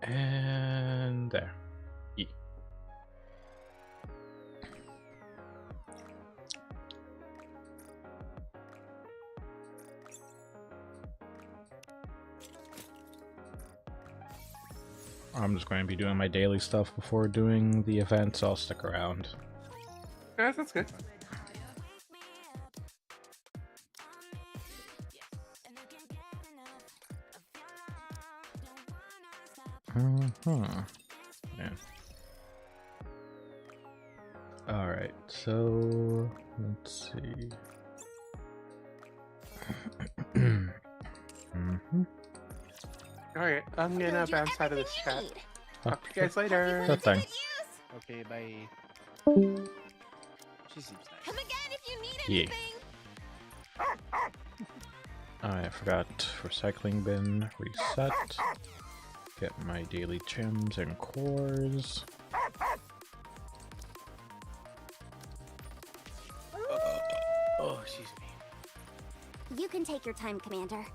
And there. E. I'm just going to be doing my daily stuff before doing the event, so I'll stick around. Yeah, that's good. Yeah. Alright, so let's see. Alright, I'm gonna bounce out of this chat. Talk to you guys later. That thing. Okay, bye. She seems nice. Come again if you need Yeah. anything. I forgot recycling bin, reset. Get my daily gems and cores. Oh, excuse me. You can take your time, Commander.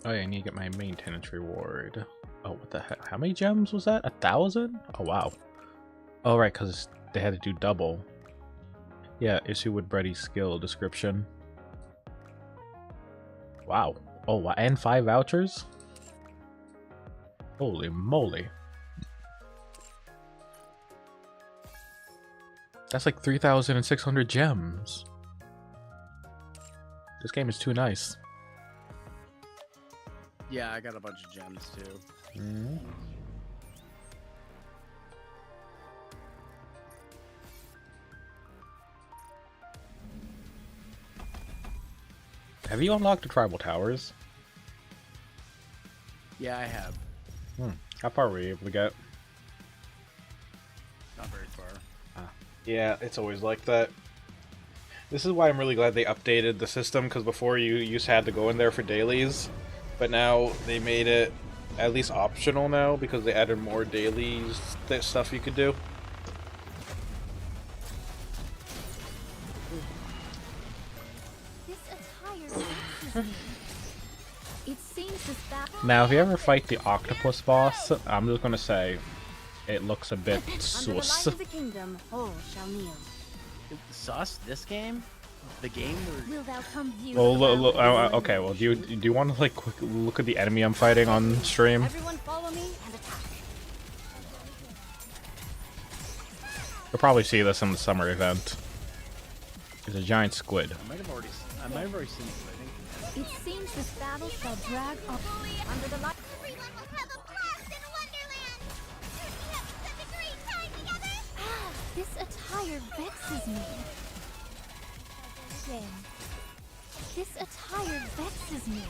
Oh yeah, I need to get my maintenance reward. Oh, what the heck? How many gems was that? 1,000? Oh wow. Oh right, because they had to do double. Yeah, issue with Brady's skill description. Wow. Oh, wow. And 5 vouchers? Holy moly. That's like 3,600 gems. This game is too nice. Yeah, I got a bunch of gems too. Have you unlocked the tribal towers? Yeah, I have. How far were you able to get? Not very far. Yeah, it's always like that. This is why I'm really glad they updated the system, because before you used to have to go in there for dailies, but now they made it at least optional now, because they added more dailies, that stuff you could do. This attire it seems this Now, if you ever fight the octopus boss, I'm just gonna say, it looks a bit Under the light sus. of the kingdom, all shall kneel. Sus? This game? The game where... Will thou come view Well, the look, realm of okay, well, do you want to like quick look at the enemy I'm fighting on stream? Everyone follow me and attack. You'll probably see this in the summer event. There's a giant squid. I might have already seen it, I think. It seems this battle shall drag on under the light. Everyone will have a blast in Wonderland! We have such a great time together! Ah, this attire vexes me. Again. This attire vexes me.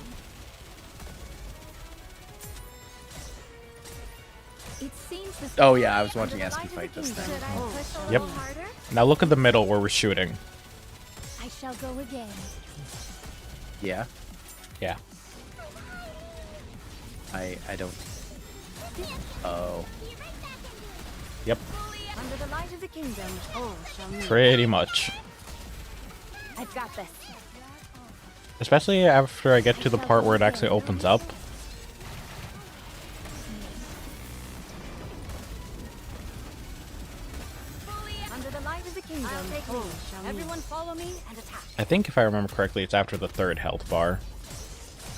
It seems this Oh, yeah, I was watching under the Esky light of fight the this kingdom. thing. Should I push a Yep. little harder? Now look at the middle where we're shooting. I shall go again. Yeah, Yeah. I don't... Oh. Yep. Under the light of the kingdom, all shall kneel. Pretty much. I've got this. Especially after I get to the part where it actually opens up. Under the light of the kingdom, all shall kneel. Everyone follow me and attack. I think if I remember correctly, it's after the 3rd health bar.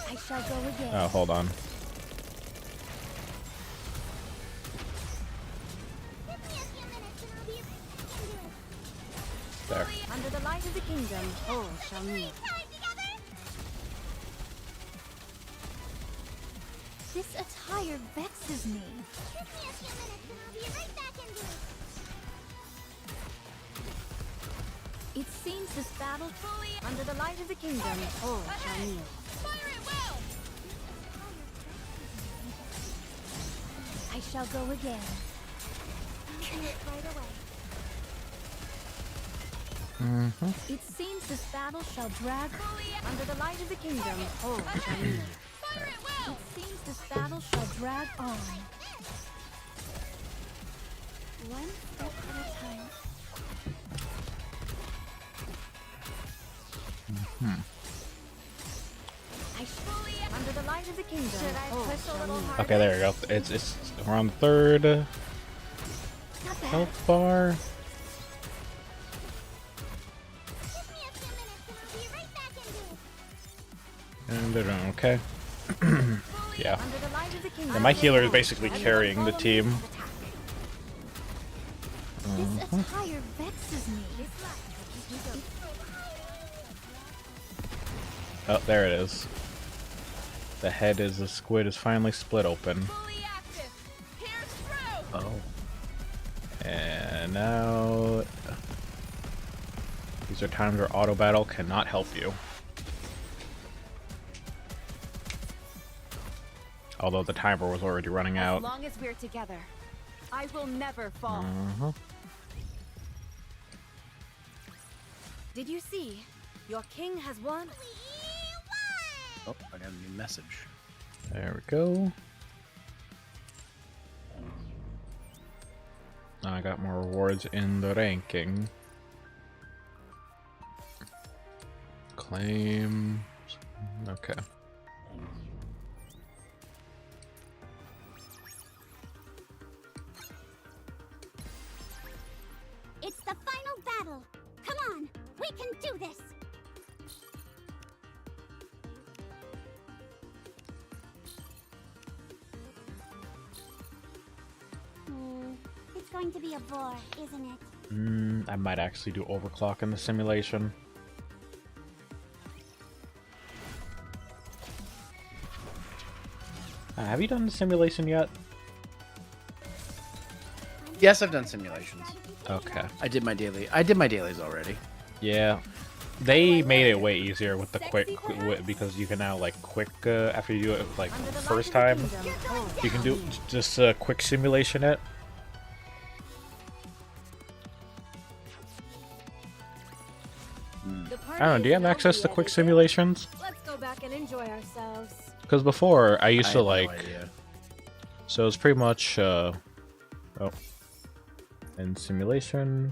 I shall go again. Oh, hold on. Give me a few minutes and I'll be right back into it. There. Under the light of the kingdom, all shall kneel. Time together! This attire vexes me. Give me a few minutes and I'll be right back into it. It seems this battle under the light of the kingdom, all shall kneel. Fire at will! I shall go again. Do it right away. It seems this battle shall drag under the light of the kingdom, all shall kneel. It seems this battle shall drag on. One step at a time. I fully under the light of the kingdom. Should I push a little harder? Okay, there we go. It's we're on the third Not bad. health bar. Give me a few minutes and I'll be right back in here. And okay. Yeah. Under the light of the kingdom. And my healer is basically carrying the team. This attire vexes me. Oh, there it is. The head is the squid is finally split open. Oh. And now these are times where auto battle cannot help you. Although the timer was already running As out. long as we're together, I will never fall. Did you see? Your king has won. Oh, I got a new message. There we go. Now I got more rewards in the ranking. Claim. Okay. It's the final battle. Come on, we can do this. It's going to be a bore, isn't it? I might actually do overclock in the simulation. Have you done the simulation yet? Yes, I've done simulations. Okay. I did my dailies already. Yeah. They made it way easier with the quick because you can now like quick after you do it like first time, you can do just quick simulation it. I don't know, do you have access to quick simulations? Let's go back and enjoy ourselves. Because before I used I to have no like, idea. so it's pretty much oh, in simulation,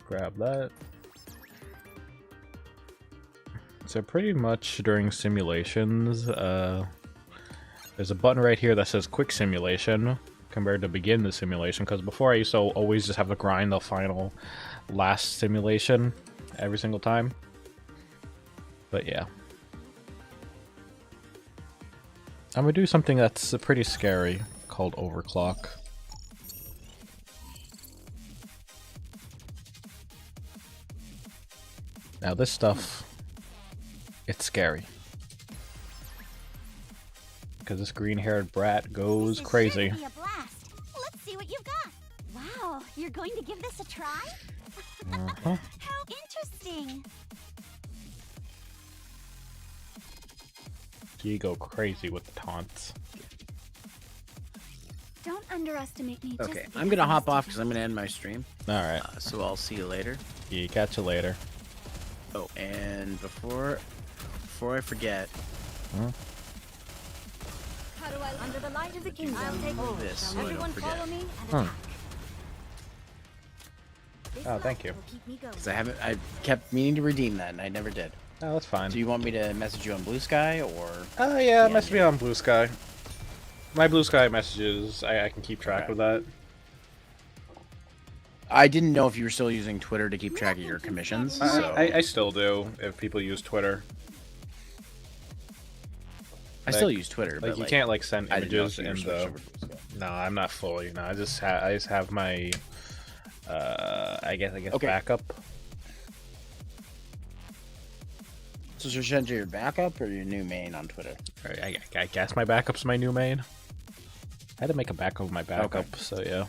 grab that. So pretty much during simulations, there's a button right here that says quick simulation compared to begin the simulation, because before I used to always just have to grind the final last simulation every single time. But yeah. I'm gonna do something that's pretty scary called overclock. Now this stuff, it's scary. Because this green-haired brat goes This is crazy. sure to be a blast. Let's see what you've got. Wow, you're going to give this a try? Uh-huh. How interesting. You go crazy with the taunts. Don't underestimate me. just Okay, because I'm gonna hop I'm off because I'm gonna end my stream. Alright, So I'll see you later. catch you later. Oh, and before I forget, How do I under the light of the kingdom? I'll take this so I don't Everyone forget. follow me and Hmm. attack. This Oh, thank light you. will keep me going. because I kept meaning to redeem that and I never did. Oh, that's fine. Do you want me to message you on Blue Sky or? Oh yeah, message me on Blue Sky. My Blue Sky messages, I can keep track Okay. of that. I didn't know if you were still using Twitter to keep track of your commissions. So I still do if people use Twitter. I still use Twitter, Like but you can't like send I didn't know images if you were in switched the. over to Blue Sky. No, I'm not fully. No, I just have my. I guess Okay. backup. So should I send you your backup or your new main on Twitter? I guess my backup's my new main. I had to make a backup of my backup, so yeah.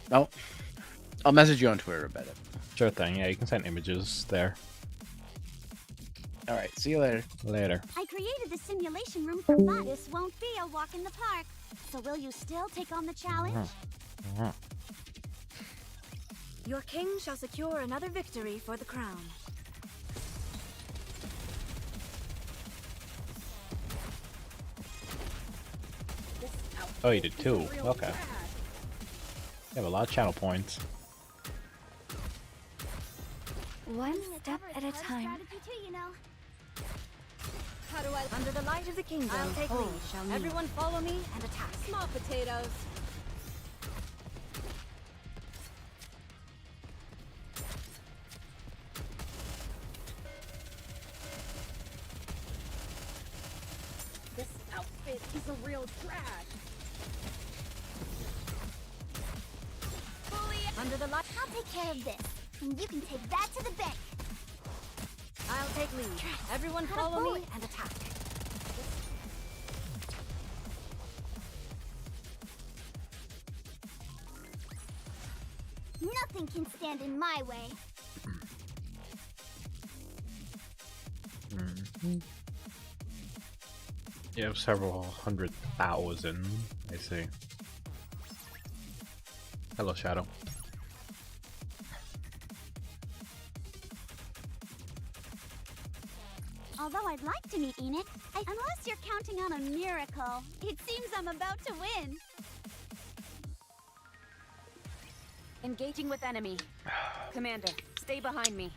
No, I'll message you on Twitter about it. Sure thing. Yeah, you can send images there. All right, see you later. Later. I created the simulation room for fun. This won't be a walk in the park. So will you still take on the challenge? Your king shall secure another victory for the crown. Oh, you did too. Okay. You have a lot of channel points. One step at a time. Strategy too, you know. How do I? Under the light of the kingdom. I'll take lead. Everyone follow me and attack. Small potatoes. This outfit is a real drag. Under the light. I'll take care of this. And you can take that to the bank. I'll take lead. Everyone Got a follow me bullet. and attack. Nothing can stand in my way. You have several 100,000. I see. Hello, Shadow. Although I'd like to meet Enoch, unless you're counting on a miracle, it seems I'm about to win. Engaging with enemy. Commander, stay behind me.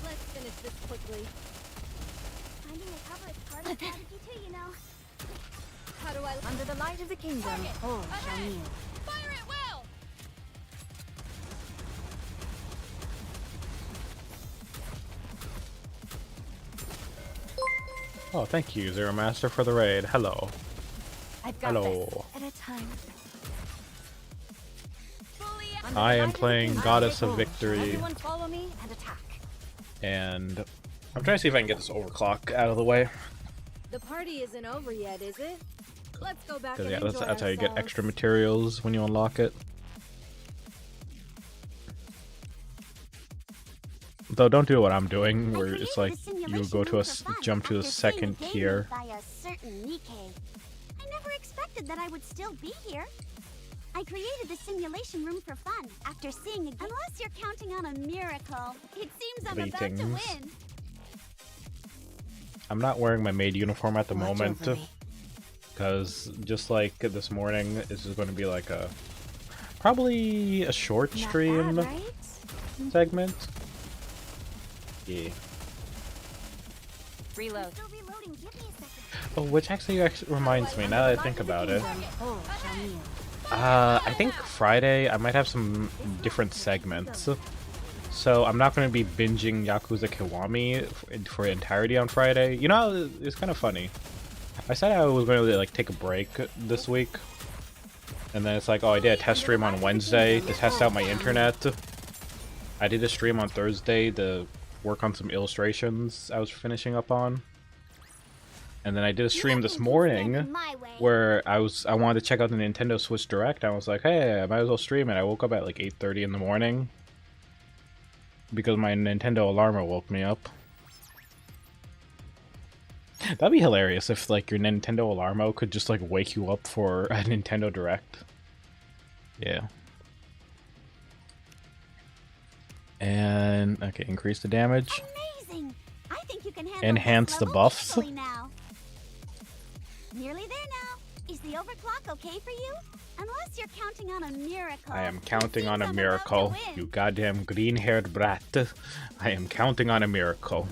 Let's finish this quickly. Finding a cover is part of strategy too, you know. How do I? Under the light of the kingdom, all shall kneel. Fire at will! Oh, thank you, Zero Master, for the raid. Hello. I've got Hello. this. At a time. I am playing Goddess of Victory, Everyone follow me and attack. and I'm trying to see if I can get this overclock out of the way. The party isn't over yet, is it? Let's go back Because and yeah, enjoy that's how you get ourselves. extra materials when you unlock it. Though don't do what I'm doing, where it's like you go to jump to a second tier. By a certain Nikkei. I never expected that I would still be here. I created the simulation room for fun after seeing a unless you're counting on a miracle. It seems I'm about to Greetings. win. I'm not wearing my maid uniform at the Watch moment, over me. because just like this morning, this is going to be like a probably a short Not stream bad, right? segment. Yeah. Reload. Still reloading. Give me a second. Oh, which actually reminds me, now that I think about it. All shall kneel. I think Friday I might have some different segments. So I'm not going to be binging Yakuza Kiwami for the entirety on Friday. You know, it's kind of funny. I said I was going to like take a break this week. And then it's like, oh, I did a test stream on Wednesday to test out my internet. I did a stream on Thursday to work on some illustrations I was finishing up on. And then I did a stream this morning where I wanted to check out the Nintendo Switch Direct. I was like, hey, I might as well stream it. I woke up at like 8:30 in the morning because my Nintendo alarm woke me up. That'd be hilarious if like your Nintendo alarm could just like wake you up for a Nintendo Direct. Yeah. And okay, increase the damage. Amazing. I think you can handle Enhance this the level buffs. easily now. Nearly there now. Is the overclock okay for you? Unless you're counting on a miracle. I am It counting on seems a I'm miracle. about to win. You goddamn green-haired brat. I am counting on a miracle.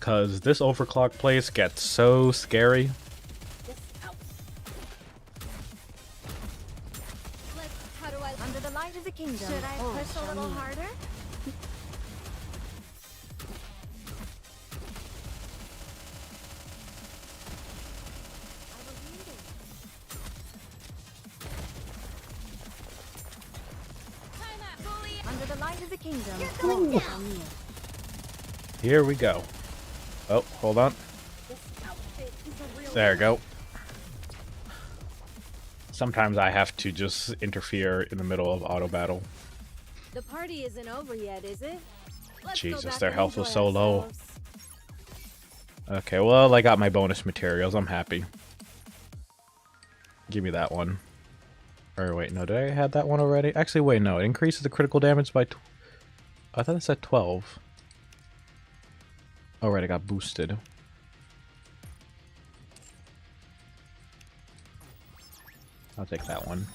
Cause this overclock place gets so scary. How do I? Under the light of the kingdom. Should I push a little harder? Under the light of the kingdom. going all down. shall kneel. Here we go. Oh, hold on. There we go. Sometimes I have to just interfere in the middle of auto battle. The party isn't over yet, is it? Let's go Jesus, back their and health was enjoy so low. ourselves. Okay, well, I got my bonus materials. I'm happy. Give me that one. Or wait, no, did I have that one already? Actually, wait, no. It increases the critical damage by... I thought it said 12. Oh right, I got boosted. I'll take that one.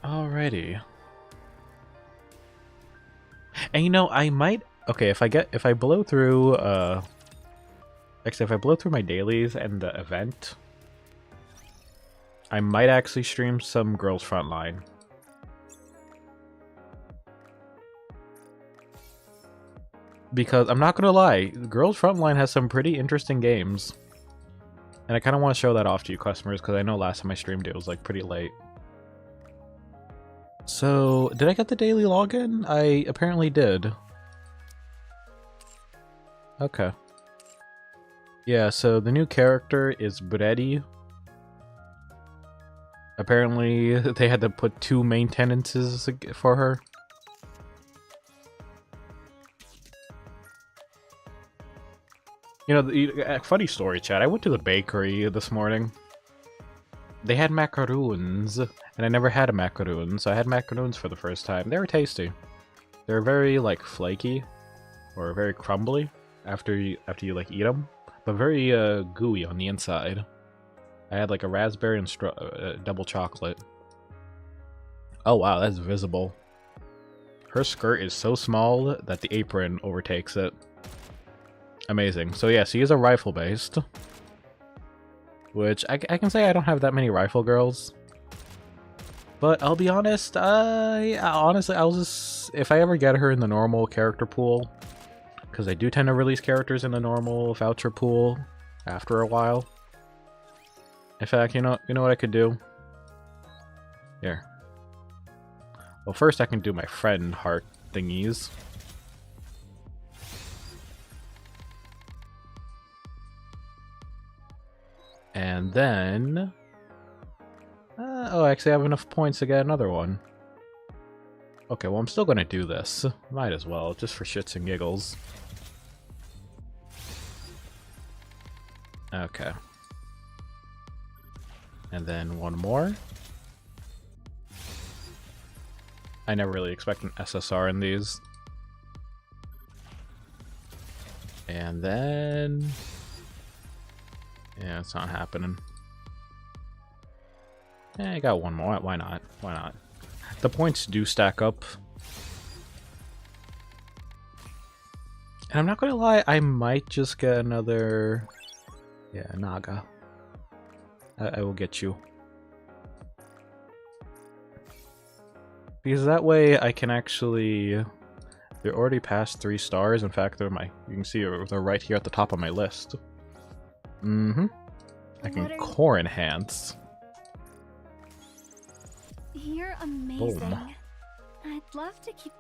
Alrighty. And you know, I might... Okay, if I blow through, actually, if I blow through my dailies and the event, I might actually stream some Girls Frontline. Because, I'm not gonna lie, Girls Frontline has some pretty interesting games. And I kind of want to show that off to you customers, because I know last time I streamed it was, like, pretty late. So, did I get the daily login? I apparently did. Okay. Yeah, so the new character is Brady. Apparently, they had to put 2 maintenances for her. You know, funny story, chat. I went to the bakery this morning. They had macaroons, and I never had a macaroon, so I had macaroons for the first time. They were tasty. They were very, like, flaky, or very crumbly after you like eat them, but very gooey on the inside. I had like a raspberry and double chocolate. Oh wow, that's visible. Her skirt is so small that the apron overtakes it. Amazing. So yeah, she is a rifle based. Which, I can say I don't have that many rifle girls. But I'll be honest, honestly, I'll just... If I ever get her in the normal character pool, because I do tend to release characters in the normal voucher pool after a while. In fact, you know what I could do? Here. Well, first I can do my friend heart thingies. And then... oh, actually I have enough points to get another one. Okay, well I'm still gonna do this. Might as well, just for shits and giggles. Okay. And then one more. I never really expect an SSR in these. And then... yeah, it's not happening. Yeah, I got one more. Why not? Why not? The points do stack up. And I'm not gonna lie, I might just get another... yeah, Naga. I will get you. Because that way I can actually... they're already past 3 stars. In fact, they're you can see they're right here at the top of my list. Mm-hmm. I can core enhance. You're amazing. Boom. I'd love to keep...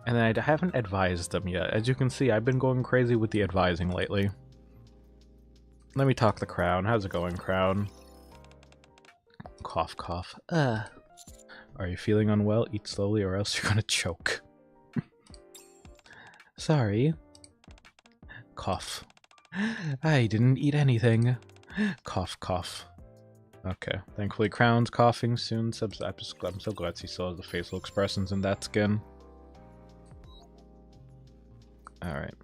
And then I haven't advised them yet. As you can see, I've been going crazy with the advising lately. Let me talk the Crown. How's it going, Crown? Cough, cough. Are you feeling unwell? Eat slowly or else you're gonna choke. Sorry. Cough. I didn't eat anything. Cough, cough. Okay. Thankfully, Crown's coughing soon. I'm so glad he still has the facial expressions in that skin. Alright.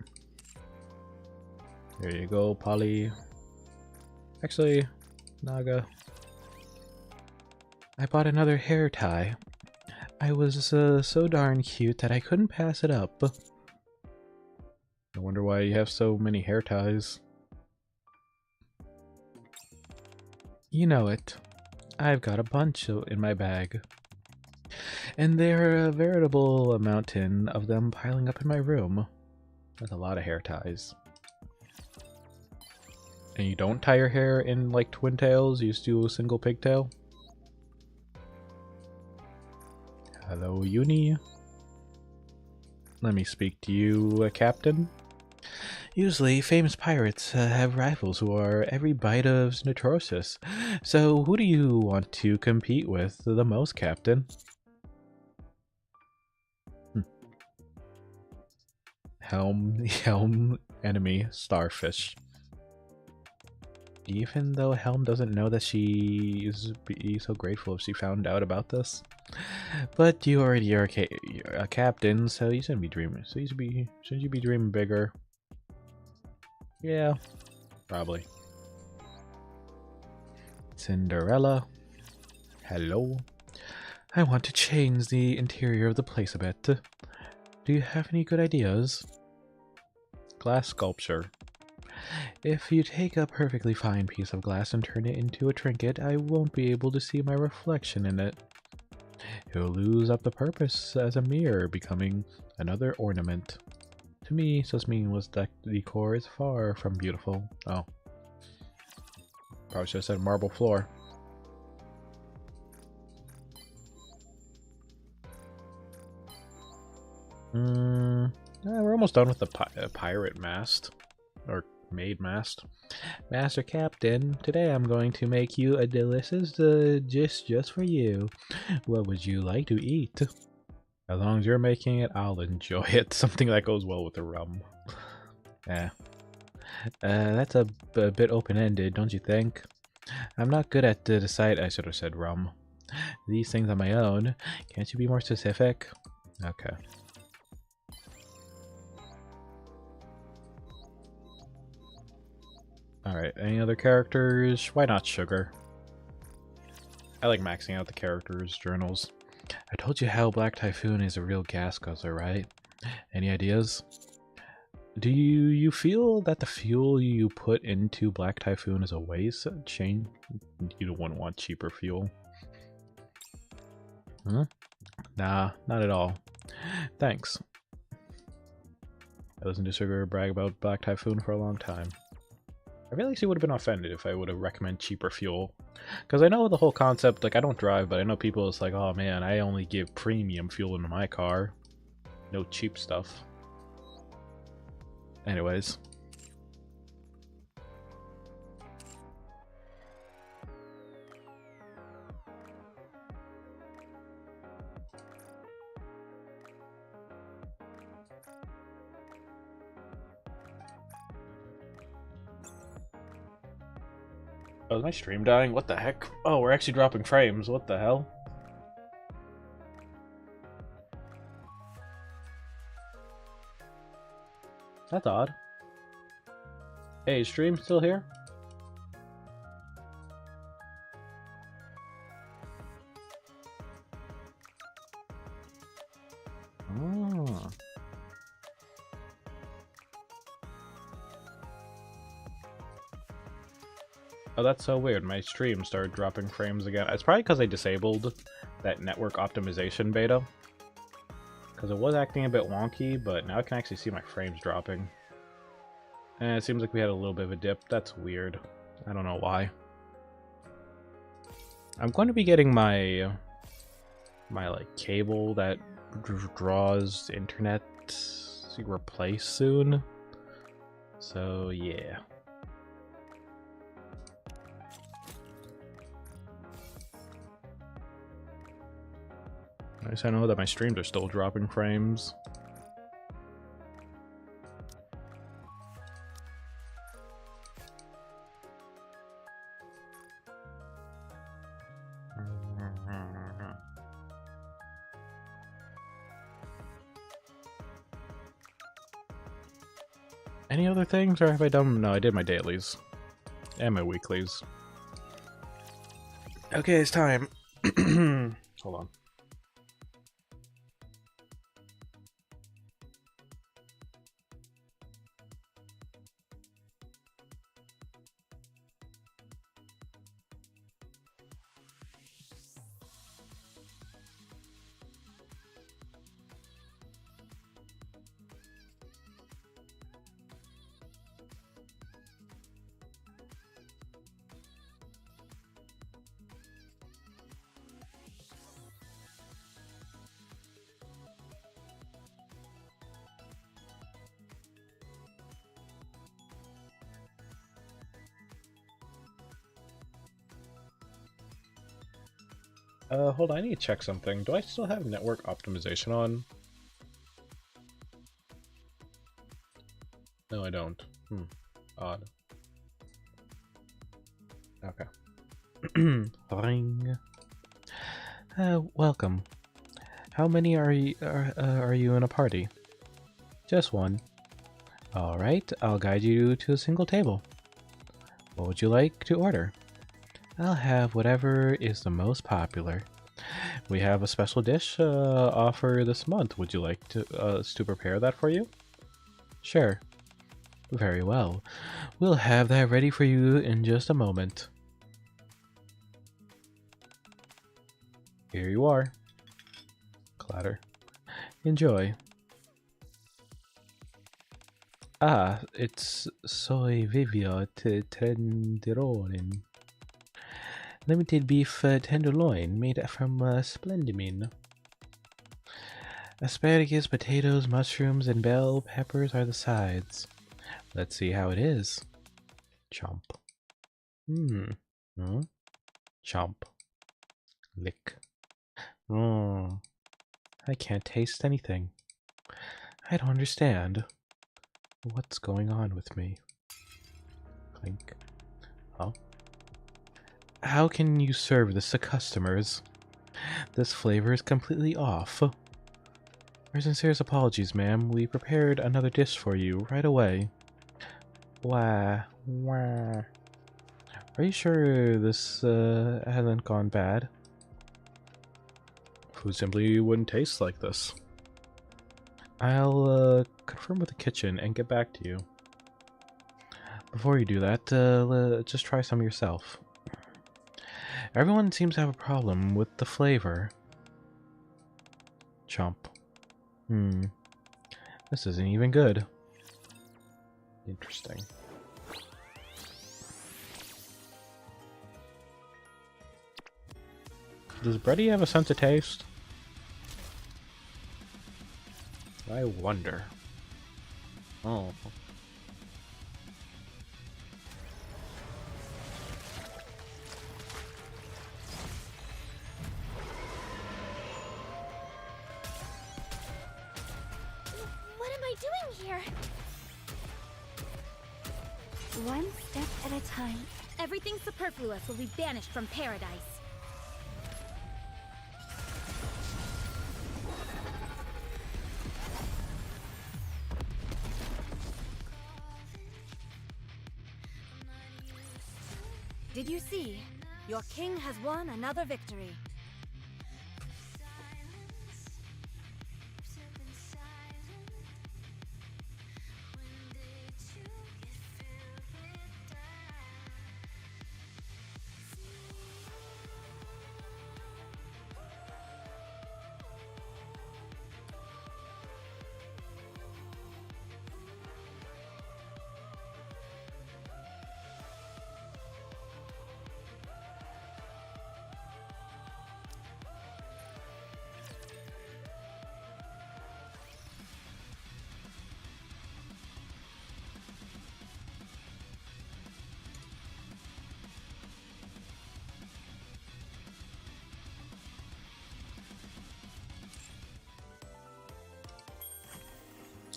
There you go, Polly. Actually, Naga. I bought another hair tie. I was so darn cute that I couldn't pass it up. I wonder why you have so many hair ties. You know it. I've got a bunch in my bag. And there are a veritable mountain of them piling up in my room. That's a lot of hair ties. And you don't tie your hair in like twin tails, you just do a single pigtail? Hello, Uni. Let me speak to you, Captain. Usually, famous pirates have rivals who are every bite of Nitrosis. So, who do you want to compete with the most, Captain? Helm enemy, starfish. Even though Helm doesn't know that she is be so grateful if she found out about this. But you already are a captain, so you shouldn't be dreaming. So shouldn't you be dreaming bigger? Yeah, probably. Cinderella. Hello. I want to change the interior of the place a bit. Do you have any good ideas? Glass sculpture. If you take a perfectly fine piece of glass and turn it into a trinket, I won't be able to see my reflection in it. It will lose up the purpose as a mirror, becoming another ornament. To me, Susmine's decor is far from beautiful. Oh. Probably should have said marble floor. We're almost done with the pirate mast. Or maid mast. Master Captain, today I'm going to make you a delicious dish just for you. What would you like to eat? As long as you're making it, I'll enjoy it. Something that goes well with the rum. Yeah. That's a bit open-ended, don't you think? I'm not good at the decide. I should have said rum. These things on my own. Can't you be more specific? Okay. Alright, any other characters? Why not Sugar? I like maxing out the characters' journals. I told you how Black Typhoon is a real gas guzzler, right? Any ideas? Do you feel that the fuel you put into Black Typhoon is a waste? You wouldn't want cheaper fuel. Huh? Nah, not at all. Thanks. I listened to Sugar brag about Black Typhoon for a long time. I feel like she would have been offended if I would have recommended cheaper fuel. Because I know the whole concept, like I don't drive, but I know people it's like, oh man, I only give premium fuel into my car. No cheap stuff. Anyways. Oh, is my stream dying? What the heck? Oh, we're actually dropping frames. What the hell? That's odd. Hey, is stream still here? Oh. Oh, that's so weird. My stream started dropping frames again. It's probably because I disabled that network optimization beta. Because it was acting a bit wonky, but now I can actually see my frames dropping. And it seems like we had a little bit of a dip. That's weird. I don't know why. I'm going to be getting my like cable that draws internet replaced soon. So yeah. At least I know that my streams are still dropping frames. Any other things, or have I done? No, I did my dailies. And my weeklies. Okay, it's time. Hold on. Hold on, I need to check something. Do I still have network optimization on? No, I don't. Odd. Okay. Ring. Welcome. How many are you in a party? Just one. All right, I'll guide you to a single table. What would you like to order? I'll have whatever is the most popular. We have a special dish offer this month. Would you like to prepare that for you? Sure. Very well. We'll have that ready for you in just a moment. Here you are. Clatter. Enjoy. Ah, it's soy vivo tenderloin. Limited beef tenderloin made from Splendimine. Asparagus, potatoes, mushrooms, and bell peppers are the sides. Let's see how it is. Chomp. Chomp. Lick. I can't taste anything. I don't understand. What's going on with me? Clink. Huh? How can you serve this to customers? This flavor is completely off. Our sincerest apologies, ma'am. We prepared another dish for you right away. Wah. Are you sure this hasn't gone bad? Food simply wouldn't taste like this. I'll confirm with the kitchen and get back to you. Before you do that, just try some yourself. Everyone seems to have a problem with the flavor. Chomp. This isn't even good. Interesting. Does Brady have a sense of taste? I wonder. Oh. What am I doing here? One step at a time. Everything superfluous will be banished from paradise. Did you see? Your king has won another victory.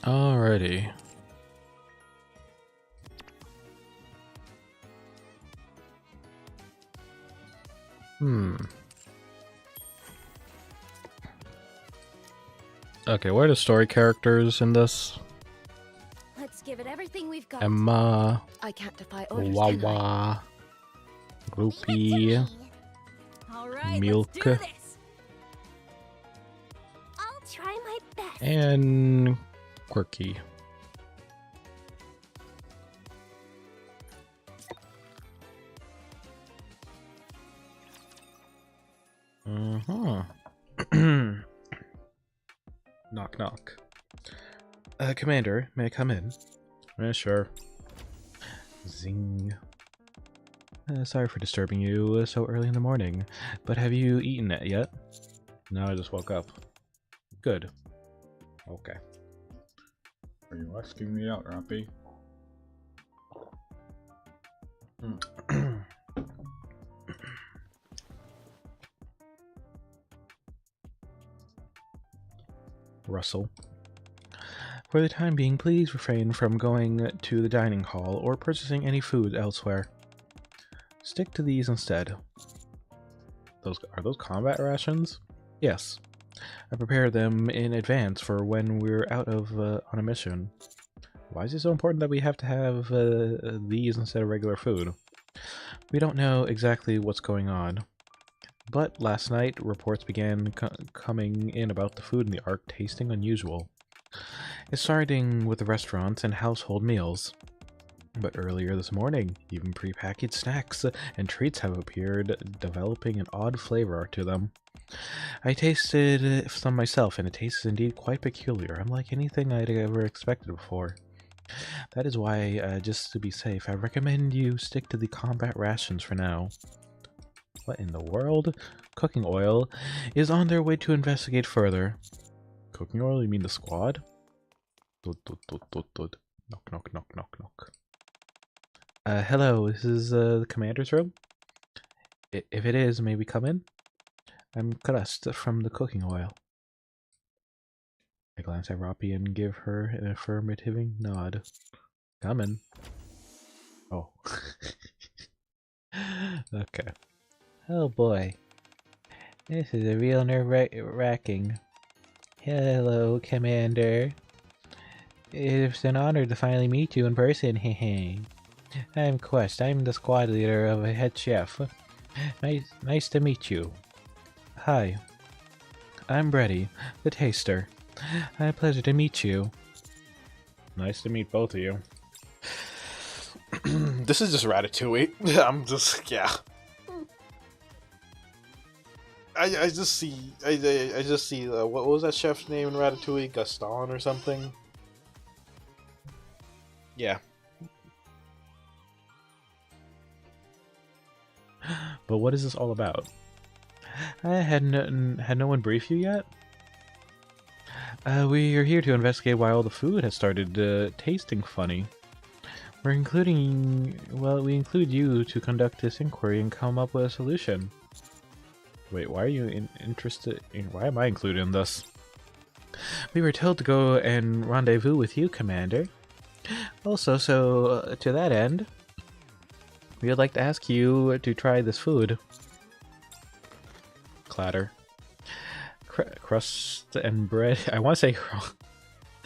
Alrighty. Okay, what are the story characters in this? Let's give it everything we've got. Emma, I can't defy orders, can I? Wawa, Groupie, All right, Milk, let's do this. I'll try my best. and Quirky. Knock, knock. Commander, may I come in? Sure. Zing. Sorry for disturbing you so early in the morning, but have you eaten it yet? No, I just woke up. Good. Okay. Are you asking me out, Rappy? Russell. For the time being, please refrain from going to the dining hall or purchasing any food elsewhere. Stick to these instead. Are those combat rations? Yes. I prepared them in advance for when we're out of on a mission. Why is it so important that we have to have these instead of regular food? We don't know exactly what's going on. But last night, reports began coming in about the food in the Ark tasting unusual. It's starting with the restaurants and household meals. But earlier this morning, even prepackaged snacks and treats have appeared, developing an odd flavor to them. I tasted some myself, and it tastes indeed quite peculiar, unlike anything I'd ever expected before. That is why, just to be safe, I recommend you stick to the combat rations for now. What in the world? Cooking oil is on their way to investigate further. Cooking oil? You mean the squad? Knock, knock, knock, knock, knock. Hello, this is the commander's room? If it is, may we come in? I'm Crust from the cooking oil. I glance at Roppy and give her an affirmative nod. Come in. Oh. Okay. Oh boy. This is a real nerve-wracking. Hello, Commander. It's an honor to finally meet you in person, hehe. I'm Quest. I'm the squad leader of a head chef. Nice to meet you. Hi. I'm Brady, the taster. A pleasure to meet you. Nice to meet both of you. This is just Ratatouille. I'm just, yeah. I just see, I just see, what was that chef's name in Ratatouille? Gaston or something? Yeah. But what is this all about? Had no one brief you yet? We are here to investigate why all the food has started tasting funny. We include you to conduct this inquiry and come up with a solution. Wait, why are you interested in, why am I included in this? We were told to go and rendezvous with you, Commander. Also, to that end, we would like to ask you to try this food. Clatter. Crust and bread. I want to say,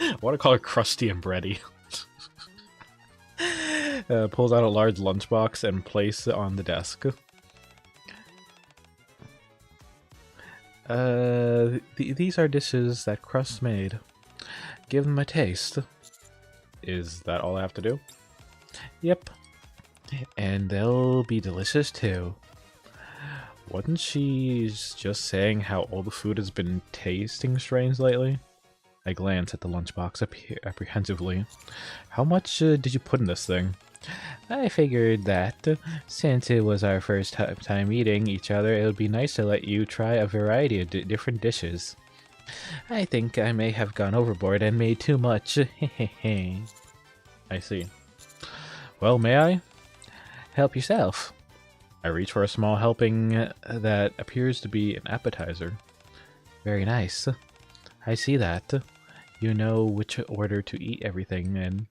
I want to call it Crusty and Bready. Pulls out a large lunchbox and places it on the desk. These are dishes that Crust made. Give them a taste. Is that all I have to do? Yep. And they'll be delicious too. Wasn't she just saying how all the food has been tasting strange lately? I glance at the lunchbox apprehensively. How much did you put in this thing? I figured that, since it was our first time meeting each other, it would be nice to let you try a variety of different dishes. I think I may have gone overboard and made too much. I see. Well, may I? Help yourself. I reach for a small helping that appears to be an appetizer. Very nice. I see that. You know which order to eat everything in.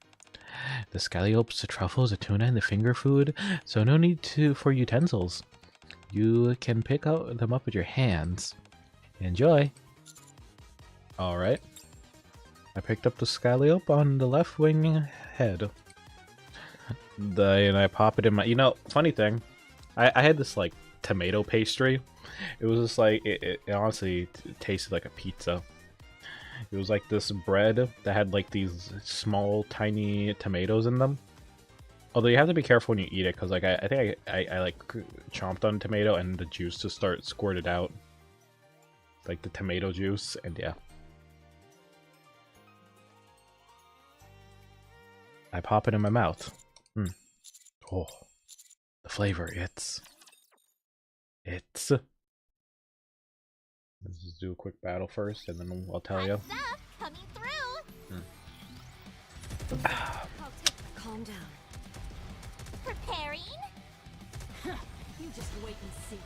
The scallops, the truffles, the tuna, and the finger food, so no need for utensils. You can pick them up with your hands. Enjoy! Alright. I picked up the scallop on the left wing head. And I pop it in my... You know, funny thing, I had this, like, tomato pastry. It was just like... It honestly tasted like a pizza. It was like this bread that had like these small tiny tomatoes in them. Although you have to be careful when you eat it, because like I think I like chomped on a tomato and the juice just squirted out. Like the tomato juice, and yeah. I pop it in my mouth. Oh, the flavor, it's... Let's just do a quick battle first, and then I'll tell you. Coming through. Calm down. Preparing. You just wait and see.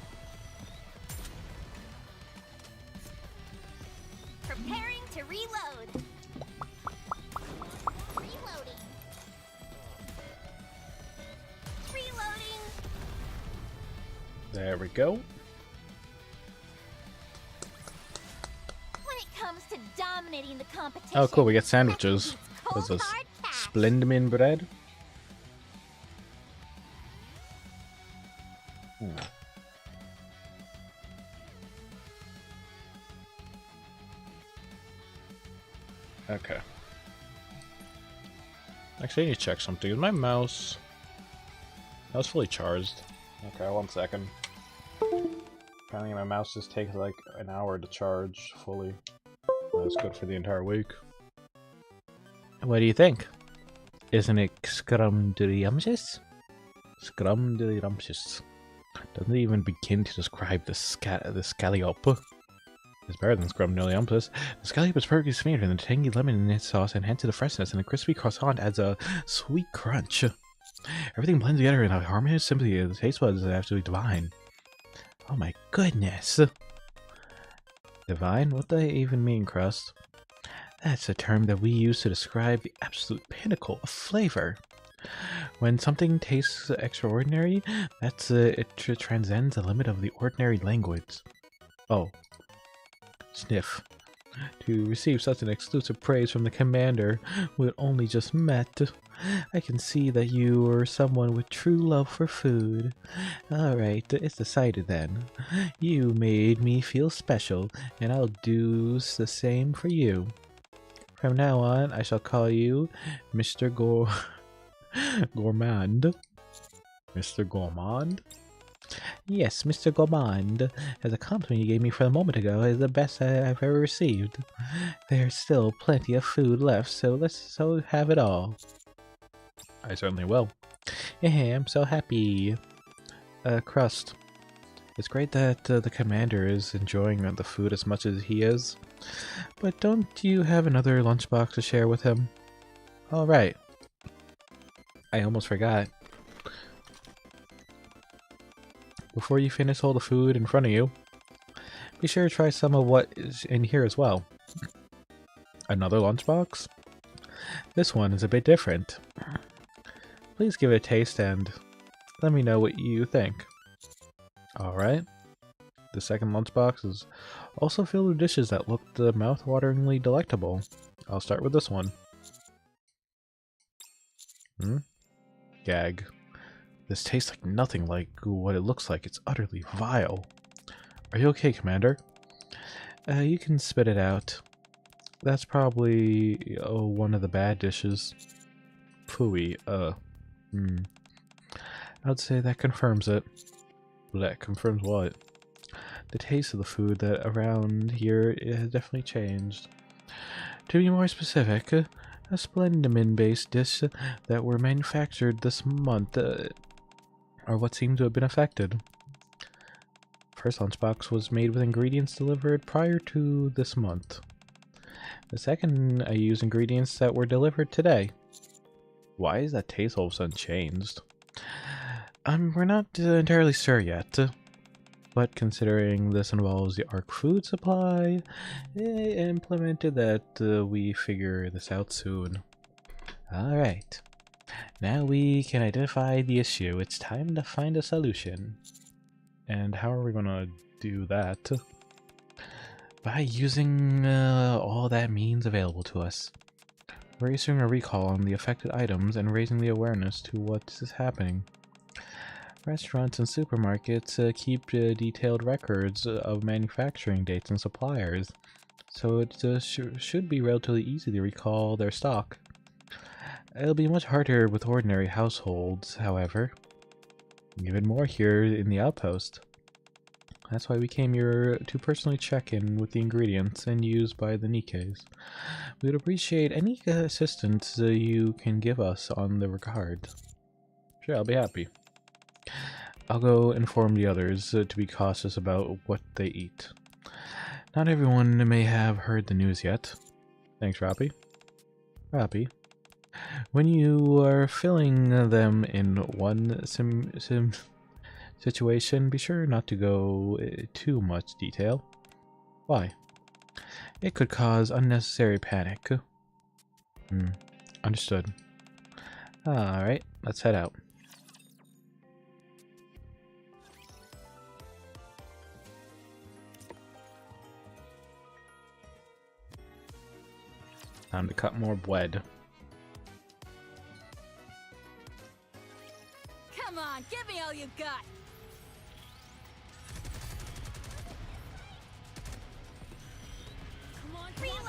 Preparing to reload. Reloading. Reloading. There we go. When it comes to dominating the competition, Oh, cool. We get sandwiches. nothing beats What's cold this? hard cash. Splendimin bread? Okay. Actually, I need to check something. Is my mouse... That was fully charged. Okay, 1 second. Apparently my mouse just takes like an hour to charge fully. That's good for the entire week. What do you think? Isn't it scrumdiddlyumptious? Scrumdiddlyumptious. Doesn't it even begin to describe the scallop. It's better than scrumdiddlyumptious. The scallop is perfectly smeared in the tangy lemon in its sauce enhances the freshness, and the crispy croissant adds a sweet crunch. Everything blends together in a harmonious symphony. The taste buds are absolutely divine. Oh my goodness! Divine? What do they even mean, Crust? That's a term that we use to describe the absolute pinnacle of flavor. When something tastes extraordinary, it transcends the limit of the ordinary language. Oh. Sniff. To receive such an exclusive praise from the commander we had only just met. I can see that you are someone with true love for food. Alright, it's decided then. You made me feel special, and I'll do the same for you. From now on, I shall call you Mr. Gourmand. Mr. Gourmand? Yes, Mr. Gourmand. As a compliment you gave me for a moment ago is the best I've ever received. There's still plenty of food left, so let's have it all. I certainly will. Yeah, I'm so happy. Crust. It's great that the commander is enjoying the food as much as he is. But don't you have another lunchbox to share with him? Alright. I almost forgot. Before you finish all the food in front of you, be sure to try some of what is in here as well. Another lunchbox? This one is a bit different. Please give it a taste and let me know what you think. Alright. The second lunchbox is also filled with dishes that looked mouth-wateringly delectable. I'll start with this one. Gag. This tastes like nothing like what it looks like. It's utterly vile. Are you okay, Commander? You can spit it out. That's probably one of the bad dishes. Phooey, I'd say that confirms it. That confirms what? The taste of the food that around here has definitely changed. To be more specific, a Splendimin-based dish that were manufactured this month are what seem to have been affected. First lunchbox was made with ingredients delivered prior to this month. The second, I used ingredients that were delivered today. Why is that taste all of a sudden changed? We're not entirely sure yet. But considering this involves the ARK food supply, implemented that we figure this out soon. Alright. Now we can identify the issue. It's time to find a solution. And how are we gonna do that? By using all that means available to us. We're issuing a recall on the affected items and raising the awareness to what is happening. Restaurants and supermarkets keep detailed records of manufacturing dates and suppliers, so it should be relatively easy to recall their stock. It'll be much harder with ordinary households, however. Even more here in the outpost. That's why we came here to personally check in with the ingredients and used by the Nikkeis. We would appreciate any assistance you can give us on the regard. Sure, I'll be happy. I'll go inform the others to be cautious about what they eat. Not everyone may have heard the news yet. Thanks, Roppy. Roppy, when you are filling them in one situation, be sure not to go too much detail. Why? It could cause unnecessary panic. Understood. Alright, let's head out. Time to cut more bread. Come on, give me all you got. Come on, Reloading.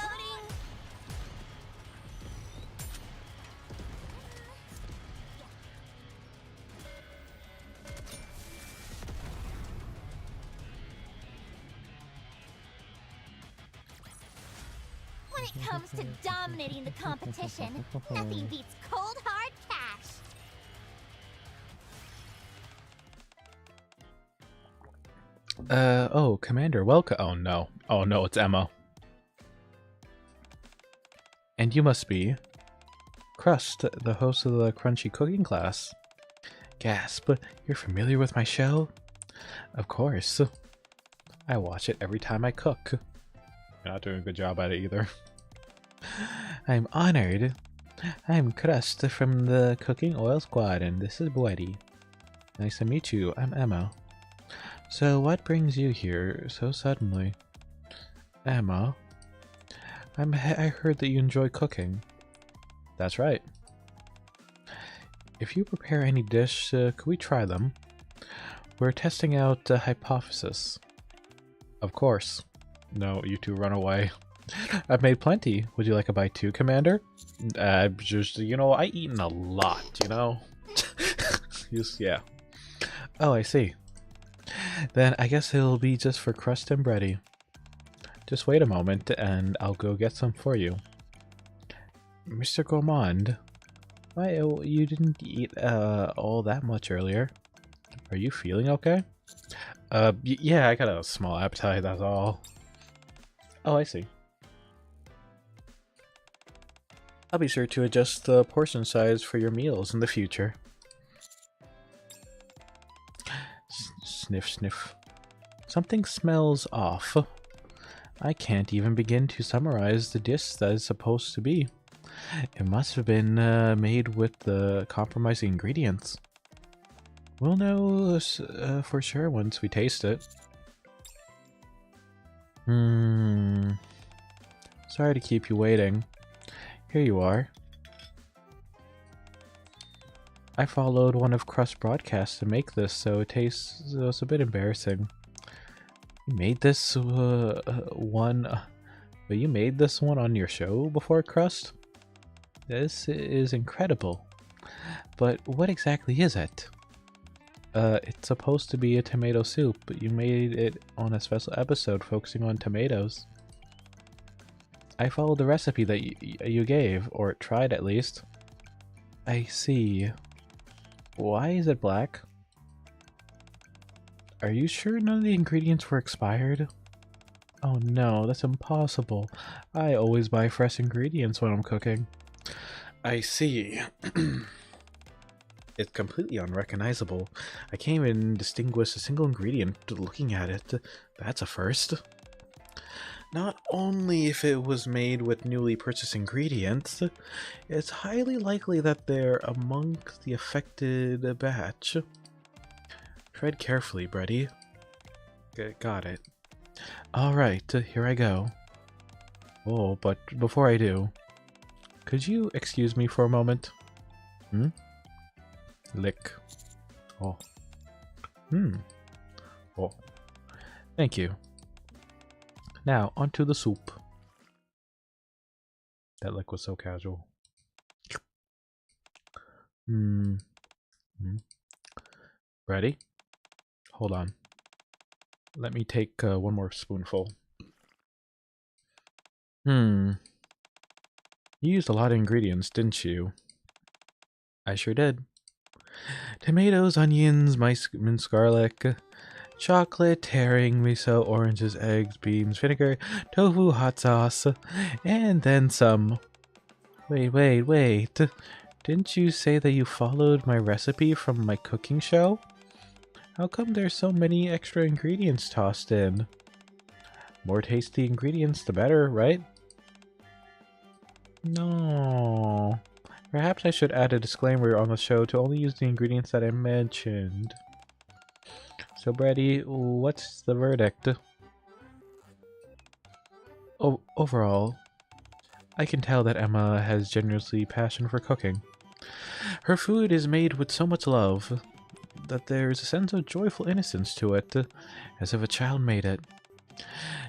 When it comes to dominating the competition, nothing beats cold hard cash. Oh, Commander, welcome. Oh no. Oh no, it's Emma. And you must be Crust, the host of the Crunchy Cooking class. Gasp, you're familiar with my show? Of course. I watch it every time I cook. You're not doing a good job at it either. I'm honored. I'm Crust from the Cooking Oil Squad, and this is Bwedi. Nice to meet you. I'm Emma. So what brings you here so suddenly? Emma, I heard that you enjoy cooking. That's right. If you prepare any dish, could we try them? We're testing out a hypothesis. Of course. No, you two run away. I've made plenty. Would you like a bite too, Commander? Just, you know, I eaten a lot, you know? Yeah. Oh, I see. Then I guess it'll be just for Crust and Bready. Just wait a moment and I'll go get some for you. Mr. Gourmand, why you didn't eat all that much earlier? Are you feeling okay? Yeah, I got a small appetite, that's all. Oh, I see. I'll be sure to adjust the portion size for your meals in the future. Sniff, sniff. Something smells off. I can't even begin to summarize the dish that is supposed to be. It must have been made with the compromising ingredients. We'll know for sure once we taste it. Sorry to keep you waiting. Here you are. I followed one of Crust's broadcasts to make this, so it tastes a bit embarrassing. You made this one, but you made this one on your show before, Crust? This is incredible. But what exactly is it? It's supposed to be a tomato soup, but you made it on a special episode focusing on tomatoes. I followed the recipe that you gave, or tried at least. I see. Why is it black? Are you sure none of the ingredients were expired? Oh no, that's impossible. I always buy fresh ingredients when I'm cooking. I see. It's completely unrecognizable. I can't even distinguish a single ingredient looking at it. That's a first. Not only if it was made with newly purchased ingredients, it's highly likely that they're among the affected batch. Tread carefully, Bready. Got it. Alright, here I go. Oh, but before I do, could you excuse me for a moment? Lick. Oh. Oh. Thank you. Now, onto the soup. That lick was so casual. Ready? Hold on. Let me take one more spoonful. You used a lot of ingredients, didn't you? I sure did. Tomatoes, onions, minced garlic, chocolate, herring, miso, oranges, eggs, beans, vinegar, tofu, hot sauce, and then some. Wait. Didn't you say that you followed my recipe from my cooking show? How come there's so many extra ingredients tossed in? More tasty ingredients, the better, right? No. Perhaps I should add a disclaimer on the show to only use the ingredients that I mentioned. So, Bready, what's the verdict? Overall, I can tell that Emma has genuinely passion for cooking. Her food is made with so much love that there's a sense of joyful innocence to it, as if a child made it.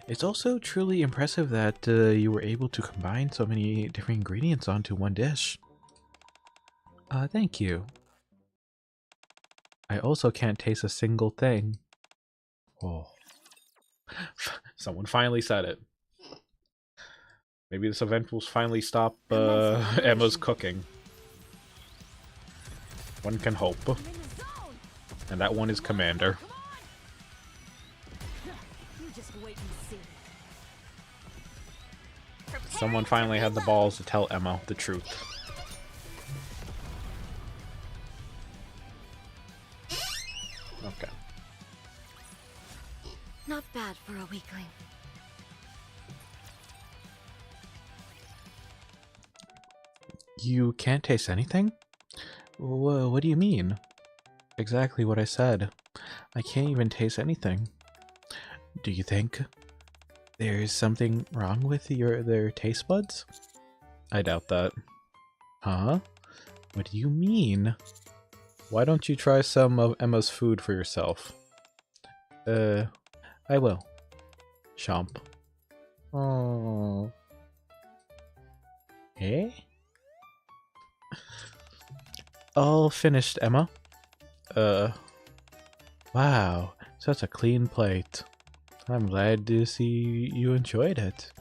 It's also truly impressive that you were able to combine so many different ingredients onto one dish. Thank you. I also can't taste a single thing. Oh. Someone finally said it. Maybe this event will finally stop Emma's cooking. One can hope. And that one is Commander. Someone finally had the balls to tell Emma the truth. Okay. Not bad for a weakling. You can't taste anything? What do you mean? Exactly what I said. I can't even taste anything. Do you think there's something wrong with their taste buds? I doubt that. Huh? What do you mean? Why don't you try some of Emma's food for yourself? I will. Chomp. Oh. Eh? All finished, Emma. Wow, such a clean plate. I'm glad to see you enjoyed it.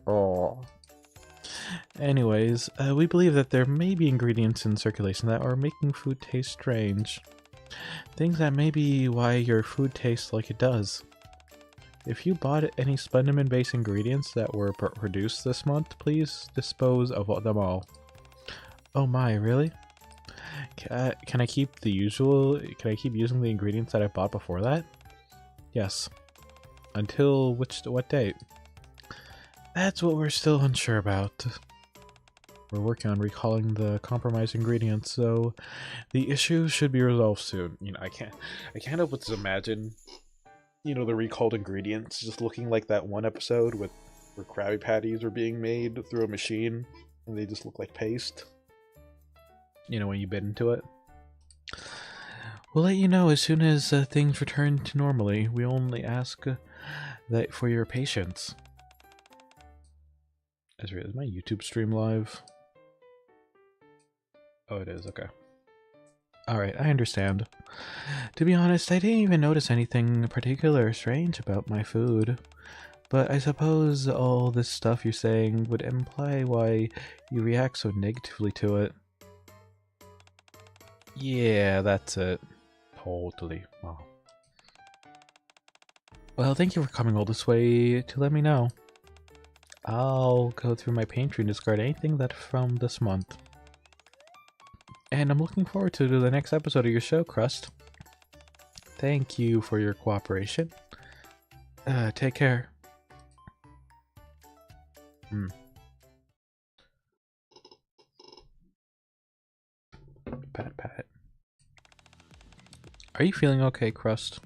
Oh. Anyways, we believe that there may be ingredients in circulation that are making food taste strange. Things that may be why your food tastes like it does. If you bought any Slenderman-based ingredients that were produced this month, please dispose of them all. Oh my, really? Can I keep the usual? Can I keep using the ingredients that I bought before that? Yes. Until what date? That's what we're still unsure about. We're working on recalling the compromised ingredients, so the issue should be resolved soon. You know, I can't help but to imagine, you know, the recalled ingredients just looking like that one episode where Krabby Patties were being made through a machine and they just look like paste. You know, when you bit into it. We'll let you know as soon as things return to normally. We only ask that for your patience. Is my YouTube stream live? Oh, it is. Okay. Alright, I understand. To be honest, I didn't even notice anything particular or strange about my food. But I suppose all this stuff you're saying would imply why you react so negatively to it. Yeah, that's it. Totally. Wow. Well, thank you for coming all this way to let me know. I'll go through my pantry and discard anything that's from this month. And I'm looking forward to the next episode of your show, Crust. Thank you for your cooperation. Take care. Pat, pat. Are you feeling okay, Crust?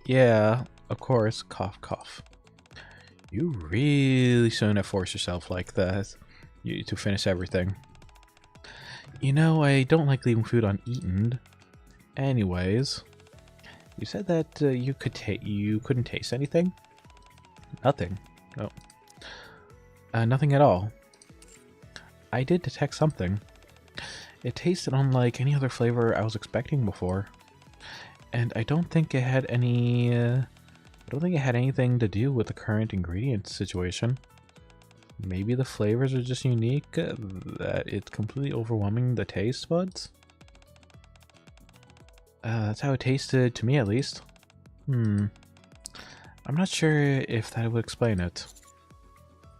Yeah, of course. Cough, cough. You really shouldn't have forced yourself like that to finish everything. You know, I don't like leaving food uneaten. Anyways, you said that you couldn't taste anything? Nothing. No. Nothing at all. I did detect something. It tasted unlike any other flavor I was expecting before. And I don't think it had any... I don't think it had anything to do with the current ingredient situation. Maybe the flavors are just unique, that it's completely overwhelming the taste buds? That's how it tasted to me, at least. I'm not sure if that would explain it.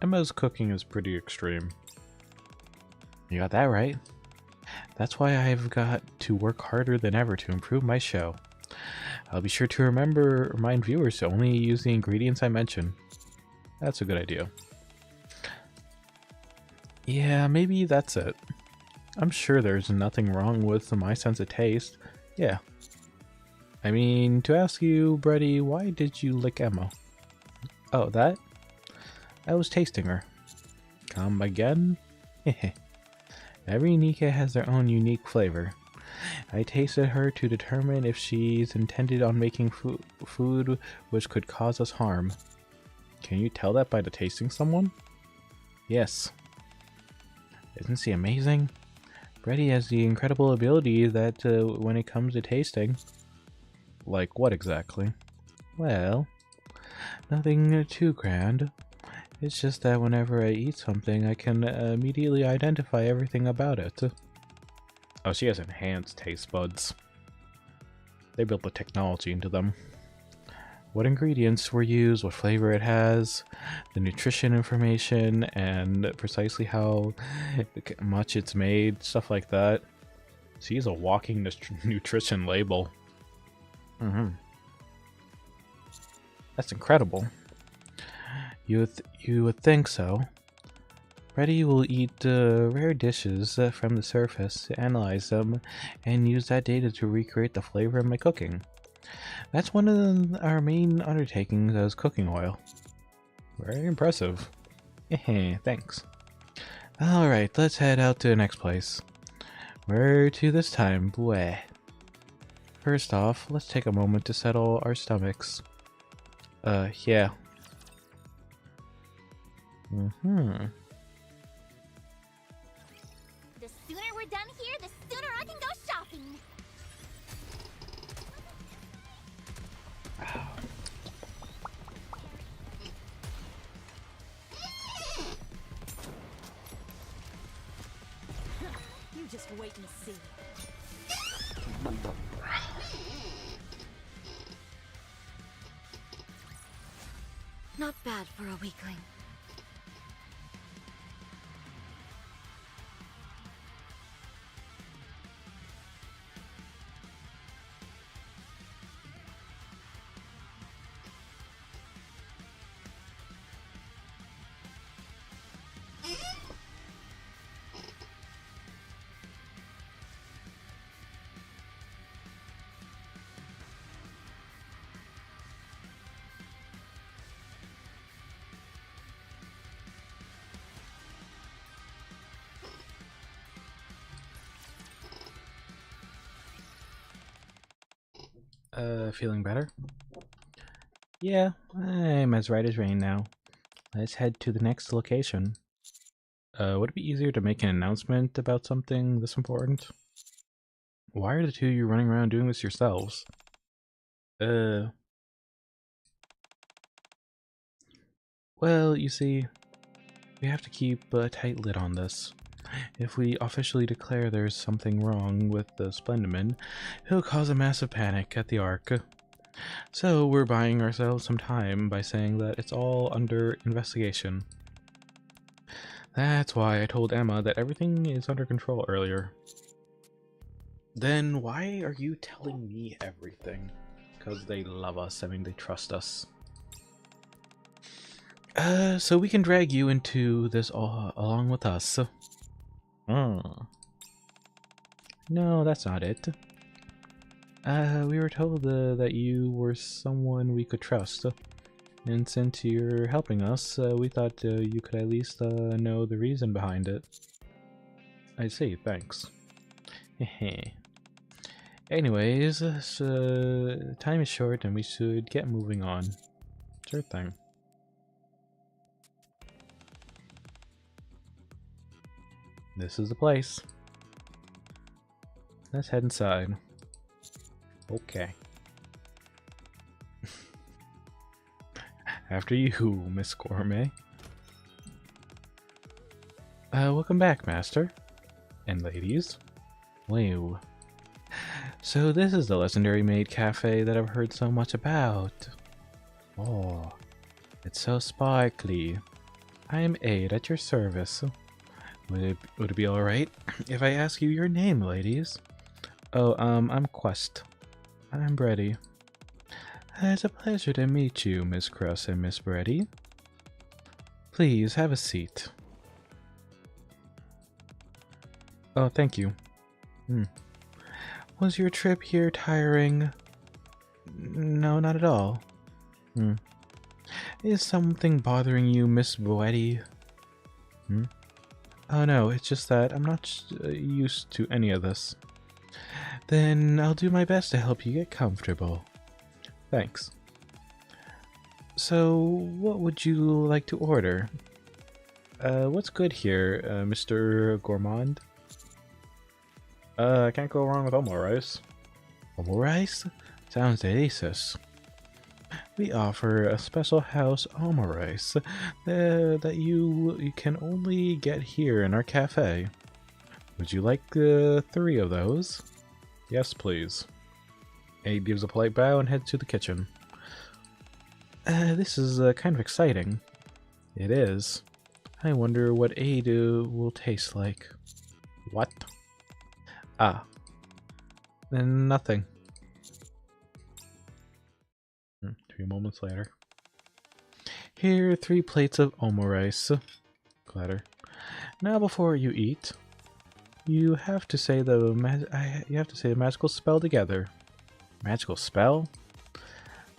Emma's cooking is pretty extreme. You got that right. That's why I've got to work harder than ever to improve my show. I'll be sure to remind viewers to only use the ingredients I mention. That's a good idea. Yeah, maybe that's it. I'm sure there's nothing wrong with my sense of taste. Yeah. I mean, to ask you, Brady, why did you lick Emma? Oh, that? I was tasting her. Come again? Every Nikke has their own unique flavor. I tasted her to determine if she's intended on making food which could cause us harm. Can you tell that by the tasting someone? Yes. Isn't she amazing? Brady has the incredible ability that when it comes to tasting... Like what exactly? Well, nothing too grand. It's just that whenever I eat something, I can immediately identify everything about it. Oh, she has enhanced taste buds. They built the technology into them. What ingredients were used, what flavor it has, the nutrition information, and precisely how much it's made, stuff like that. She's a walking nutrition label. That's incredible. You would think so. Brady will eat rare dishes from the surface, analyze them, and use that data to recreate the flavor of my cooking. That's one of our main undertakings as cooking oil. Very impressive. Thanks. Alright, let's head out to the next place. Where to this time? Bleh. First off, let's take a moment to settle our stomachs. Yeah. The sooner we're done here, the sooner I can go shopping. You just wait and see. Not bad for a weakling. Feeling better? Yeah, I'm as right as rain now. Let's head to the next location. Would it be easier to make an announcement about something this important? Why are the two of you running around doing this yourselves? Well, you see, we have to keep a tight lid on this. If we officially declare there's something wrong with the Splendiman, it'll cause a massive panic at the Ark. So we're buying ourselves some time by saying that it's all under investigation. That's why I told Emma that everything is under control earlier. Then why are you telling me everything? Because they love us, I mean they trust us. So we can drag you into this all along with us. No, that's not it. We were told that you were someone we could trust. And since you're helping us, we thought you could at least know the reason behind it. I see, thanks. Anyways, time is short and we should get moving on. Sure thing. This is the place. Let's head inside. Okay. After you, Miss Gourmet. Welcome back, Master. And ladies. Wow. So this is the legendary maid cafe that I've heard so much about. Oh, it's so sparkly. I am Aid at your service. Would it be alright if I ask you your name, ladies? Oh, I'm Quest. I'm Brady. It's a pleasure to meet you, Miss Cross and Miss Brady. Please, have a seat. Oh, thank you. Was your trip here tiring? No, not at all. Is something bothering you, Miss Brady? Hmm? Oh no, it's just that I'm not used to any of this. Then I'll do my best to help you get comfortable. Thanks. So, what would you like to order? What's good here, Mr. Gourmand? I can't go wrong with omo rice. Omo rice? Sounds delicious. We offer a special house omo rice that you can only get here in our cafe. Would you like 3 of those? Yes, please. Aid gives a polite bow and heads to the kitchen. This is kind of exciting. It is. I wonder what Aid will taste like. What? Ah. Then nothing. 2 moments later. Here are 3 plates of omo rice. Clatter. Now before you eat, you have to say the magical spell together. Magical spell?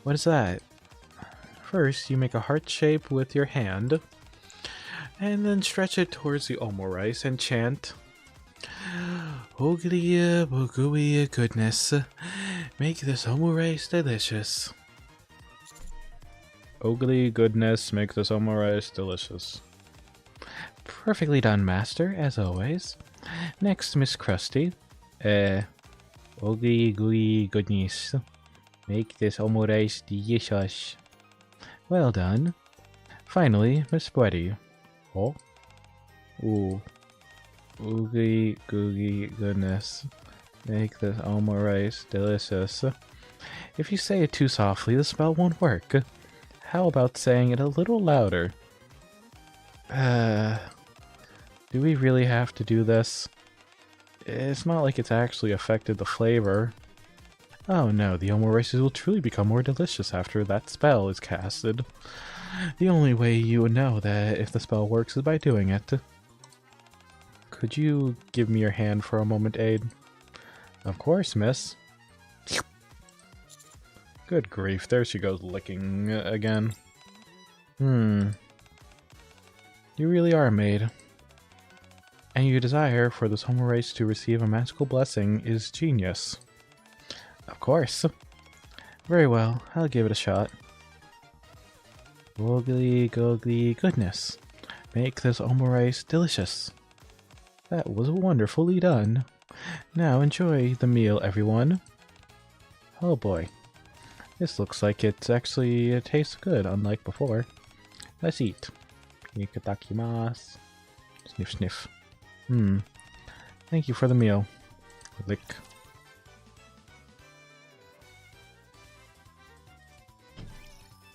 What is that? First, you make a heart shape with your hand, and then stretch it towards the omo rice and chant, "Oglia boguia goodness, make this omo rice delicious." Ogly goodness, make this omo rice delicious. Perfectly done, Master, as always. Next, Miss Krusty. Ogly gooey goodness, make this omo rice delicious. Well done. Finally, Miss Buddy. Oh? Ooh. Oogie googie goodness. Make this omo rice delicious. If you say it too softly, the spell won't work. How about saying it a little louder? Do we really have to do this? It's not like it's actually affected the flavor. Oh no, the omo rices will truly become more delicious after that spell is casted. The only way you would know that if the spell works is by doing it. Could you give me your hand for a moment, Aid? Of course, miss. Good grief, there she goes licking again. You really are a maid. And your desire for this omo rice to receive a magical blessing is genius. Of course. Very well, I'll give it a shot. Googly googly goodness. Make this omo rice delicious. That was wonderfully done. Now enjoy the meal, everyone. Oh boy. This looks like it tastes good, unlike before. Let's eat. Ikitakimasu. Sniff sniff. Thank you for the meal. Lick.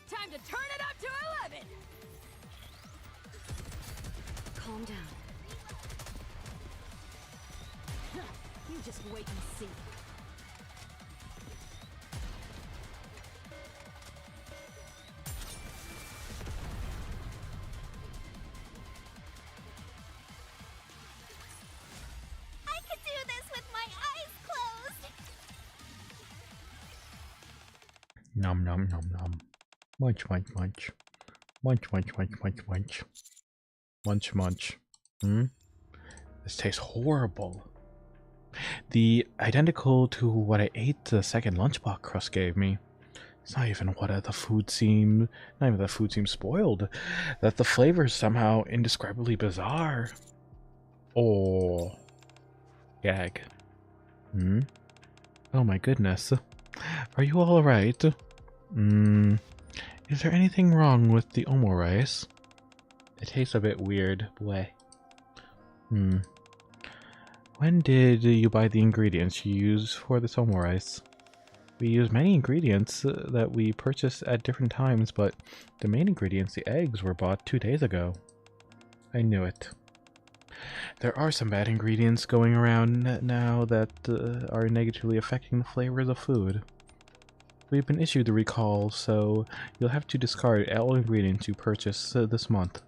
Time to turn it up to 11! Calm down. You just wait and see. I could do this with my eyes closed. Nom nom nom nom. Munch munch munch. Munch munch munch munch munch. Munch munch. This tastes horrible. Identical to what I ate the second lunchbox crust gave me. It's not even what the food seemed. Not even the food seemed spoiled. That the flavor is somehow indescribably bizarre. Oh. Gag. Oh my goodness. Are you alright? Is there anything wrong with the omo rice? It tastes a bit weird. Bleh. When did you buy the ingredients you use for this omo rice? We use many ingredients that we purchased at different times, but the main ingredients, the eggs, were bought 2 days ago. I knew it. There are some bad ingredients going around now that are negatively affecting the flavor of the food. We've been issued the recall, so you'll have to discard all ingredients you purchase this month.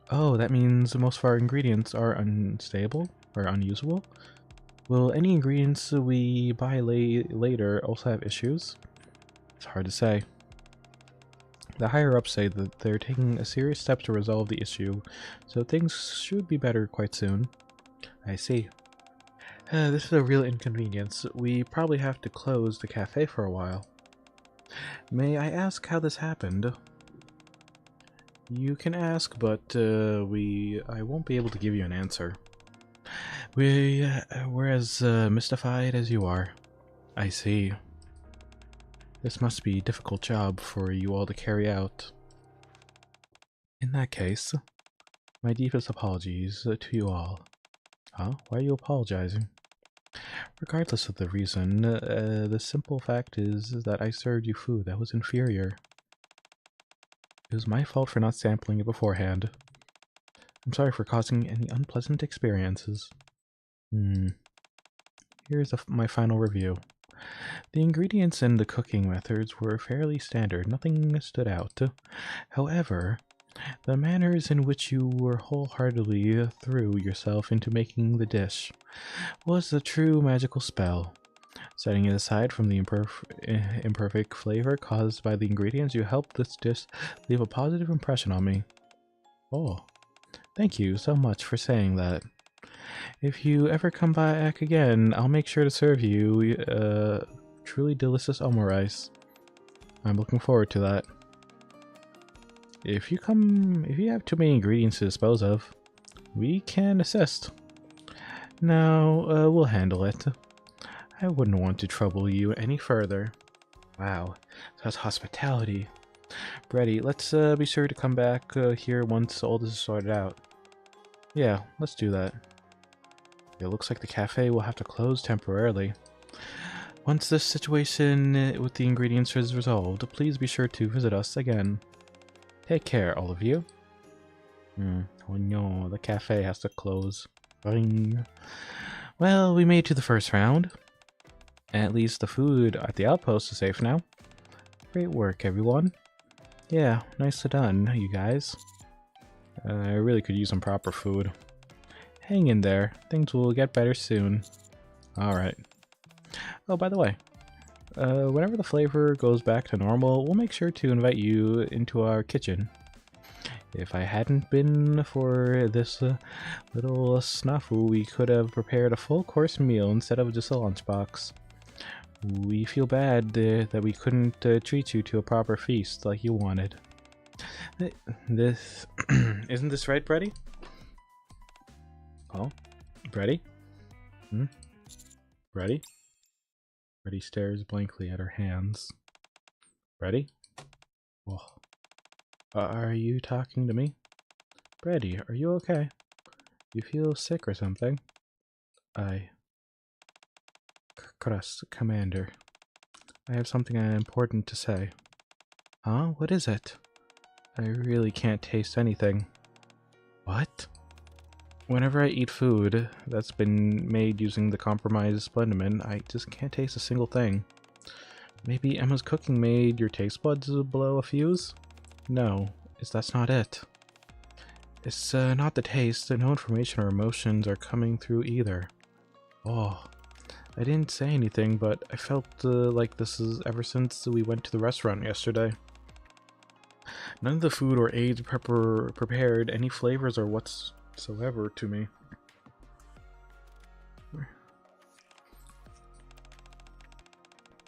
Oh, that means most of our ingredients are unstable or unusable? Will any ingredients we buy later also have issues? It's hard to say. The higher-ups say that they're taking a serious step to resolve the issue, so things should be better quite soon. I see. This is a real inconvenience. We probably have to close the cafe for a while. May I ask how this happened? You can ask, but I won't be able to give you an answer. We're as mystified as you are. I see. This must be a difficult job for you all to carry out. In that case, my deepest apologies to you all. Huh? Why are you apologizing? Regardless of the reason, the simple fact is that I served you food that was inferior. It was my fault for not sampling it beforehand. I'm sorry for causing any unpleasant experiences. Here's my final review. The ingredients and the cooking methods were fairly standard, nothing stood out. However, the manners in which you were wholeheartedly threw yourself into making the dish was a true magical spell. Setting it aside from the imperfect flavor caused by the ingredients, you helped this dish leave a positive impression on me. Oh, thank you so much for saying that. If you ever come back again, I'll make sure to serve you truly delicious omurice. I'm looking forward to that. If you have too many ingredients to dispose of, we can assist. No, we'll handle it. I wouldn't want to trouble you any further. Wow, that's hospitality. Brady, let's be sure to come back here once all this is sorted out. Yeah, let's do that. It looks like the cafe will have to close temporarily. Once this situation with the ingredients is resolved, please be sure to visit us again. Take care, all of you. Oh no, the cafe has to close. Ring. Well, we made it to the first round. At least the food at the outpost is safe now. Great work, everyone. Yeah, nicely done, you guys. I really could use some proper food. Hang in there. Things will get better soon. Alright. Oh, by the way, whenever the flavor goes back to normal, we'll make sure to invite you into our kitchen. If I hadn't been for this little snafu, we could have prepared a full-course meal instead of just a lunchbox. We feel bad that we couldn't treat you to a proper feast like you wanted. This... Isn't this right, Brady? Oh? Brady? Brady? Brady stares blankly at her hands. Brady? Oh. Are you talking to me? Brady, are you okay? You feel sick or something? Crust, Commander. I have something important to say. Huh? What is it? I really can't taste anything. What? Whenever I eat food that's been made using the compromised Splendiman, I just can't taste a single thing. Maybe Emma's cooking made your taste buds blow a fuse? No, that's not it. It's not the taste, no information or emotions are coming through either. Oh, I didn't say anything, but I felt like this is ever since we went to the restaurant yesterday. None of the food or aids prepared any flavors or whatsoever to me.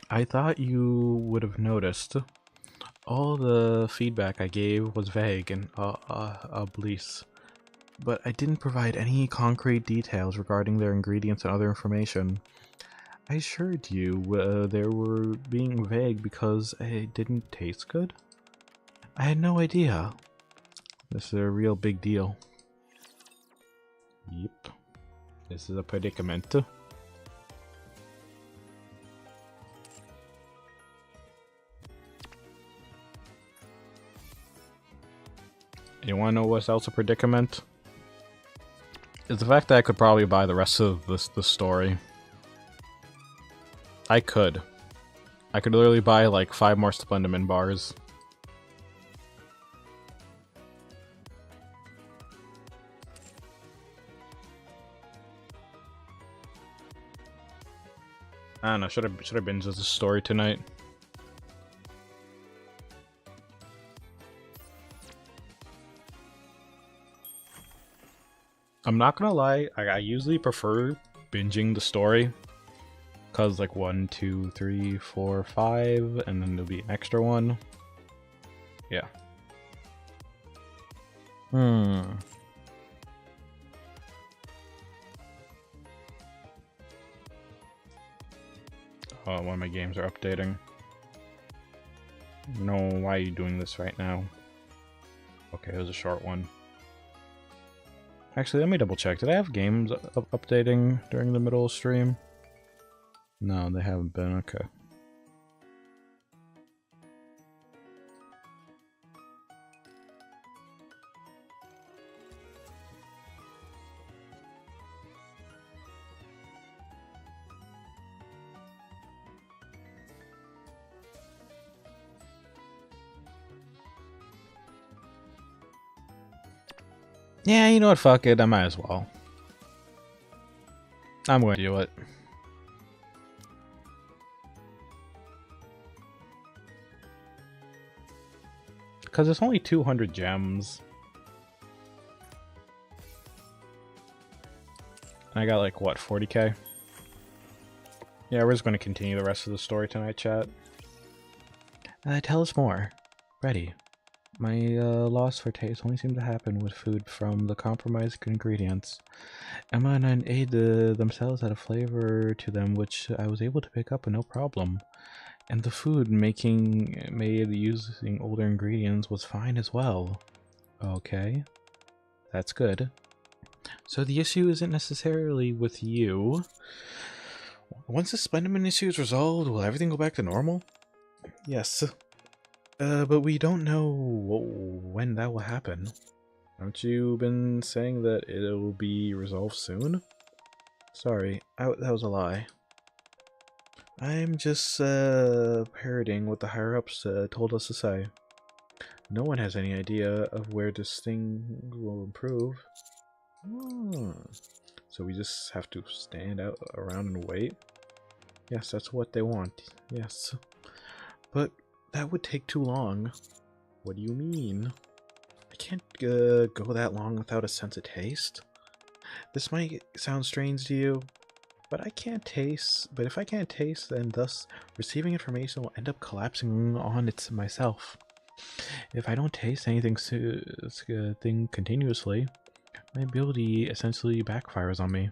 I thought you would have noticed. All the feedback I gave was vague and oblique, but I didn't provide any concrete details regarding their ingredients and other information. I assured you they were being vague because it didn't taste good. I had no idea. This is a real big deal. Yep. This is a predicament. You wanna know what's else a predicament? Is the fact that I could probably buy the rest of the story. I could literally buy like 5 more Splendiman bars. I don't know, should I binge this story tonight? I'm not gonna lie, I usually prefer binging the story. Cause like 1, 2, 3, 4, 5, and then there'll be an extra one. Yeah. Oh, one of my games are updating. No, why are you doing this right now? Okay, it was a short one. Actually, let me double check. Did I have games updating during the middle of stream? No, they haven't been. Okay. Yeah, you know what? Fuck it. I might as well. I'm going to do it. Because it's only 200 gems. And I got like, what, 40k? Yeah, we're just going to continue the rest of the story tonight, chat. Tell us more. Ready. My loss for taste only seemed to happen with food from the compromised ingredients. Emma and I ate themselves had a flavor to them which I was able to pick up with no problem. And the food made using older ingredients was fine as well. Okay. That's good. So the issue isn't necessarily with you. Once the Slenderman issue is resolved, will everything go back to normal? Yes. But we don't know when that will happen. Haven't you been saying that it'll be resolved soon? Sorry, that was a lie. I'm just parroting what the higher-ups told us to say. No one has any idea of where this thing will improve. So we just have to stand out around and wait? Yes, that's what they want. Yes. But that would take too long. What do you mean? I can't go that long without a sense of taste. This might sound strange to you, but I can't taste. But if I can't taste, then thus receiving information will end up collapsing on it myself. If I don't taste anything thing continuously, my ability essentially backfires on me.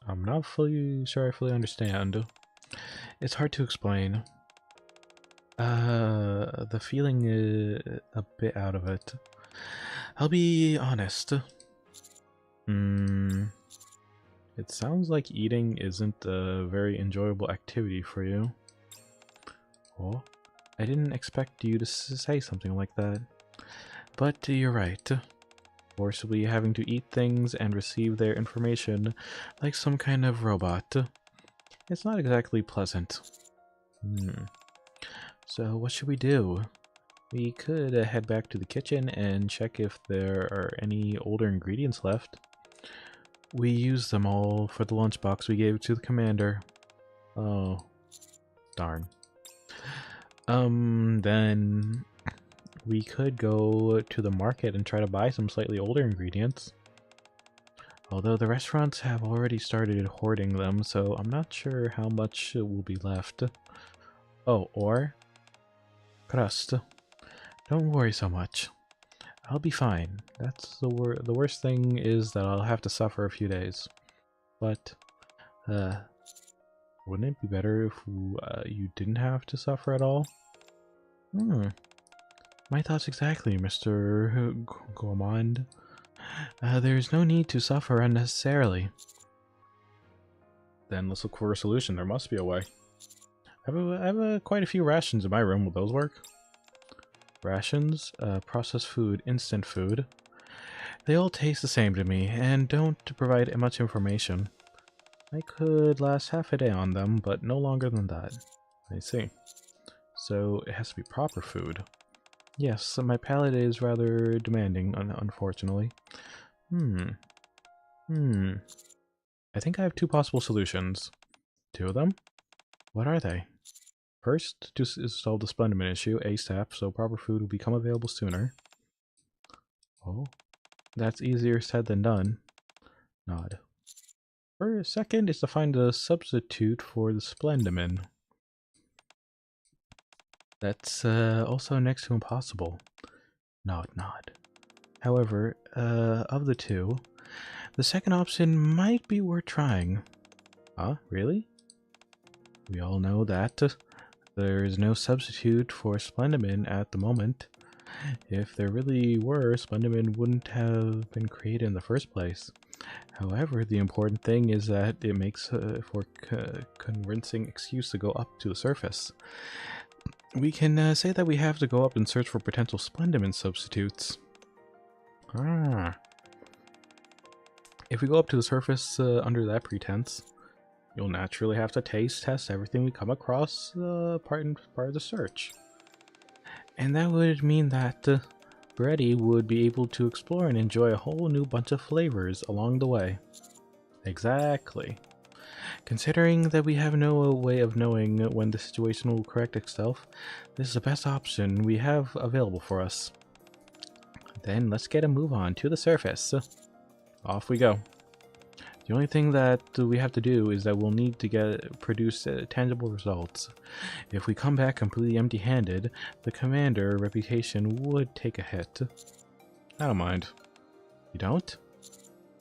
I'm not fully sure I fully understand. It's hard to explain. The feeling is a bit out of it. I'll be honest. It sounds like eating isn't a very enjoyable activity for you. Oh, I didn't expect you to say something like that. But you're right. Forcibly having to eat things and receive their information like some kind of robot. It's not exactly pleasant. So what should we do? We could head back to the kitchen and check if there are any older ingredients left. We used them all for the lunchbox we gave to the commander. Oh, darn. Then we could go to the market and try to buy some slightly older ingredients. Although the restaurants have already started hoarding them, so I'm not sure how much will be left. Oh, or crust. Don't worry so much. I'll be fine. That's the worst thing is that I'll have to suffer a few days. But, wouldn't it be better if you didn't have to suffer at all? My thoughts exactly, Mr. Gourmand. There's no need to suffer unnecessarily. Then let's look for a solution. There must be a way. I have quite a few rations in my room. Will those work? Rations, processed food, instant food. They all taste the same to me and don't provide much information. I could last half a day on them, but no longer than that. I see. So it has to be proper food. Yes, my palate is rather demanding, unfortunately. I think I have two possible solutions. Two of them? What are they? First, to solve the Splenderman issue ASAP, so proper food will become available sooner. Oh, That's easier said than done. Nod. For a second is to find a substitute for the Splendimin. That's also next to impossible. Nod, nod. However, of the two, the second option might be worth trying. Huh? Really? We all know that there is no substitute for Splendimin at the moment. If there really were, Splendimin wouldn't have been created in the first place. However, the important thing is that it makes for convincing excuse to go up to the surface. We can say that we have to go up and search for potential Splendimin substitutes. If we go up to the surface under that pretense, you'll naturally have to taste test everything we come across part of the search. And that would mean that Brady would be able to explore and enjoy a whole new bunch of flavors along the way. Exactly. Considering that we have no way of knowing when the situation will correct itself, this is the best option we have available for us. Then let's get a move on to the surface. Off we go. The only thing that we have to do is that we'll need to produce tangible results. If we come back completely empty-handed, the commander reputation would take a hit. I don't mind. You don't?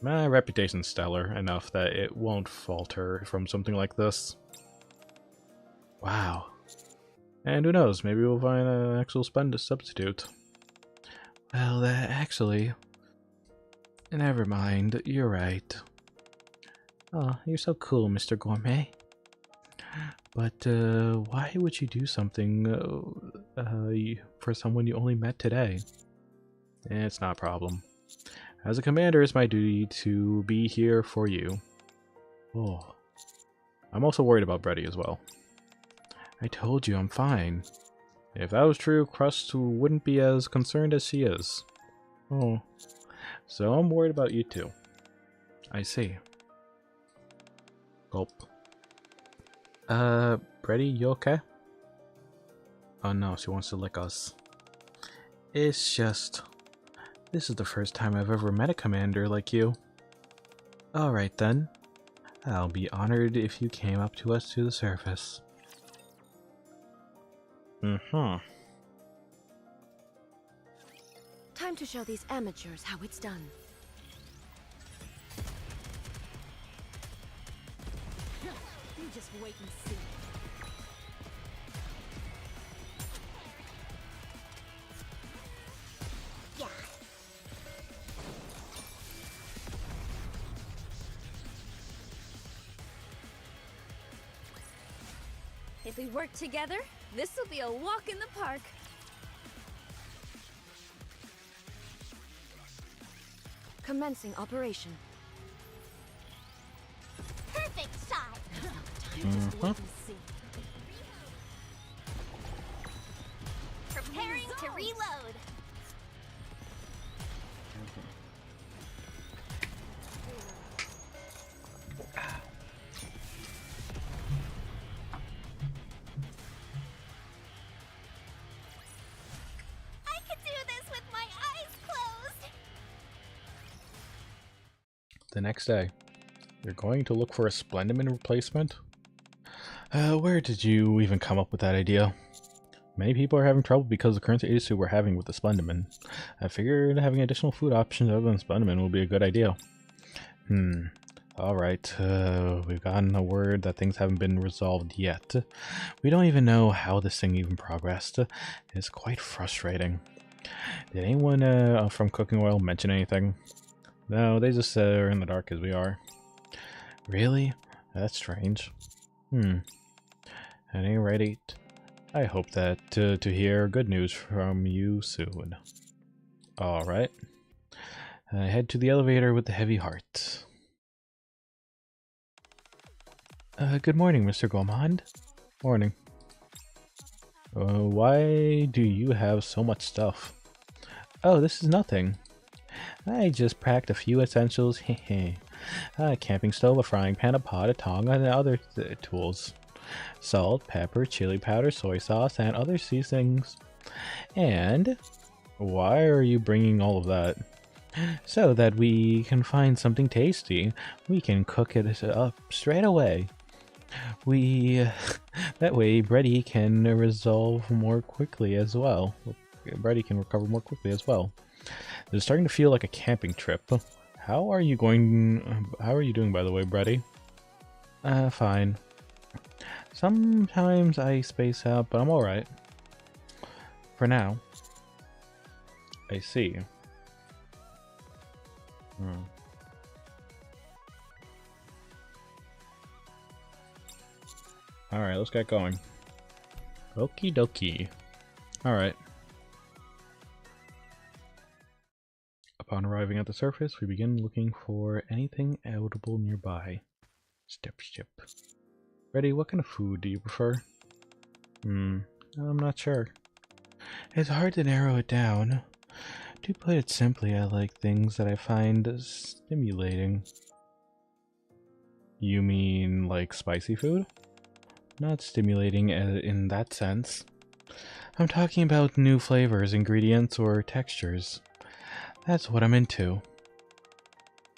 My reputation's stellar enough that it won't falter from something like this. Wow. And who knows, maybe we'll find an actual splendid substitute. Well, actually... Never mind, you're right. Oh, you're so cool, Mr. Gourmet. But, why would you do something, for someone you only met today? It's not a problem. As a commander, it's my duty to be here for you. Oh. I'm also worried about Brady as well. I told you I'm fine. If that was true, Crust wouldn't be as concerned as she is. Oh. So I'm worried about you too. I see. Gulp. Brady, you okay? Oh no, she wants to lick us. It's just... This is the first time I've ever met a commander like you. Alright then. I'll be honored if you came up to us to the surface. Time to show these amateurs how it's done. You just wait and see. Yeah. If we work together, this will be a walk in the park. Commencing operation. Perfect shot. Just wait and see. Preparing to reload. I could do this with my eyes closed. The next day. You're going to look for a Splendimin replacement? Where did you even come up with that idea? Many people are having trouble because of the current issue we're having with the Splendimin. I figured having additional food options other than Splendimin would be a good idea. Alright, we've gotten a word that things haven't been resolved yet. We don't even know how this thing even progressed. It's quite frustrating. Did anyone from Cooking Oil mention anything? No, they just are in the dark as we are. Really? That's strange. At any rate, I hope that to hear good news from you soon. Alright. Head to the elevator with the heavy heart. Good morning, Mr. Gourmand. Morning. Why do you have so much stuff? Oh, this is nothing. I just packed a few essentials. Hehe. A camping stove, a frying pan, a pot, a tong, and other tools. Salt, pepper, chili powder, soy sauce, and other seasonings. And why are you bringing all of that? so that we can find something tasty. We can cook it up straight away. That way Brady can resolve more quickly as well. Brady can recover more quickly as well. It's starting to feel like a camping trip. How are you doing, by the way, Brady? Fine. Sometimes I space out, but I'm alright. For now. I see. Alright, let's get going. Okie dokie. Alright. Upon arriving at the surface, we begin looking for anything edible nearby. Step. Ready, what kind of food do you prefer? I'm not sure. It's hard to narrow it down. To put it simply, I like things that I find stimulating. You mean like spicy food? Not stimulating in that sense. I'm talking about new flavors, ingredients, or textures. That's what I'm into.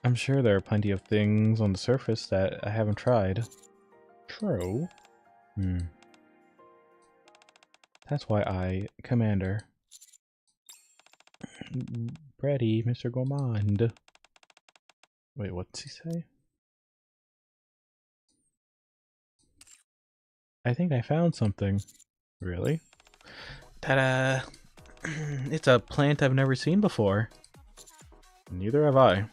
I'm sure there are plenty of things on the surface that I haven't tried. True. That's why I, Commander. Brady, Mr. Gourmand. Wait, what's he say? I think I found something. Really? Ta-da! It's a plant I've never seen before. Neither have I.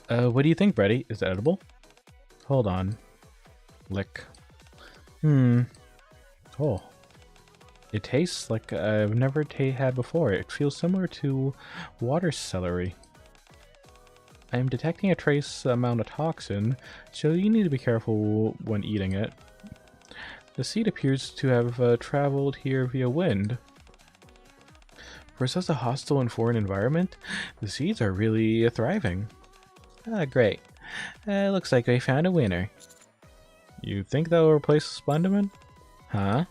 What do you think, Brady? Is it edible? Hold on. Lick. Oh. It tastes like I've never had before. It feels similar to water celery. I am detecting a trace amount of toxin, so you need to be careful when eating it. The seed appears to have traveled here via wind. For such a hostile and foreign environment, the seeds are really thriving. Ah, great. Looks like we found a winner. You think that will replace Splendiman? Huh?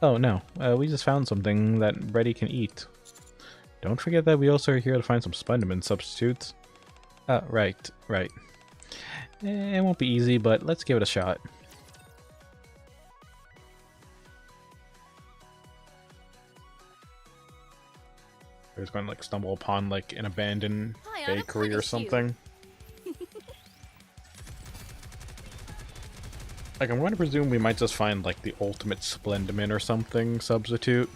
Oh no, we just found something that Brady can eat. Don't forget that we also are here to find some Splendiman substitutes. Right. It won't be easy, but let's give it a shot. I was going to like stumble upon like an abandoned bakery or something. Like, I'm going to presume we might just find like the ultimate Splendiman or something substitute.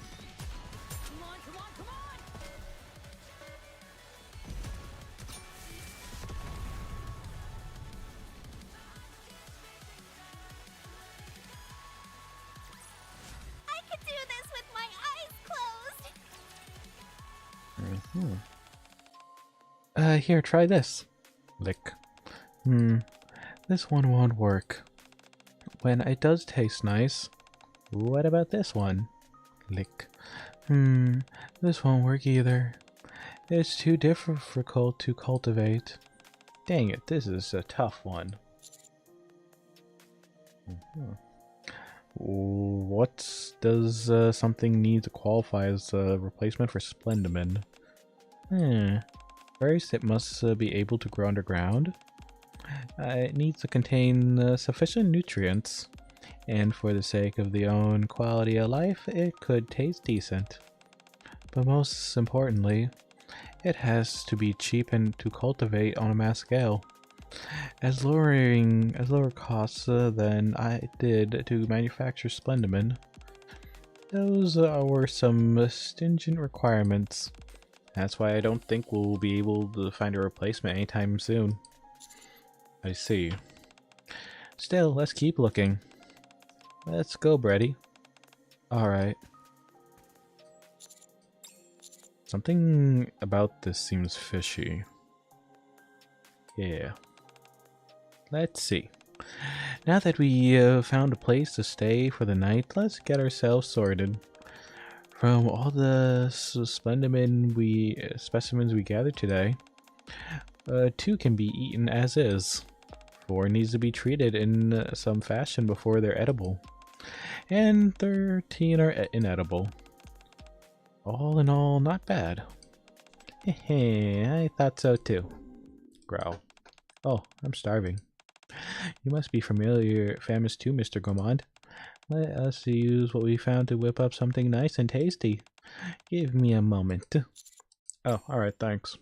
I could do this with my eyes closed. Here, try this. Lick. This one won't work. When it does taste nice. What about this one? Lick. This won't work either. It's too difficult to cultivate. Dang it, this is a tough one. What does something need to qualify as a replacement for Splendiman? First, it must be able to grow underground. It needs to contain sufficient nutrients, and for the sake of the own quality of life, it could taste decent. But most importantly, it has to be cheap and to cultivate on a mass scale. As lower costs than I did to manufacture Splendiman. Those were some stringent requirements. That's why I don't think we'll be able to find a replacement anytime soon. I see. Still, let's keep looking. Let's go, Brady. Alright. Something about this seems fishy. Yeah. Let's see. Now that we found a place to stay for the night, let's get ourselves sorted. From all the specimens we gathered today, 2 can be eaten as is. 4 needs to be treated in some fashion before they're edible. And 13 are inedible. All in all, not bad. I thought so too. Growl. Oh, I'm starving. You must be famous too, Mr. Gourmand. Let us use what we found to whip up something nice and tasty. Give me a moment. Oh, alright, thanks.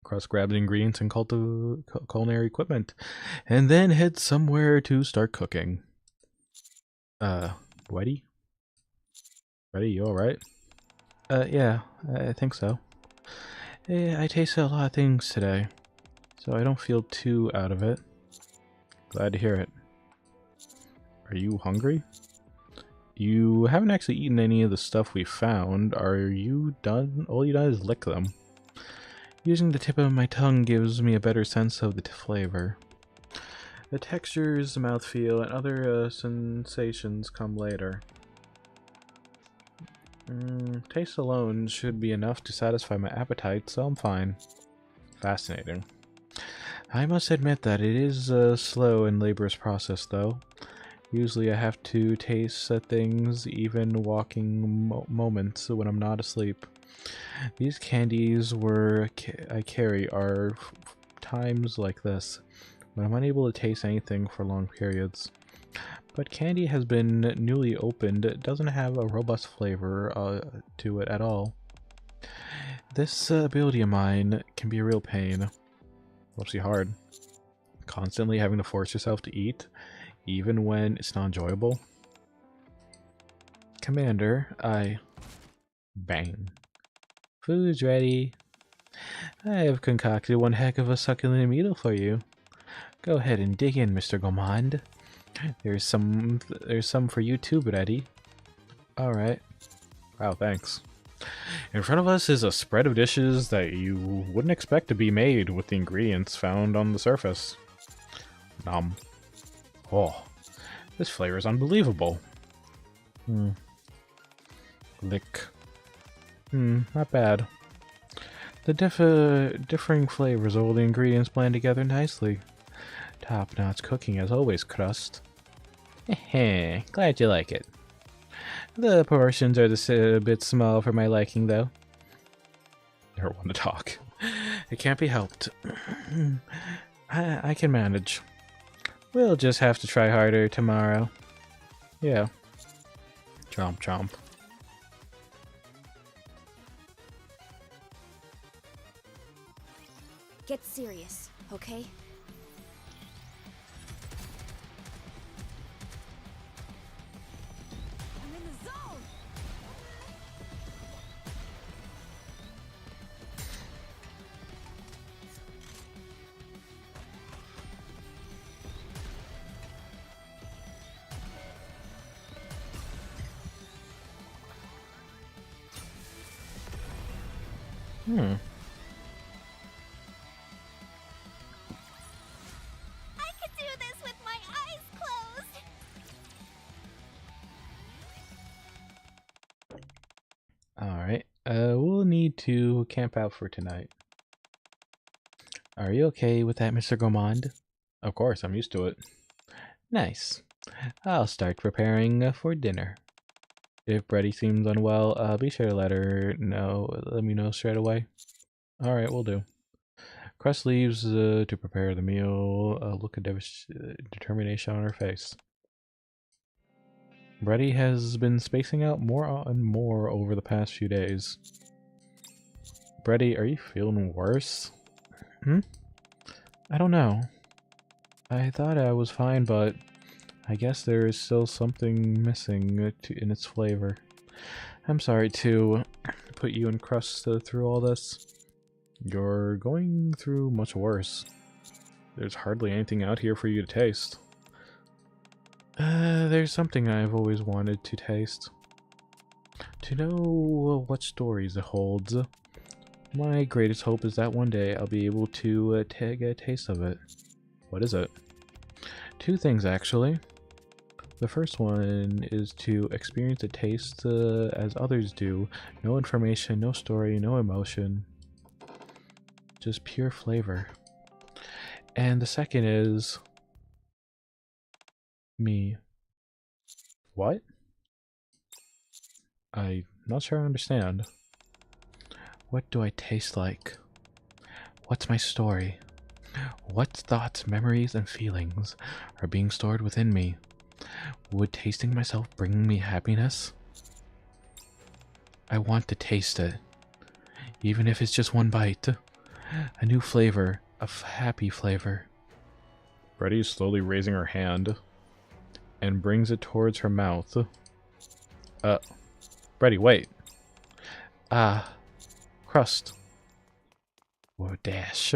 Crust grabs ingredients and culinary equipment, and then heads somewhere to start cooking. Weddy? Weddy, you alright? Yeah, I think so. I tasted a lot of things today, so I don't feel too out of it. Glad to hear it. Are you hungry? You haven't actually eaten any of the stuff we found. Are you done? All you done is lick them. Using the tip of my tongue gives me a better sense of the flavor. The textures, the mouthfeel, and other sensations come later. Taste alone should be enough to satisfy my appetite, so I'm fine. Fascinating. I must admit that it is a slow and laborious process, though. Usually I have to taste things, even walking moments when I'm not asleep. These candies I carry are times like this, when I'm unable to taste anything for long periods. But candy has been newly opened. It doesn't have a robust flavor to it at all. This ability of mine can be a real pain. Mostly hard. Constantly having to force yourself to eat, even when it's not enjoyable. Commander, Bang. Food's ready. I have concocted one heck of a succulent meal for you. Go ahead and dig in, Mr. Gourmand. There's some for you too, Betty. Alright. Wow, thanks. In front of us is a spread of dishes that you wouldn't expect to be made with the ingredients found on the surface. Nom. Oh, this flavor is unbelievable. Lick. Not bad. The differing flavors of all the ingredients blend together nicely. Top-notch cooking as always, Crust. Heh, glad you like it. The portions are just a bit small for my liking, though. Never want to talk. It can't be helped. I can manage. We'll just have to try harder tomorrow. Yeah. Chomp chomp. Get serious, okay? I'm in the zone! I could do this with my eyes closed. Alright, we'll need to camp out for tonight. Are you okay with that, Mr. Gourmand? Of course, I'm used to it. Nice. I'll start preparing for dinner. If Bretty seems unwell, be sure to let me know straight away. Alright, will do. Crust leaves to prepare the meal, a look of determination on her face. Bretty has been spacing out more and more over the past few days. Bretty, are you feeling worse? I don't know. I thought I was fine, but I guess there is still something missing in its flavor. I'm sorry to put you and Crust through all this. You're going through much worse. There's hardly anything out here for you to taste. There's something I've always wanted to taste. To know what stories it holds. My greatest hope is that one day I'll be able to get a taste of it. What is it? Two things, actually. The first one is to experience a taste as others do. No information, no story, no emotion. Just pure flavor. And the second is... me. What? I'm not sure I understand. What do I taste like? What's my story? What thoughts, memories, and feelings are being stored within me? Would tasting myself bring me happiness? I want to taste it. Even if it's just one bite. A new flavor. A happy flavor. Brady is slowly raising her hand and brings it towards her mouth. Brady, wait. Ah. Crust. Or dash.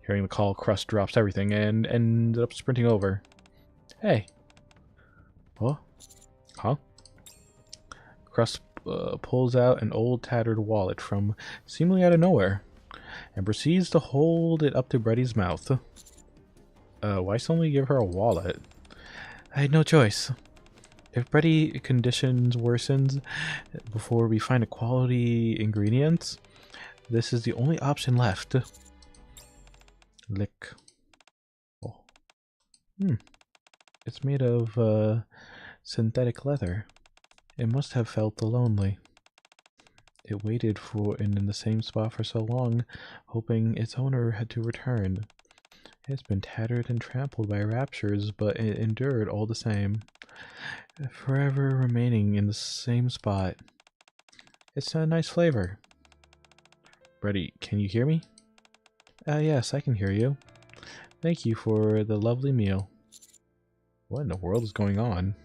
Hearing the call, Crust drops everything and ended up sprinting over. Hey. What? Huh? Crust pulls out an old tattered wallet from seemingly out of nowhere and proceeds to hold it up to Brady's mouth. Why suddenly give her a wallet? I had no choice. If Brady conditions worsens before we find a quality ingredients, this is the only option left. Lick. Oh. It's made of synthetic leather. It must have felt lonely. It waited in the same spot for so long, hoping its owner had to return. It's been tattered and trampled by raptures, but it endured all the same, forever remaining in the same spot. It's a nice flavor. Brady, can you hear me? Yes, I can hear you. Thank you for the lovely meal. What in the world is going on?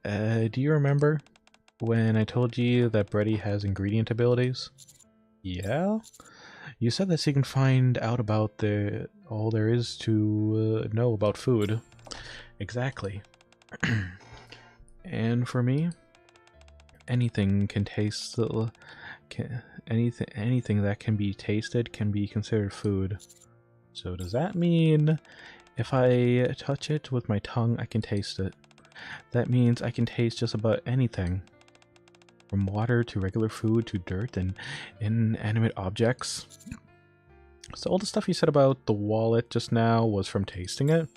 Do you remember when I told you that Brady has ingredient abilities? Yeah? You said that she can find out about all there is to know about food. Exactly. And for me, anything can taste. Anything that can be tasted can be considered food. So does that mean if I touch it with my tongue, I can taste it? That means I can taste just about anything. From water to regular food to dirt and inanimate objects. So all the stuff you said about the wallet just now was from tasting it?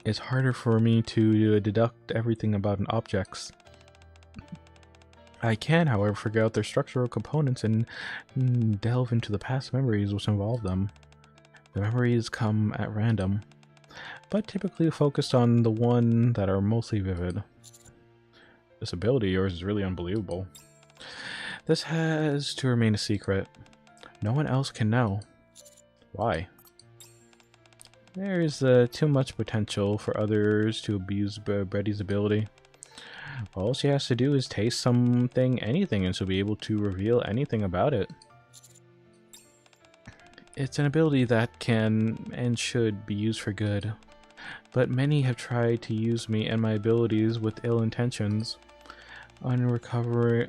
It's harder for me to deduct everything about an objects. I can, however, figure out their structural components and delve into the past memories which involve them. The memories come at random, but typically focused on the one that are mostly vivid. This ability of yours is really unbelievable. This has to remain a secret. No one else can know. Why? There is too much potential for others to abuse Brady's ability. All she has to do is taste something, anything, and she'll be able to reveal anything about it. It's an ability that can and should be used for good, but many have tried to use me and my abilities with ill intentions, uncovering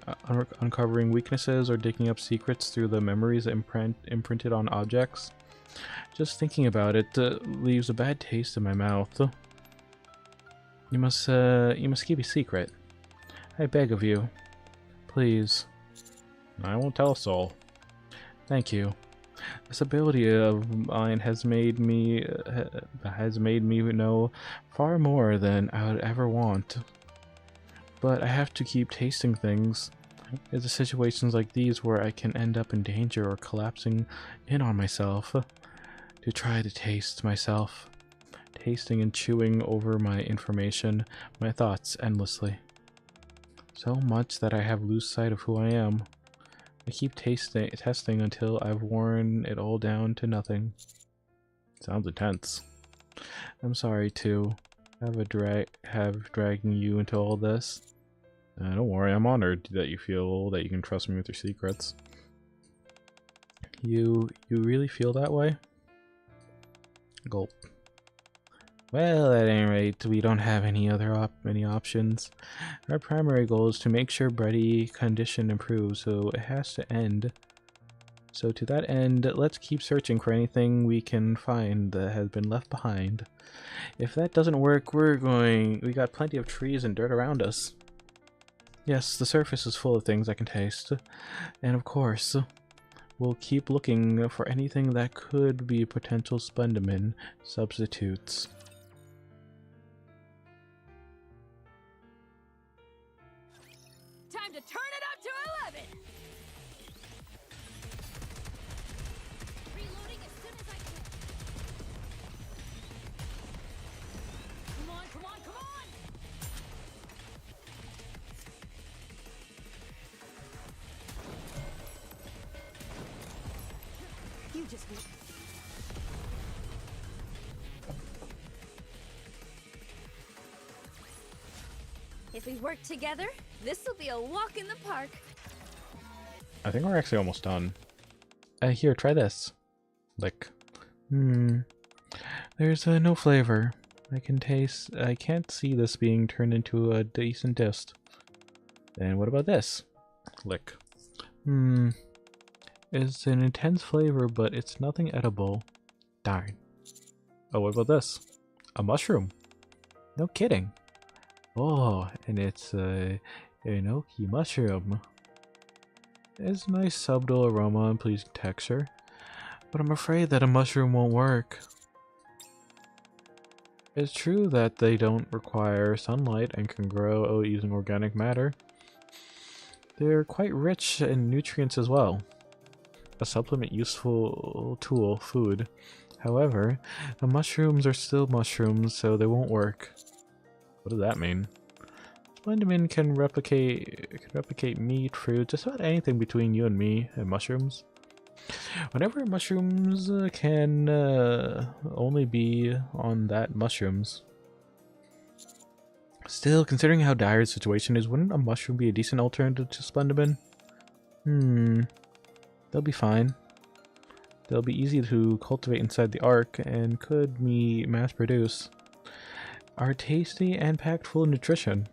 weaknesses or digging up secrets through the memories imprinted on objects. Just thinking about it leaves a bad taste in my mouth. You must keep a secret. I beg of you. Please. I won't tell a soul. Thank you. This ability of mine has made me know far more than I would ever want. But I have to keep tasting things. It's situations like these where I can end up in danger or collapsing in on myself to try to taste myself, tasting and chewing over my information, my thoughts endlessly. So much that I have lost sight of who I am. I keep testing until I've worn it all down to nothing. Sounds intense. I'm sorry to have dragging you into all this. Don't worry, I'm honored that you feel that you can trust me with your secrets. You really feel that way? Gulp. Well, at any rate, we don't have any options. Our primary goal is to make sure Brady's condition improves, so it has to end. So to that end, let's keep searching for anything we can find that has been left behind. If that doesn't work, we got plenty of trees and dirt around us. Yes, the surface is full of things I can taste. And of course, we'll keep looking for anything that could be potential Splendimin substitutes. Time to turn it up to just wait. If we work together, this will be a walk in the park. I think we're actually almost done. Here, try this. Lick. There's no flavor. I can't see this being turned into a decent dish. And what about this? Lick. It's an intense flavor, but it's nothing edible. Darn. Oh, what about this? A mushroom. No kidding. Oh, and it's an enoki mushroom. It's a nice subtle aroma and pleasing texture, but I'm afraid that a mushroom won't work. It's true that they don't require sunlight and can grow using organic matter. They're quite rich in nutrients as well. A supplement useful tool, food. However, the mushrooms are still mushrooms, so they won't work. What does that mean? Splendimin can replicate meat, fruit, just about anything between you and me and mushrooms. Whenever mushrooms can only be on that mushrooms. Still, considering how dire the situation is, wouldn't a mushroom be a decent alternative to Splendimin? They'll be fine. They'll be easy to cultivate inside the Ark and could be mass produce. Are tasty and packed full of nutrition.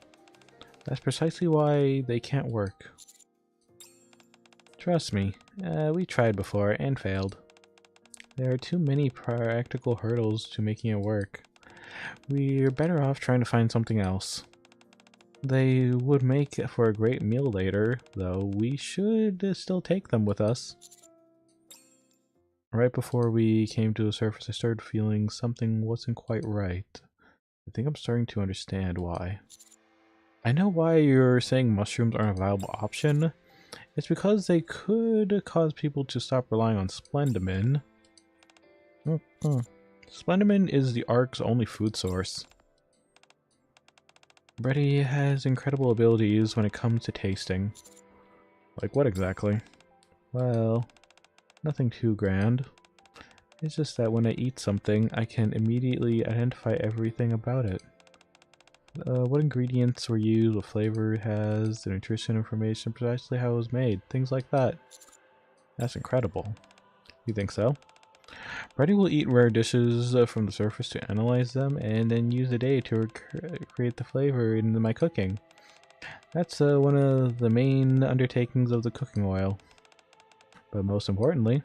That's precisely why they can't work. Trust me, we tried before and failed. There are too many practical hurdles to making it work. We're better off trying to find something else. They would make for a great meal later, though we should still take them with us. Right before we came to the surface, I started feeling something wasn't quite right. I think I'm starting to understand why. I know why you're saying mushrooms aren't a viable option. It's because they could cause people to stop relying on Splendimin. Splendimin is the Ark's only food source. Brady has incredible abilities when it comes to tasting. Like what exactly? Well, nothing too grand. It's just that when I eat something, I can immediately identify everything about it. What ingredients were used, what flavor it has, the nutrition information, precisely how it was made, things like that. That's incredible. You think so? Brady will eat rare dishes from the surface to analyze them, and then use the data to create the flavor in my cooking. That's one of the main undertakings of the cooking oil. But most importantly,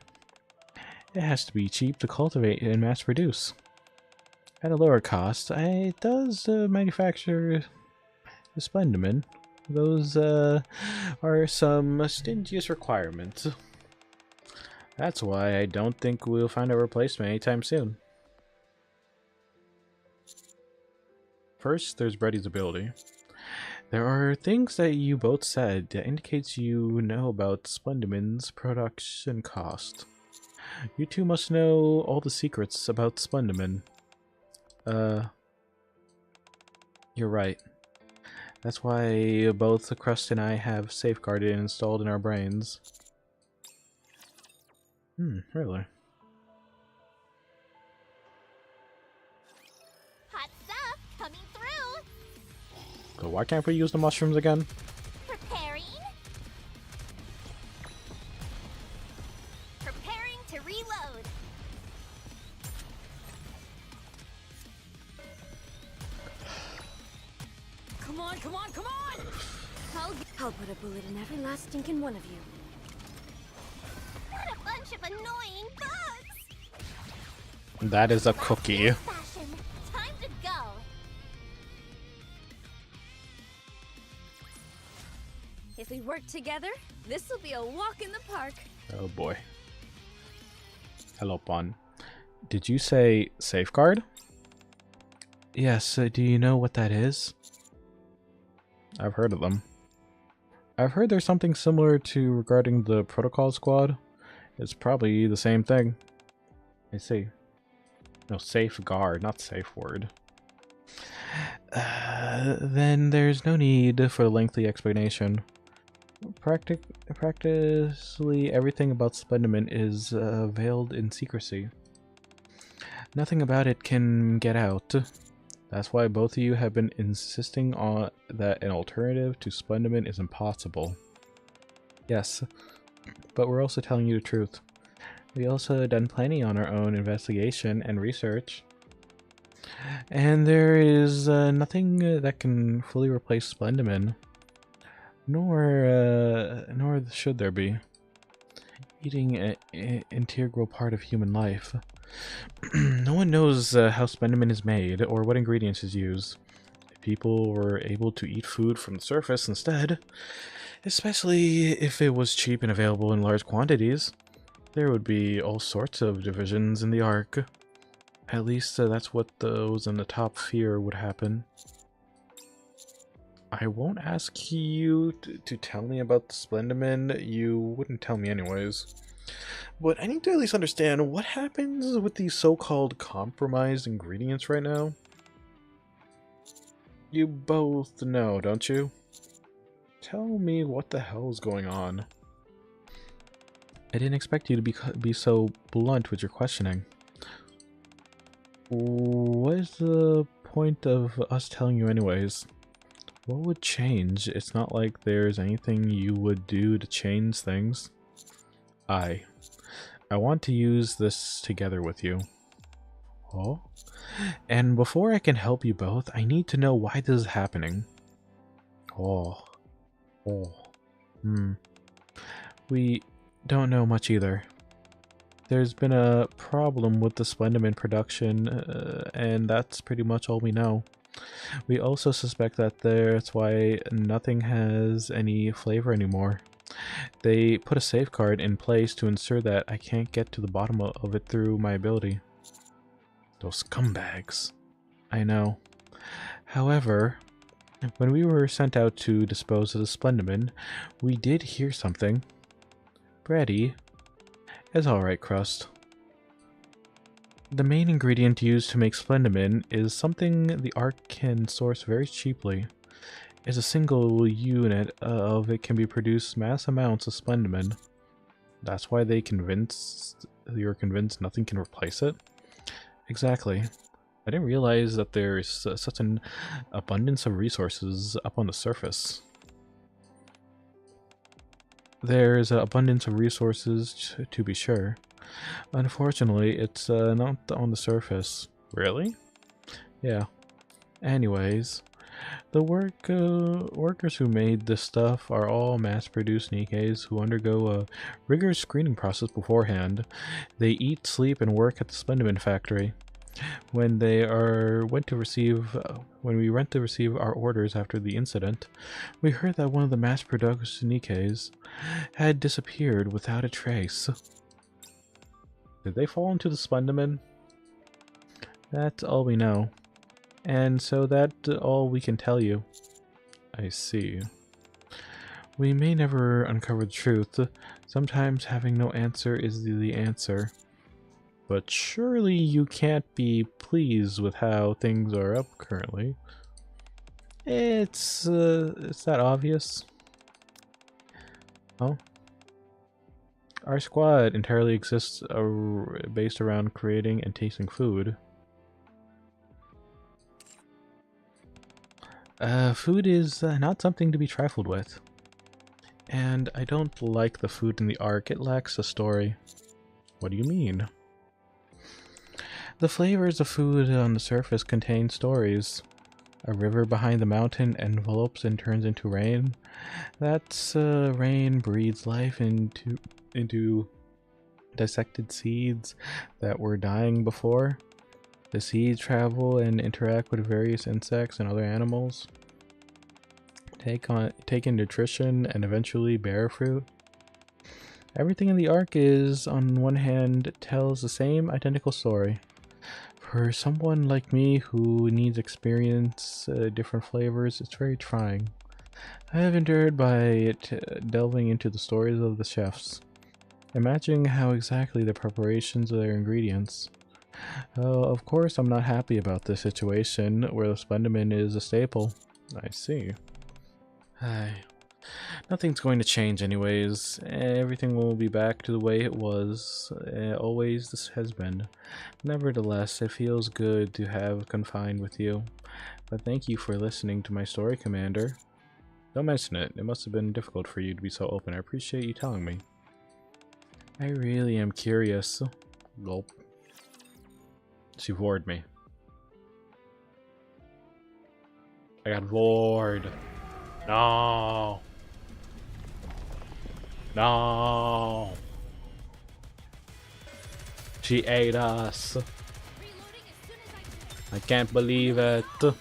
it has to be cheap to cultivate and mass produce. At a lower cost, it does manufacture the Splendimin. Those are some stingiest requirements. That's why I don't think we'll find a replacement anytime soon. First, there's Brady's ability. There are things that you both said that indicates you know about Splendimin's production cost. You two must know all the secrets about Splendimin. You're right. That's why both Crust and I have safeguarded and installed in our brains. Really? Hot stuff coming through. So why can't we use the mushrooms again? Preparing. Preparing to reload. Come on, come on, come on! I'll put a bullet in every last stinking one of you. What a bunch of annoying bugs! That is a cookie. Fashion. Time to go. If we work together, this will be a walk in the park. Oh boy. Hello, Bon. Did you say safeguard? Yes, do you know what that is? I've heard of them. I've heard there's something similar to regarding the Protocol Squad. It's probably the same thing. I see. No, safeguard, not safe word. Then there's no need for a lengthy explanation. Practically everything about Splendomin is veiled in secrecy. Nothing about it can get out. That's why both of you have been insisting on that an alternative to Splendomin is impossible. Yes, but we're also telling you the truth. We also done plenty on our own investigation and research. And there is nothing that can fully replace Splendomin. Nor should there be. Eating an integral part of human life. No one knows how Splendomin is made or what ingredients is used. If people were able to eat food from the surface instead, especially if it was cheap and available in large quantities, there would be all sorts of divisions in the Ark. At least that's what those in the top fear would happen. I won't ask you to tell me about the Splendomin. You wouldn't tell me anyways. But I need to at least understand what happens with these so-called compromised ingredients right now. You both know, don't you? Tell me what the hell is going on. I didn't expect you to be so blunt with your questioning. What is the point of us telling you anyways? What would change? It's not like there's anything you would do to change things. I want to use this together with you. Oh? And before I can help you both, I need to know why this is happening. We don't know much either. There's been a problem with the Splendomin production, and that's pretty much all we know. We also suspect that that's why nothing has any flavor anymore. They put a safeguard in place to ensure that I can't get to the bottom of it through my ability. Those scumbags. I know. However, when we were sent out to dispose of the Splendomin, we did hear something. Brady. It's alright, Crust. The main ingredient used to make Splendomin is something the Ark can source very cheaply. As a single unit of it can be produced mass amounts of Splendomin. That's why you're convinced nothing can replace it? Exactly. I didn't realize that there's such an abundance of resources up on the surface. There's an abundance of resources, to be sure. Unfortunately, it's not on the surface. Really? Yeah. Anyways, the workers who made this stuff are all mass-produced Nikes who undergo a rigorous screening process beforehand. They eat, sleep, and work at the Splendomin factory. When we went to receive our orders after the incident, we heard that one of the mass-produced Nikes had disappeared without a trace. Did they fall into the Splendomin? That's all we know. And so that's all we can tell you. I see. We may never uncover the truth. Sometimes having no answer is the answer. But surely you can't be pleased with how things are up currently. It's that obvious. Oh? Our squad entirely exists based around creating and tasting food. Food is not something to be trifled with. And I don't like the food in the Ark. It lacks a story. What do you mean? The flavors of food on the surface contain stories. A river behind the mountain envelopes and turns into rain. That's rain breathes life into dissected seeds that were dying before. The seeds travel and interact with various insects and other animals, take in nutrition, and eventually bear fruit. Everything in the Ark is, on one hand, tells the same identical story. For someone like me who needs experience different flavors, it's very trying. I have endured by delving into the stories of the chefs, imagining how exactly the preparations of their ingredients. Of course, I'm not happy about this situation where the Splendomin is a staple. I see. Nothing's going to change anyways. Everything will be back to the way it was. Always this has been. Nevertheless, it feels good to have confined with you. But thank you for listening to my story, Commander. Don't mention it. It must have been difficult for you to be so open. I appreciate you telling me. I really am curious. Gulp. She vored me. I got vored. No. No. She ate us. I can't believe it. When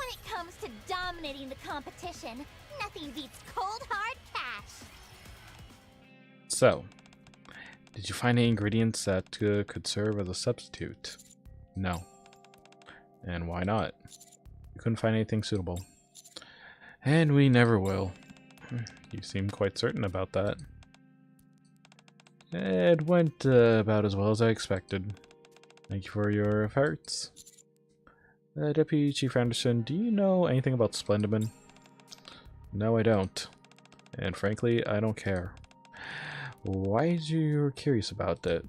it comes to dominating the competition, nothing beats cold hard cash. So, did you find any ingredients that could serve as a substitute? No. And why not? You couldn't find anything suitable. And we never will. You seem quite certain about that. It went about as well as I expected. Thank you for your efforts. Deputy Chief Anderson, do you know anything about Splendiman? No, I don't. And frankly, I don't care. Why is you curious about that?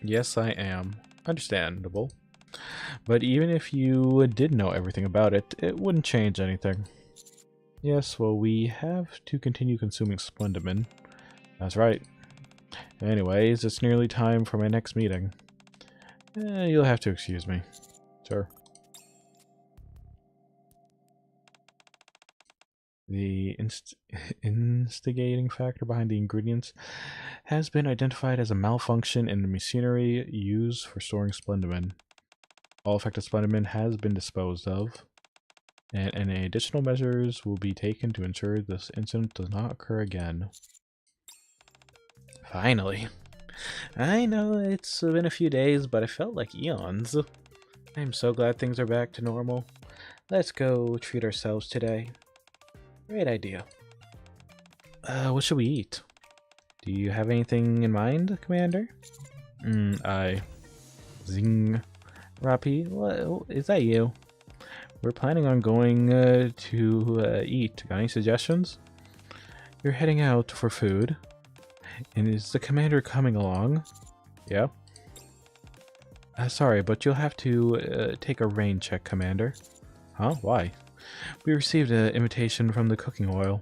Yes, I am. Understandable. But even if you did know everything about it, it wouldn't change anything. Yes, well, we have to continue consuming Splendiman. That's right. Anyways, it's nearly time for my next meeting. You'll have to excuse me. Sure. The instigating factor behind the ingredients has been identified as a malfunction in the machinery used for storing Splendiman. All affected Splendiman has been disposed of, and any additional measures will be taken to ensure this incident does not occur again. Finally. I know it's been a few days, but I felt like eons. I'm so glad things are back to normal. Let's go treat ourselves today. Great idea. What should we eat? Do you have anything in mind, Commander? Zing. Rapi, what, is that you? We're planning on going to eat. Got any suggestions? You're heading out for food. And is the commander coming along? Yeah. Sorry, but you'll have to take a rain check, Commander. Huh? Why? We received an invitation from the cooking oil.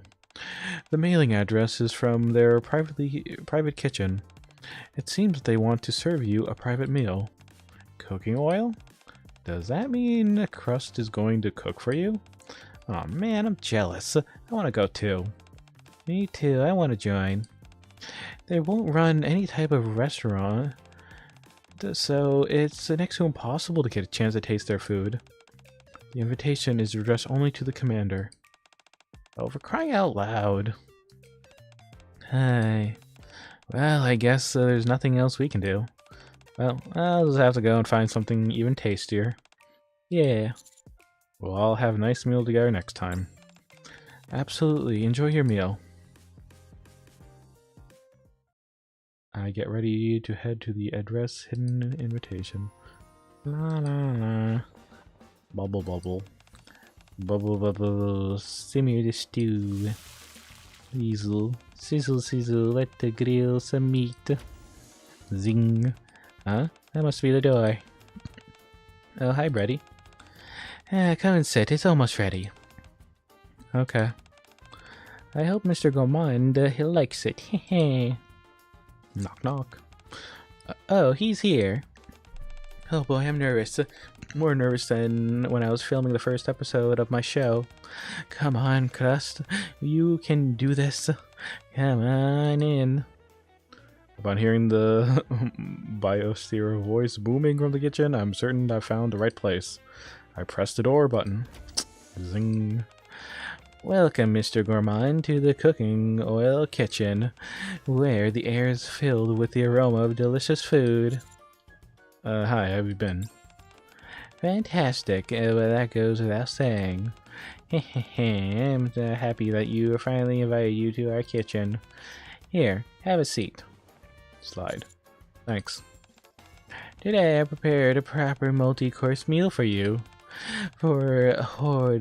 The mailing address is from their private kitchen. It seems they want to serve you a private meal. Cooking oil? Does that mean Crust is going to cook for you? Oh man, I'm jealous. I want to go too. Me too, I want to join. They won't run any type of restaurant, so it's next to impossible to get a chance to taste their food. The invitation is addressed only to the commander. Oh, for crying out loud. Hi. Well, I guess there's nothing else we can do. Well, I'll just have to go and find something even tastier. Yeah. We'll all have a nice meal together next time. Absolutely. Enjoy your meal. I get ready to head to the address hidden invitation. La la la. Bubble bubble. Bubble bubble. Simmer the stew. Sizzle. Sizzle sizzle. Let the grill some meat. Zing. Huh? That must be the door. Oh, hi, Brady. Come and sit. It's almost ready. Okay. I hope Mr. Gourmand, he likes it. Hehe. Knock knock. Oh, he's here. Oh boy, I'm nervous. More nervous than when I was filming the first episode of my show. Come on, Crust. You can do this. Come on in. Upon hearing the Biosphere voice booming from the kitchen, I'm certain I found the right place. I pressed the door button. Zing. Welcome, Mr. Gourmand, to the cooking oil kitchen, where the air is filled with the aroma of delicious food. Hi, how have you been? Fantastic, well, that goes without saying. I'm happy that you finally invited you to our kitchen. Here, have a seat. slide. Thanks. Today I prepared a proper multi-course meal for you. For hors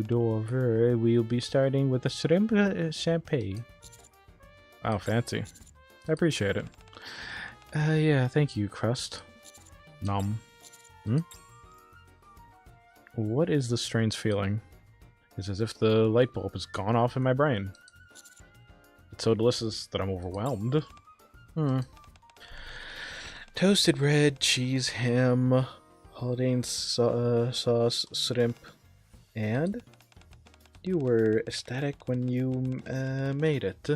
d'oeuvre, we'll be starting with a shrimp champagne. Wow, fancy. I appreciate it. Yeah, thank you, Crust. Nom. What is this strange feeling? It's as if the light bulb has gone off in my brain. It's so delicious that I'm overwhelmed. Toasted bread, cheese, ham, Haldane sauce, shrimp, and you were ecstatic when you made it,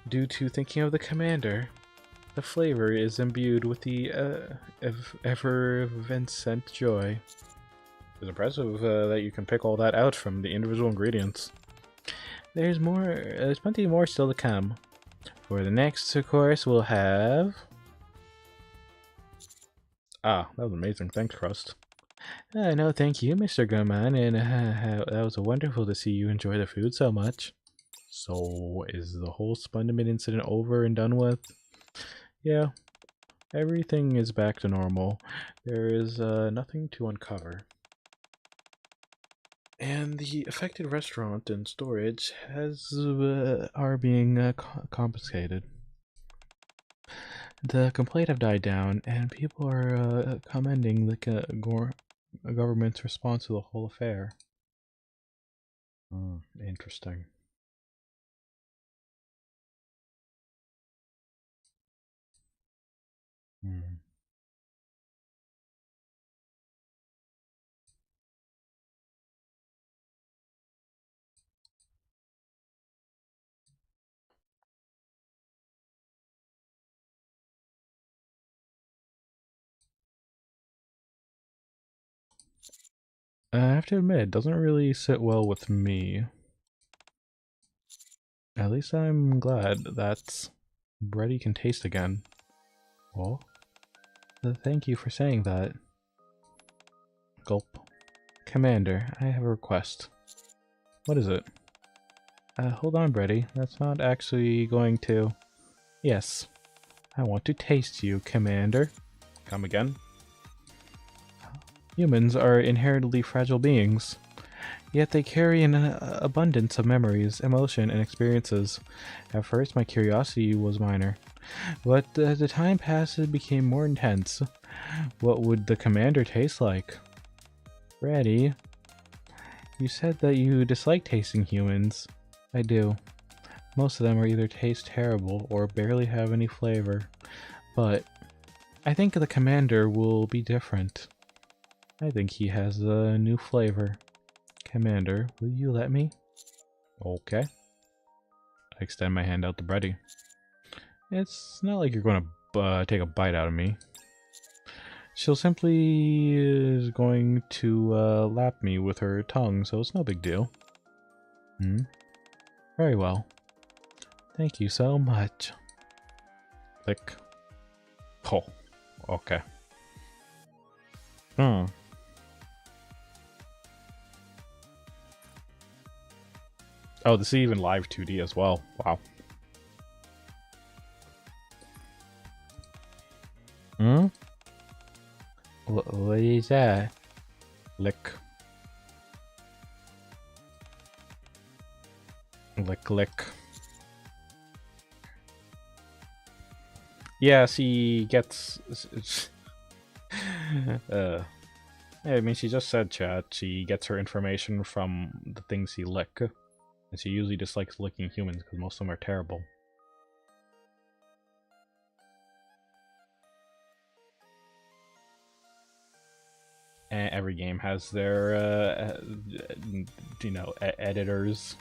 due to thinking of the commander. The flavor is imbued with the effervescent joy. It's impressive that you can pick all that out from the individual ingredients. There's plenty more still to come. For the next course, we'll have... Ah, that was amazing. Thanks, Crust. No, thank you, Mr. Gourmand, and that was wonderful to see you enjoy the food so much. So, is the whole Splendiman incident over and done with? Yeah, everything is back to normal. There is nothing to uncover. And the affected restaurant and storage are being confiscated. The complaint have died down, and people are commending the government's response to the whole affair. Interesting. I have to admit, it doesn't really sit well with me. At least I'm glad that bready can taste again. Well, thank you for saying that. Gulp. Commander, I have a request. What is it? Hold on, bready. That's not actually going to... Yes. I want to taste you, Commander. Come again? Humans are inherently fragile beings, yet they carry an abundance of memories, emotion, and experiences. At first, my curiosity was minor, but as the time passed, it became more intense. What would the commander taste like? Reddy, you said that you dislike tasting humans. I do. Most of them are either taste terrible or barely have any flavor, but I think the commander will be different. I think he has a new flavor. Commander, will you let me? Okay. I extend my hand out to Bready. It's not like you're going to take a bite out of me. She'll simply is going to lap me with her tongue, so it's no big deal. Very well. Thank you so much. Lick. Oh, okay. Oh, this is even live 2D as well. Wow. What is that? Lick. Lick. Yeah, she gets... yeah, I mean, she just said, chat, she gets her information from the things she lick. And she usually dislikes licking humans because most of them are terrible. And every game has their, you know, editors.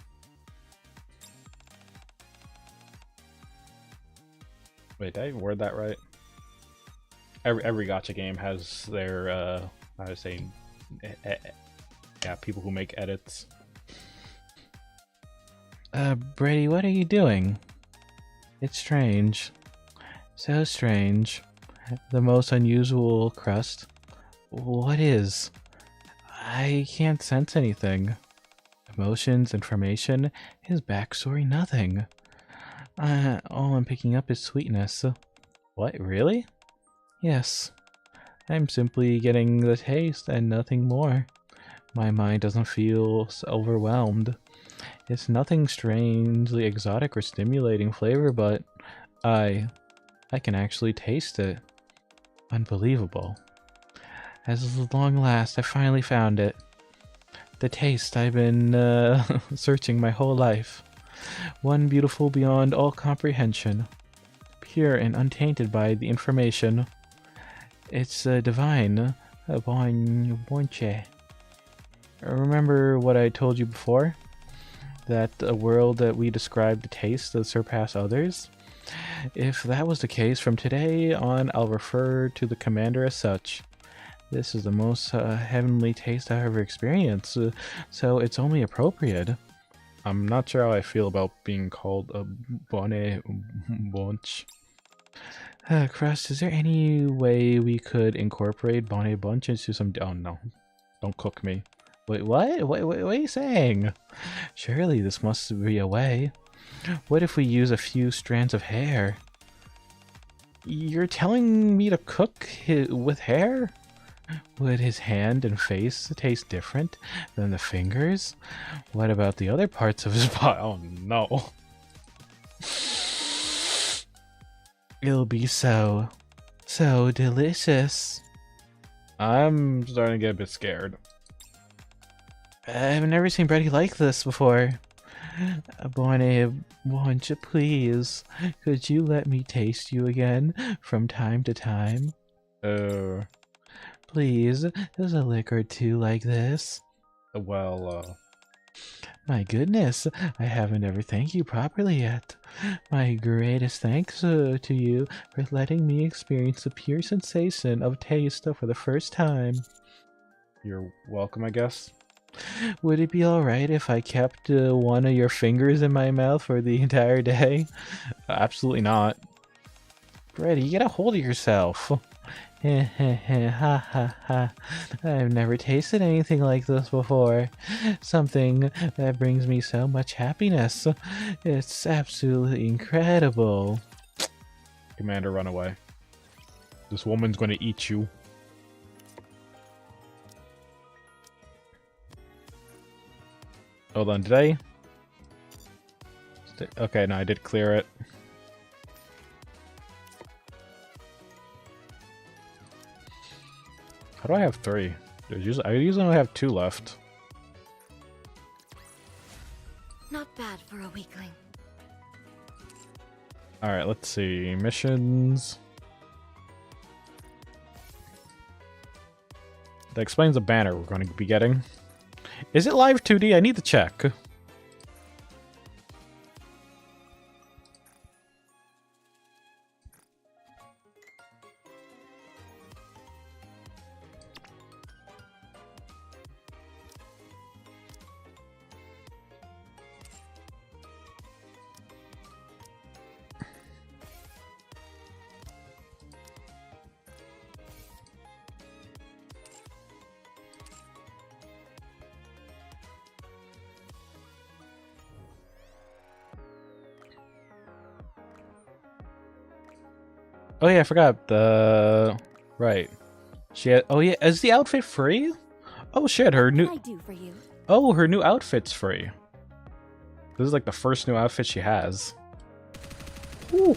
Wait, did I word that right? Every gacha game has their, I was saying, yeah, people who make edits. Bready, what are you doing? It's strange. So strange. The most unusual crust. What is? I can't sense anything. Emotions, information, his backstory, nothing. All I'm picking up is sweetness. What, really? Yes. I'm simply getting the taste and nothing more. My mind doesn't feel overwhelmed. It's nothing strangely exotic or stimulating flavor, but I can actually taste it. Unbelievable. As long last, I finally found it. The taste I've been searching my whole life. One beautiful beyond all comprehension. Pure and untainted by the information. It's divine. Bonche. Remember what I told you before? That a world that we describe the taste that surpass others? If that was the case, from today on I'll refer to the commander as such. This is the most heavenly taste I've ever experienced, so it's only appropriate. I'm not sure how I feel about being called a bonne bunch. Crust, is there any way we could incorporate bonne bunch into some... Oh no, don't cook me. Wait, what? What are you saying? Surely this must be a way. What if we use a few strands of hair? You're telling me to cook with hair? Would his hand and face taste different than the fingers? What about the other parts of his body? Oh no. It'll be so delicious. I'm starting to get a bit scared. I've never seen bready like this before. Bonne bunch, please. Could you let me taste you again from time to time? Please, there's a lick or two like this. My goodness, I haven't ever thanked you properly yet. My greatest thanks to you for letting me experience the pure sensation of taste for the first time. You're welcome, I guess. Would it be alright if I kept one of your fingers in my mouth for the entire day? Absolutely not. Brady, you get a hold of yourself. Ha ha ha. I've never tasted anything like this before. Something that brings me so much happiness. It's absolutely incredible. Commander, run away. This woman's gonna eat you. Hold on, did I? Okay, no, I did clear it. How do I have 3? I usually only have 2 left. Not bad for a weakling. Alright, let's see. Missions. That explains the banner we're going to be getting. Is it live 2D? I need to check. Oh yeah, I forgot the... Right. She had... Oh yeah, is the outfit free? Oh shit, her new... What can I do for you? Oh, her new outfit's free. This is like the first new outfit she has. Ooh.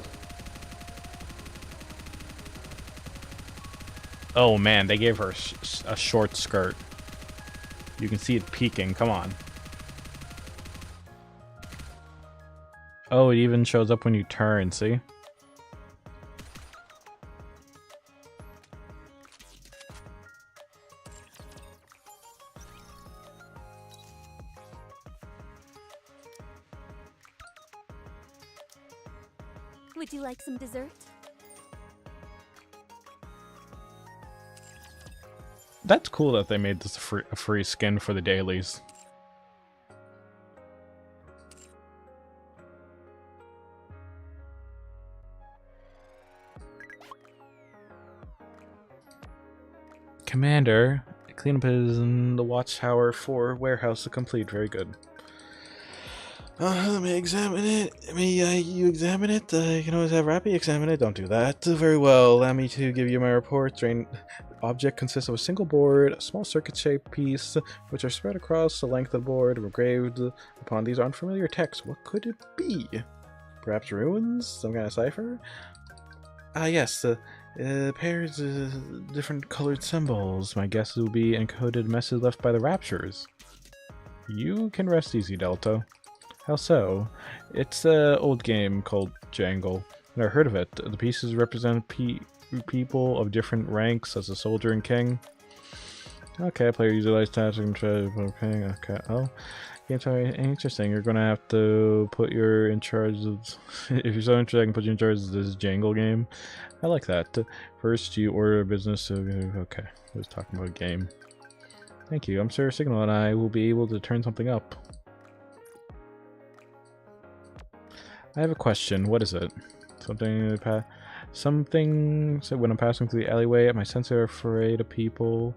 Oh man, they gave her a short skirt. You can see it peeking, come on. Oh, it even shows up when you turn, see? Would you like some dessert? That's cool that they made this a free skin for the dailies. Commander, cleanup is in the watchtower for warehouse to complete. Very good. Let me examine it. You examine it. You can always have Rappy examine it. Don't do that. Very well. Allow me to give you my report. Drain object consists of a single board, a small circuit-shaped piece, which are spread across the length of the board. Engraved upon these unfamiliar text. What could it be? Perhaps runes? Some kind of cipher? Yes. Pairs different colored symbols. My guess will be encoded message left by the Raptures. You can rest easy, Delta. How so? It's an old game called Jangle. Never heard of it. The pieces represent people of different ranks as a soldier and king. Okay, player utilize tactics and try. Okay. Oh, game's very interesting. You're gonna have to put you in charge of. If you're so interested, I can put you in charge of this Jangle game. I like that. First, you order a business. Okay, I was talking about a game. Thank you. I'm Sir Signal, and I will be able to turn something up. I have a question. What is it? Something. So when I'm passing through the alleyway, am I sensing afraid of people,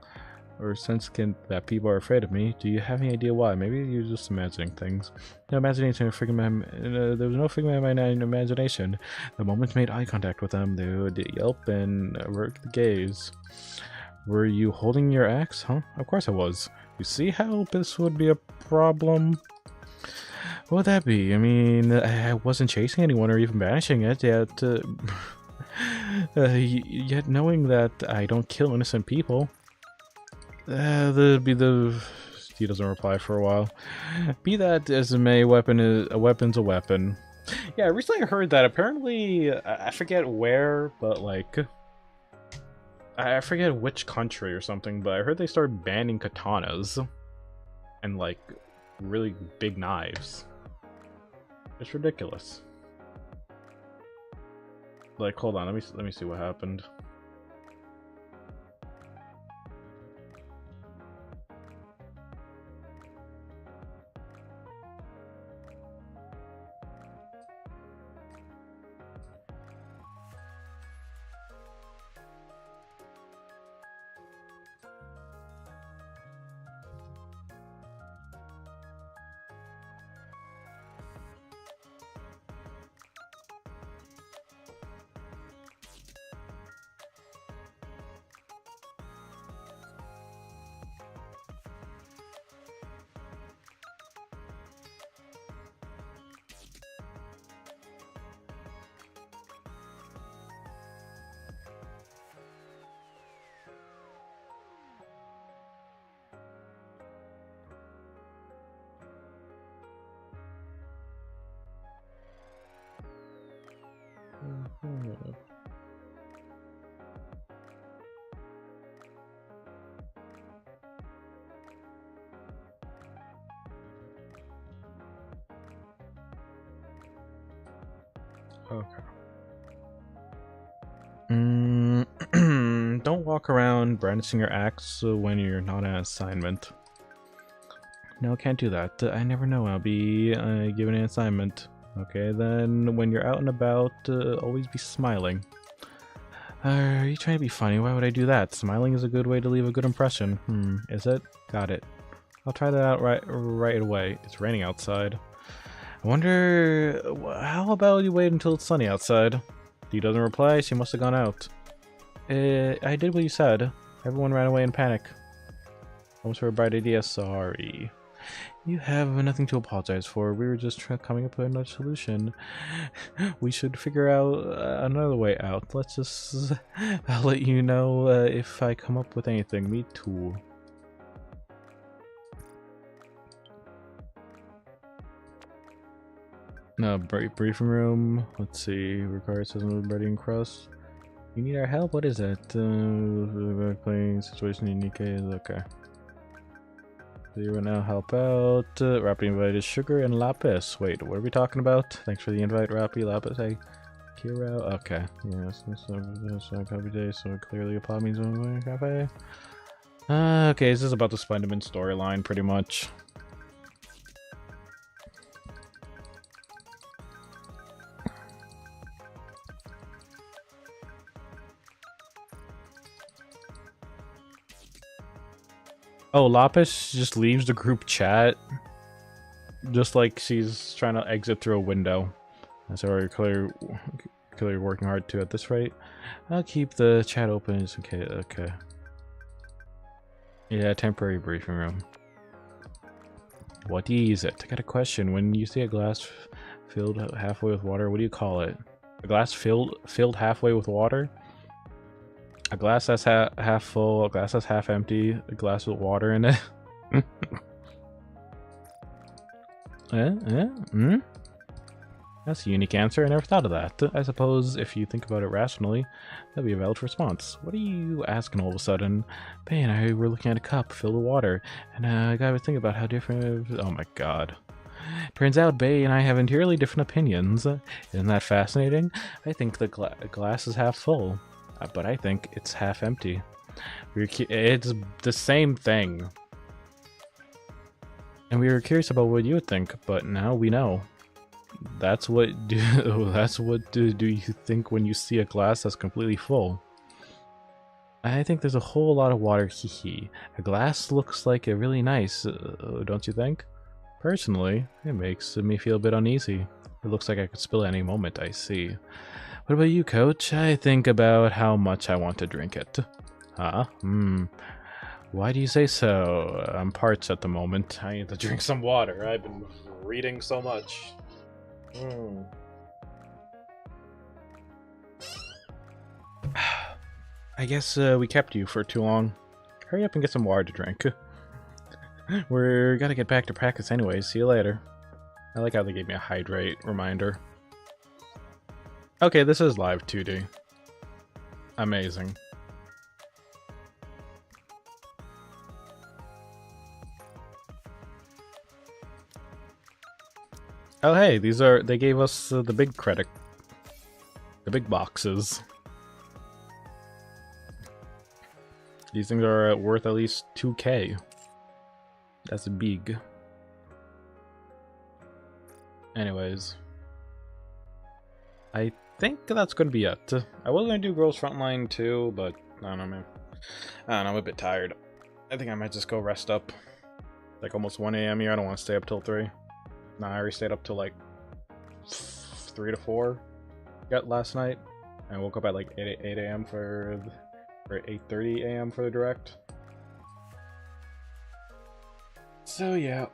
or that people are afraid of me? Do you have any idea why? Maybe you're just imagining things. No imagination. There was no figment of my imagination. The moment you made eye contact with them, they would yelp and work the gaze. Were you holding your axe? Huh? Of course I was. You see how this would be a problem? What would that be? I mean, I wasn't chasing anyone or even banishing it, yet... yet knowing that I don't kill innocent people... He doesn't reply for a while. Be that as it may, a weapon's a weapon. Yeah, recently I heard that apparently... I forget where, but like... I forget which country or something, but I heard they started banning katanas. And like, really big knives. It's ridiculous. Like, hold on, let me see what happened. Okay. Don't walk around brandishing your axe when you're not on assignment. No, can't do that. I never know. I'll be given an assignment. Okay, then when you're out and about, always be smiling. Are you trying to be funny? Why would I do that? Smiling is a good way to leave a good impression. Is it? Got it. I'll try that out right away. It's raining outside. I wonder, how about you wait until it's sunny outside? He doesn't reply, she must have gone out. I did what you said. Everyone ran away in panic. Almost for a bright idea, sorry. You have nothing to apologize for. We were just coming up with another solution. We should figure out another way out. I'll let you know if I come up with anything. Me too. No, briefing room. Let's see. Requires system ready and crust. You need our help? What is it? Playing situation unique. Okay. You will now help out. Rappy invited Sugar and Lapis. Wait, what are we talking about? Thanks for the invite, Rappy. Lapis. Hey, Kiro. Okay. Yes, copy day. So clearly a pod means cafe. Okay, this is about the Spider-Man storyline, pretty much. Oh, Lapis just leaves the group chat. just like she's trying to exit through a window. So we're clearly working hard too at this rate. I'll keep the chat open just in case. Okay. Yeah, temporary briefing room. What is it? I got a question. When you see a glass filled halfway with water, what do you call it? A glass filled halfway with water? A glass that's half full, a glass that's half empty, a glass with water in it. That's a unique answer. I never thought of that. I suppose if you think about it rationally, that'd be a valid response. What are you asking all of a sudden? Bay and I were looking at a cup filled with water, and I got to think about how different... Oh my god. Turns out Bay and I have entirely different opinions. Isn't that fascinating? I think the glass is half full, but I think it's half empty. It's the same thing. And we were curious about what you would think, but now we know. That's what do you think when you see a glass that's completely full? I think there's a whole lot of water, hee. A glass looks like a really nice, don't you think? Personally, it makes me feel a bit uneasy. It looks like I could spill any moment, I see. What about you, Coach? I think about how much I want to drink it. Huh? Why do you say so? I'm parched at the moment. I need to drink some water. I've been reading so much. I guess we kept you for too long. Hurry up and get some water to drink. We're gotta get back to practice anyway. See you later. I like how they gave me a hydrate reminder. Okay, this is live 2D. Amazing. Oh hey, they gave us the big credit. The big boxes. These things are worth at least 2K. That's big. Anyways. I think that's gonna be it. I was gonna do Girls Frontline too, but I don't know, man. I don't know, I'm a bit tired. I think I might just go rest up. Like almost 1 AM here, I don't want to stay up till 3. Nah, I already stayed up till like 3 to 4 last night. I woke up at like 8 AM or 8:30 AM for the direct. So yeah.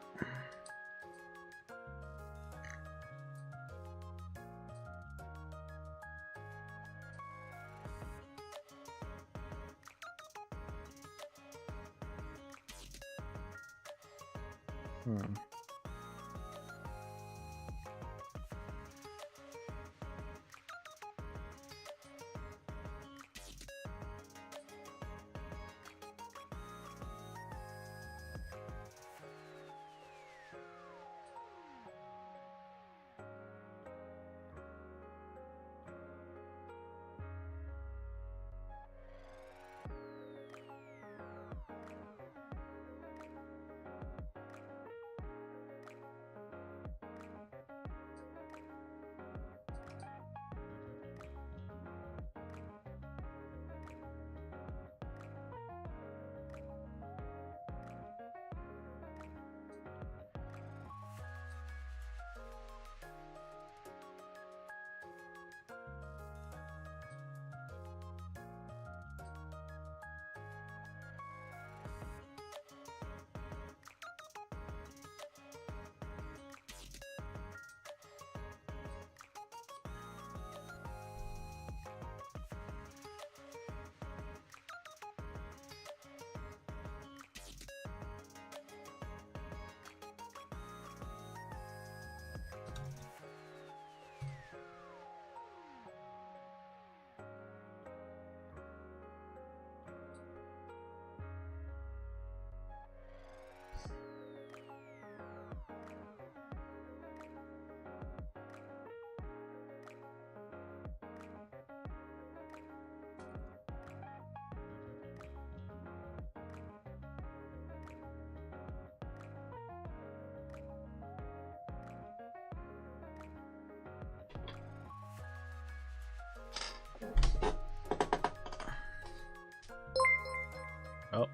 Oh.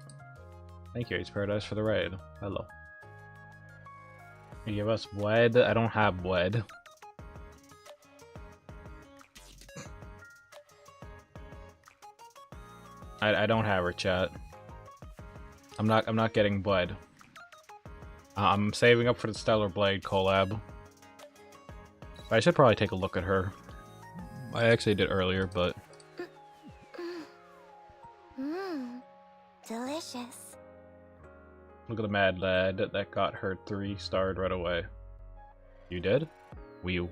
Thank you, Ace Paradise, for the raid. Hello. You give us bled? I don't have bled. I don't have her, chat. I'm not getting bled. I'm saving up for the Stellar Blade collab. I should probably take a look at her. I actually did earlier, but Delicious. look at the mad lad that got her 3-starred right away. You did? Whew.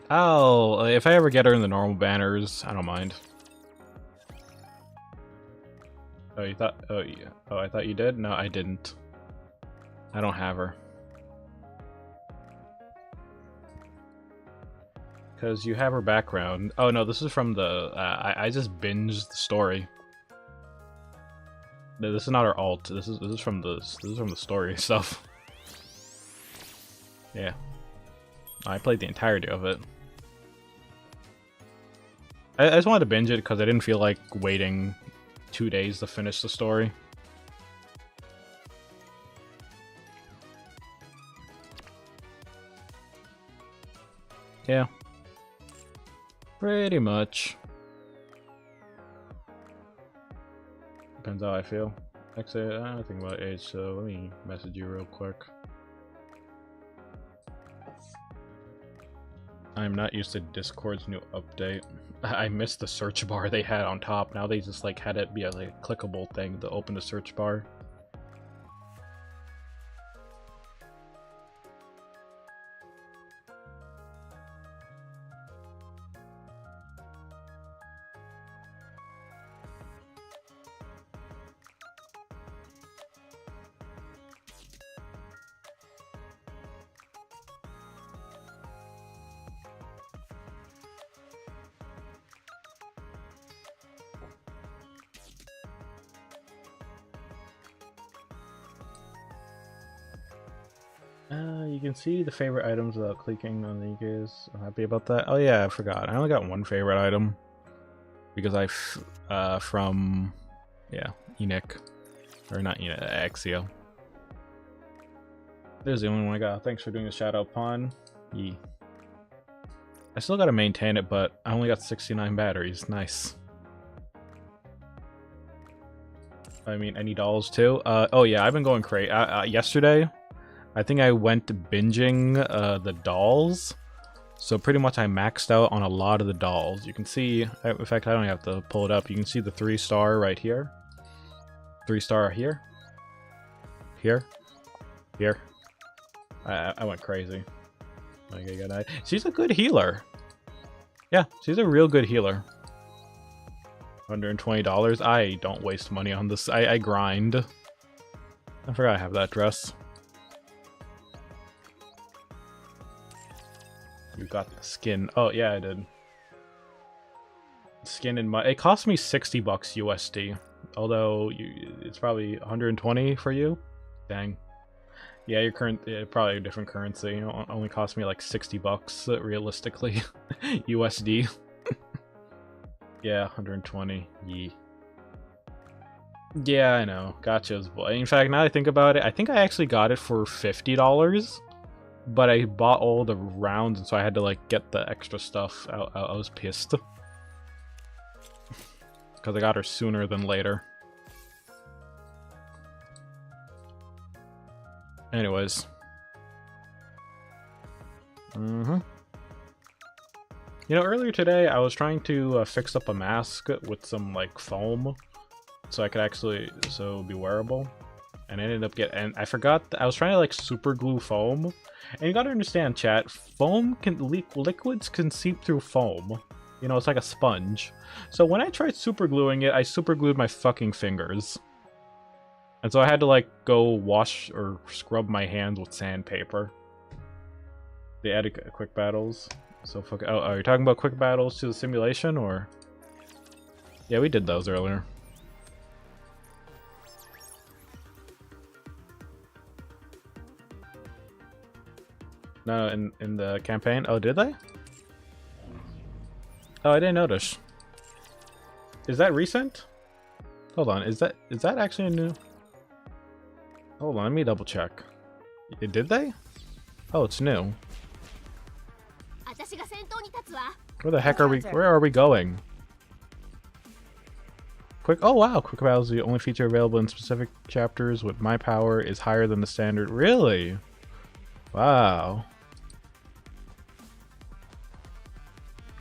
Oh, if I ever get her in the normal banners, I don't mind. Oh, you thought? Oh, yeah. Oh, I thought you did? No, I didn't. I don't have her. Because you have her background. Oh no, this is from the... I just binged the story. No, this is not her alt. This is from the story stuff. Yeah. I played the entirety of it. I just wanted to binge it because I didn't feel like waiting 2 days to finish the story. Yeah. Pretty much. Depends how I feel. Actually, I don't think about age, so let me message you real quick. I'm not used to Discord's new update. I missed the search bar they had on top. Now they just like had it be like a clickable thing to open the search bar. You can see the favorite items without clicking on the Nikes. I'm happy about that. Oh yeah, I forgot. I only got one favorite item because from Enoch, or not Enoch, Axio. There's the only one I got. Thanks for doing the shout out, Pawn. Yee. I still gotta maintain it, but I only got 69 batteries. Nice. I mean, any dolls too? Oh yeah, I've been going crazy. Yesterday, I think I went binging the dolls. So pretty much I maxed out on a lot of the dolls. You can see, in fact, I don't have to pull it up. You can see the 3-star right here. 3-star here. Here. Here. I went crazy. She's a good healer. Yeah, she's a real good healer. $120. I don't waste money on this. I grind. I forgot I have that dress. You got the skin. Oh yeah, I did. Skin in my. It cost me $60 USD. Although it's probably 120 for you. Dang. Yeah, your current probably a different currency. It only cost me like $60 realistically, USD. Yeah, 120. Yee. Yeah, I know. Gotcha's boy. In fact, now that I think about it, I think I actually got it for $50. But I bought all the rounds, and so I had to like get the extra stuff. I was pissed because I got her sooner than later. Anyways. You know, earlier today I was trying to fix up a mask with some like foam, so I could actually be wearable. And I ended up and I forgot I was trying to like super glue foam. And you gotta understand, chat, foam can liquids can seep through foam. You know, it's like a sponge. So when I tried super gluing it, I super glued my fucking fingers. And so I had to like go wash or scrub my hands with sandpaper. They added quick battles. So oh, are you talking about quick battles to the simulation, or? Yeah, we did those earlier. No, in the campaign. Oh, did they? Oh, I didn't notice. Is that recent? Hold on, is that actually a new? Hold on, let me double check. Did they? Oh, it's new. 私が先頭に立つわ。 Where the heck are we? Where are we going? Quick! Oh wow! Quick Battle is the only feature available in specific chapters. With my power is higher than the standard. Really? Wow.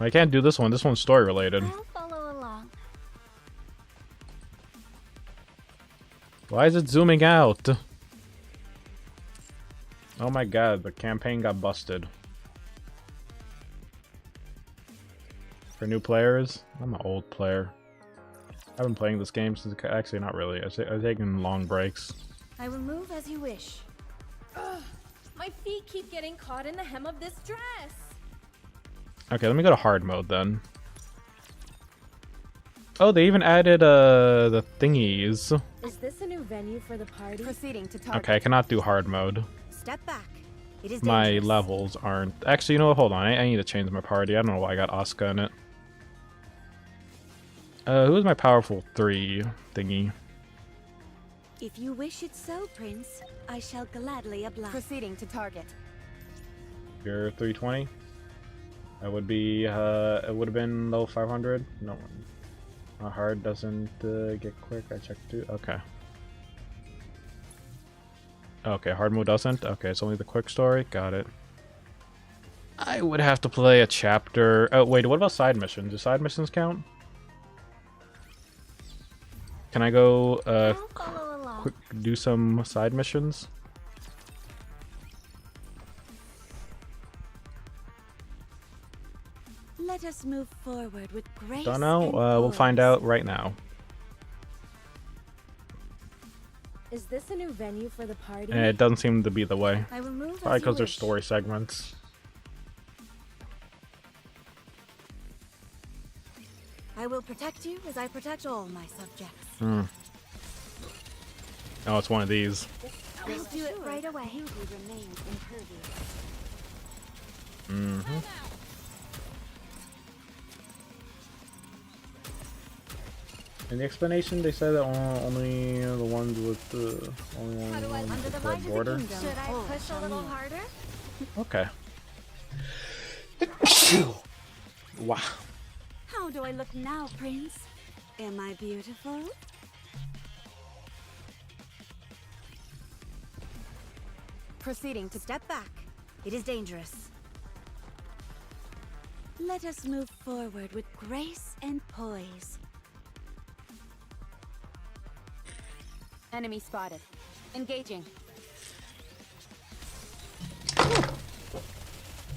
I can't do this one. This one's story related. I'll follow along. Why is it zooming out? Oh my god! The campaign got busted. For new players, I'm an old player. I've been playing this game since actually not really. I've taken long breaks. I will move as you wish. My feet keep getting caught in the hem of this dress. Okay, let me go to hard mode then. Oh, they even added the thingies. Is this a new venue for the party? Proceeding to target. Okay, I cannot do hard mode. Step back. It is My dangerous. levels aren't. Actually, you know what? Hold on. I need to change my party. I don't know why I got Asuka in it. Who is my powerful 3 thingy? If you wish it so, Prince, I shall gladly oblige. Proceeding to target. You're 320. That would be. It would have been low 500. No. Hard doesn't get quick. I checked too. Okay. Okay, hard mode doesn't. Okay, it's only the quick story. Got it. I would have to play a chapter. Oh wait, what about side missions? Do side missions count? Can I go I'll follow along. quick do some side missions? Let us move forward with grace. Don't know. and We'll find poise. out right now. Is this a new venue for the party? It doesn't seem to be the way. I will move Probably as you because there's wish. story segments. I will protect you as I protect all my subjects. Hmm. Oh, it's one of these. I'll do it right away. Beauty remains impervious. Mm-hmm. In the explanation, they said that only the ones with the only one Under with the the light of the border. kingdom. Should I all push a shall little kneel. harder? Okay. Wow. How do I look now, Prince? Am I beautiful? Proceeding to step back. It is dangerous. Let us move forward with grace and poise. Enemy spotted. Engaging.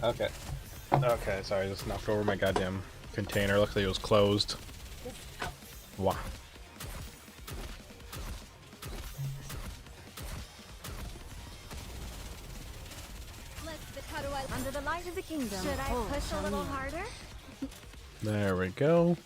Okay. Okay, sorry, I just knocked over my goddamn container. Luckily it was closed. Wow. How do I... Under the light of the kingdom. Should I all push a shall little kneel. harder? There we go.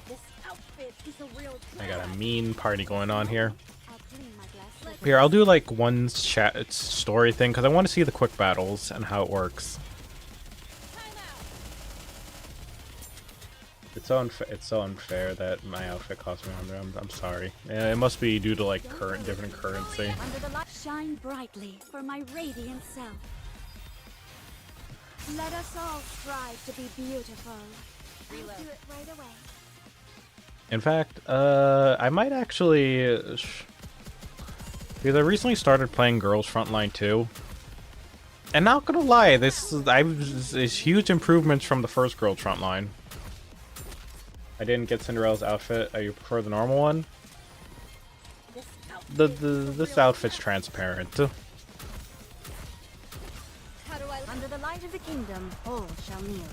This outfit is a real I got a mean party going on here. I'll clean my glass. Here, I'll do like one chat story thing because I want to see the quick battles and how it works. It's so unfair that my outfit cost me 100. I'm sorry. Yeah, it must be due to like different currency. Under the light... Shine brightly for my radiant self. Let us all strive to be beautiful. I'll do it right away. In fact, I might actually, because I recently started playing Girls Frontline 2, and not gonna lie, this is huge improvements from the first Girls Frontline. I didn't get Cinderella's outfit. You prefer the normal one? This outfit's transparent. How do I... Under the light of the kingdom, all shall kneel.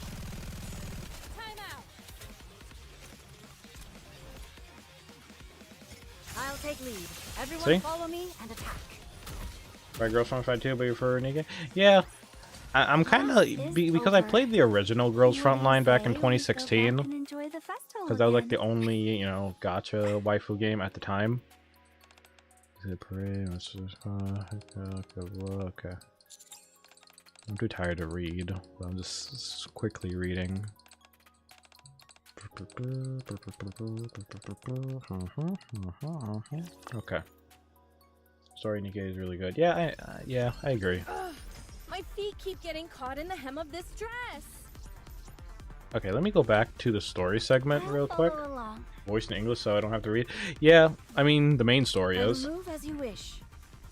I'll take lead. Everyone See? follow me and attack. By Girls Frontline 2, but you prefer Nika? Yeah. I'm kind of because I played the original Girls Frontline back in 2016. Because that was like the only, you know, gacha waifu game at the time. Okay. I'm too tired to read, but I'm just quickly reading. Okay. Story Nikkei is really good. Yeah, I agree. Ugh, my feet keep getting caught in the hem of this dress. Okay, let me go back to the story segment real quick. Follow along. Voiced in English, so I don't have to read. Yeah, I mean, the main story I will is. move as you wish.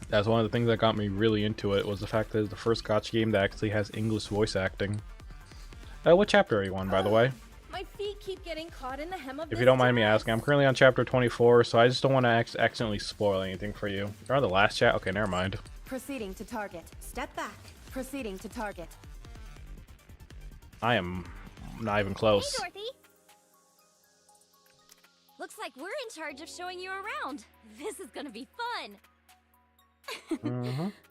That's one of the things that got me really into it, was the fact that it's the first gacha game that actually has English voice acting. What chapter are you on, by the way? My feet keep getting caught in the hem of If this you don't mind me dress. asking, I'm currently on chapter 24, so I just don't want to accidentally spoil anything for you. You're on the last chat? Okay, never mind. Proceeding to target. Step back. Proceeding to target. I am not even Hey, close. Dorothy. Looks like we're in charge of showing you around. This is gonna be fun.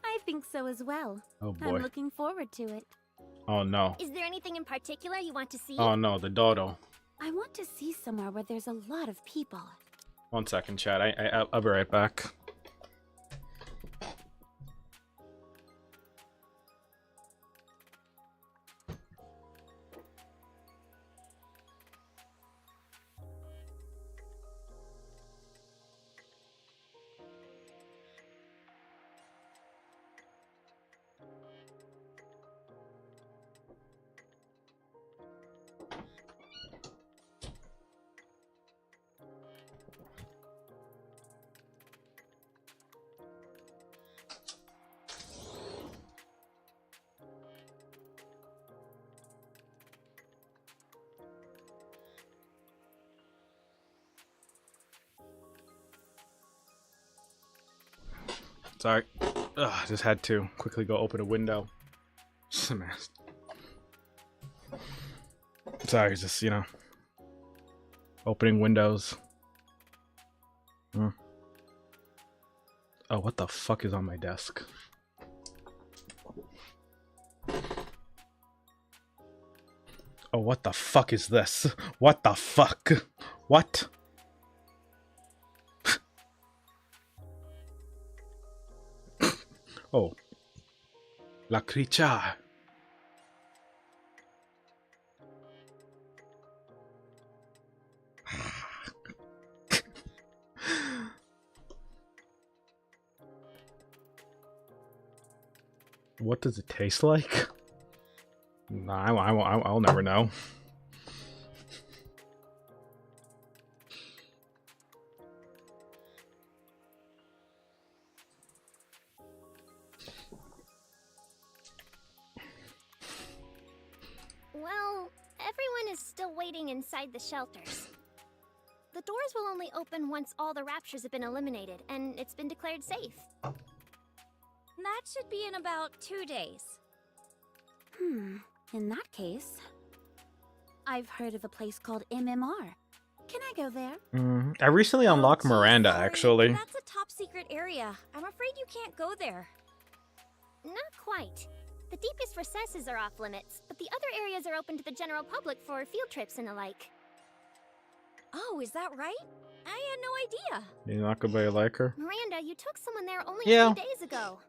I think so as well. Oh I'm boy. looking forward to it. Oh no. Is there anything in particular you want to see? Oh no, the dodo. I want to see somewhere where there's a lot of people. 1 second, chat. I'll be right back. Sorry. Ugh, just had to quickly go open a window. Just a mess. Sorry, just, you know, opening windows. Oh, what the fuck is on my desk? Oh, what the fuck is this? What the fuck? What? Oh. La Cricha. What does it taste like? Nah, I'll never know. Well, everyone is still waiting inside the shelters. The doors will only open once all the raptures have been eliminated, and it's been declared safe. That should be in about 2 days. In that case, I've heard of a place called MMR. Can I go there? I recently unlocked gee, Miranda, sorry, actually. That's a top secret area. I'm afraid you can't go there. Not quite. The deepest recesses are off limits, but the other areas are open to the general public for field trips and the like. Oh, is that right? I had no idea. You're not gonna like her? Miranda, you took someone there only Yeah. a few days ago.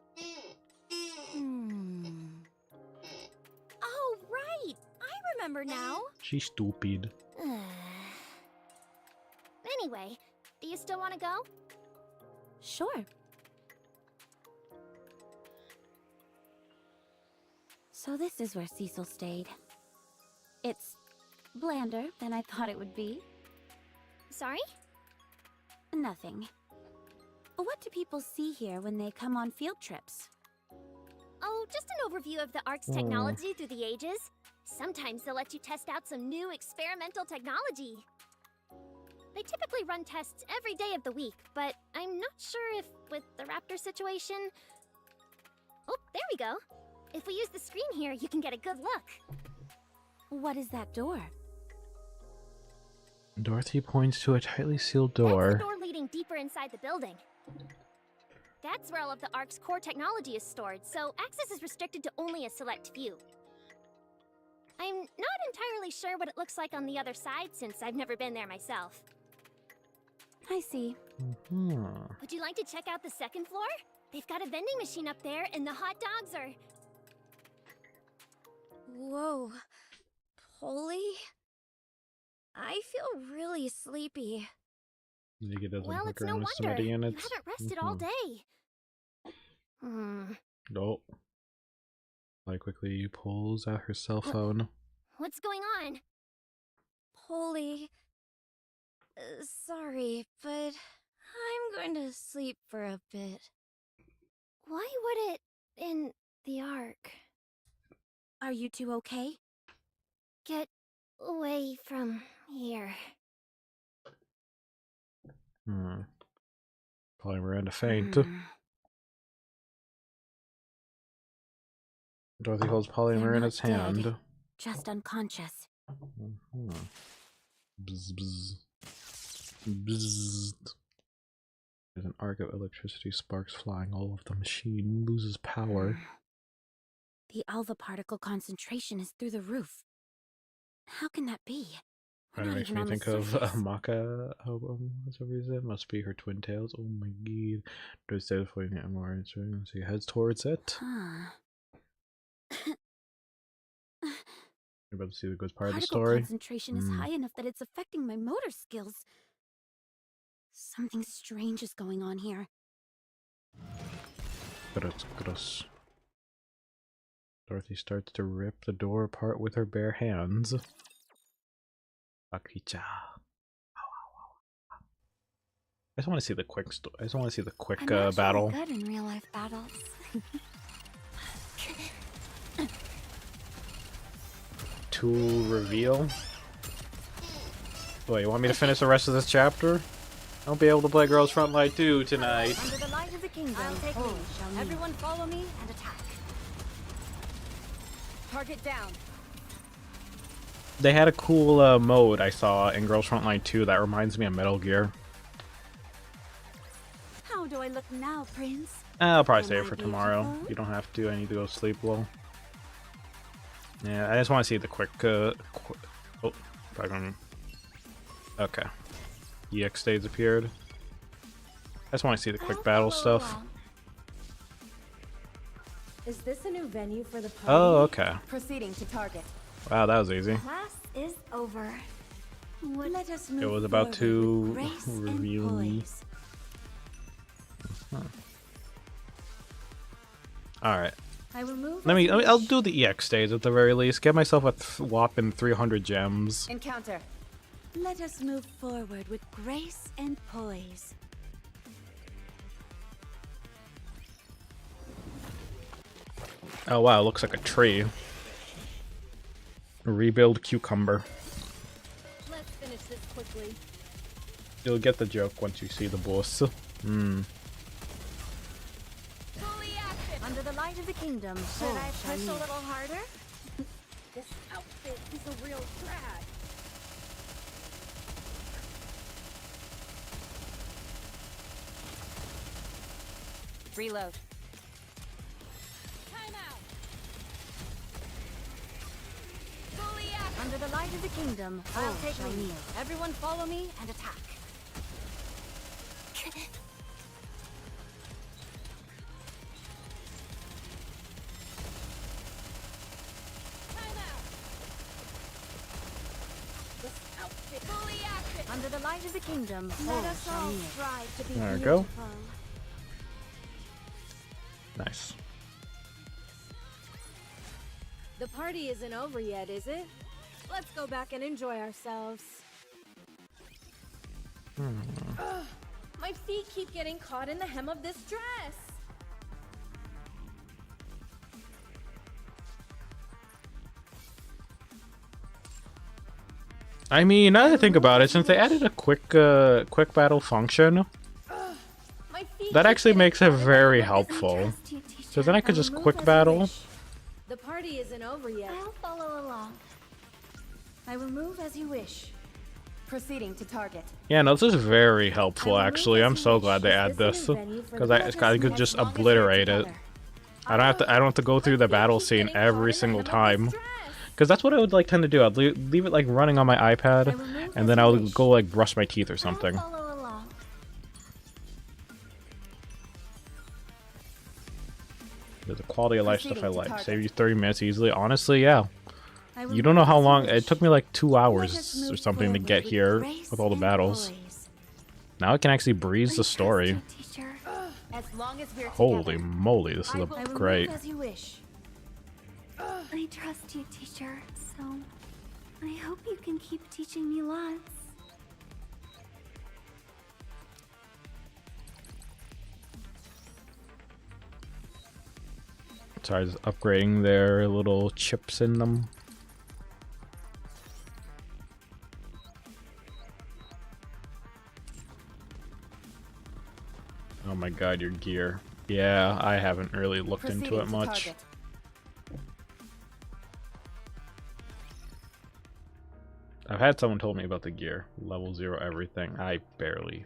Oh, right. I remember now. She's stupid. Anyway, do you still want to go? Sure. So this is where Cecil stayed. It's blander than I thought it would be. Sorry? Nothing. What do people see here when they come on field trips? Oh, just an overview of the Ark's technology through the ages. Sometimes they'll let you test out some new experimental technology. They typically run tests every day of the week, but I'm not sure if, with the raptor situation... Oh, there we go. If we use the screen here, you can get a good look. What is that door? Dorothy points to a tightly sealed That's the door. door leading deeper inside the building. That's where all of the Ark's core technology is stored, so access is restricted to only a select few. I'm not entirely sure what it looks like on the other side, since I've never been there myself. I see. Would you like to check out the second floor? They've got a vending machine up there, and the hot dogs are... Whoa. Holy? I feel really sleepy. Maybe it doesn't Well, hook it's no around with some wonder. You idiots. haven't rested all day. Nope. Like quickly pulls out her cell phone. What's going on? Polly. Sorry, but I'm going to sleep for a bit. Why would it in the Ark? Are you two okay? Get away from here. Probably Miranda faint. Dorothy holds Polly and They're Miranda's not dead. hand. Just unconscious. Bzz, bzz. Bzz. There's an arc of electricity, sparks flying all over the machine, loses power. The alpha particle concentration is through the roof. How can that be? We're Kinda not makes even me on the think of surface. Maka album for some reason. Must be her twin tails. Oh my god. There's definitely more. So he heads towards it. Huh. You're about to see the good part of the Particle story. concentration is high enough that it's affecting my motor skills. Something strange is going on here. Gross. Dorothy starts to rip the door apart with her bare hands. Akicha. I just want to see the quick I just want to see the quick I'm actually battle. good in real life battles. Tool reveal. Wait, you want me to finish the rest of this chapter? I'll be able to play Girls Frontline 2 tonight. Under the light of the kingdom, I'll take lead. Everyone follow me and attack. Target down. They had a cool mode I saw in Girls Frontline 2 that reminds me of Metal Gear. How do I look now, Prince? I'll probably Am save I it for tomorrow. beautiful? You don't have to. I need to go sleep well. Yeah, I just want to see the quick. Oh, probably gonna... Okay. EX stage appeared. I just want to see the quick battle stuff. Is this a new venue for the party? Oh, okay. Proceeding to target. Wow, that was easy. Class is over. Let us It move was about to forward with grace and reveal me. poise. Alright. I will move. I'll do the EX stage at the very least. Get myself a whopping 300 gems. Encounter. Let us move forward with grace and poise. Oh wow, it looks like a tree. Rebuild cucumber. Let's finish this quickly. You'll get the joke once you see the boss. Fully active. Under the light of the kingdom. Should I push a little harder? This outfit is a real drag. Reload. Time out. Fully active. Under the light of the kingdom. I'll take lead. Everyone follow me and attack. Time out. This outfit fully active. Under the light of the kingdom. Let us all strive to be There we beautiful. go. Nice. The party isn't over yet, is it? Let's go back and enjoy ourselves. Ugh, my feet keep getting caught in the hem of this dress. I mean, now that I think about it, since they added a quick battle function, My feet that keep actually getting makes it caught in the very hem of this helpful. dress. So then I could I'll just move quick as you battle. wish. The party isn't over yet. I'll follow along. I will move as you wish. Proceeding to target. Yeah, no, this is very helpful, I will actually. move I'm as you so wish. glad they Is add this this. a new venue for Because the I party? could As just long as we're obliterate it. together. I don't have to go through the battle Keep scene getting caught every in the single hem of time. this dress. Because that's what I would like tend to do. I'd leave it like running on my iPad, I will move and as then you I would wish. go like brush my teeth or something. I'll follow along. There's a quality of life stuff I Proceeding to like. target. Save you 30 minutes easily. Honestly, yeah. You don't know how long it took me, like 2 Let us hours or move something to forward get with here grace with all the and battles. poise. Now I can actually breeze I the trust story. you, teacher. As long as we're Holy together. moly, this is I will great. move as you wish. I trust you, teacher. So I hope you can keep teaching me lots. Sorry, just upgrading their little chips in them. Oh my god, your gear. Yeah, I haven't really looked into it much. I've had someone told me about the gear. Level 0 everything. I barely.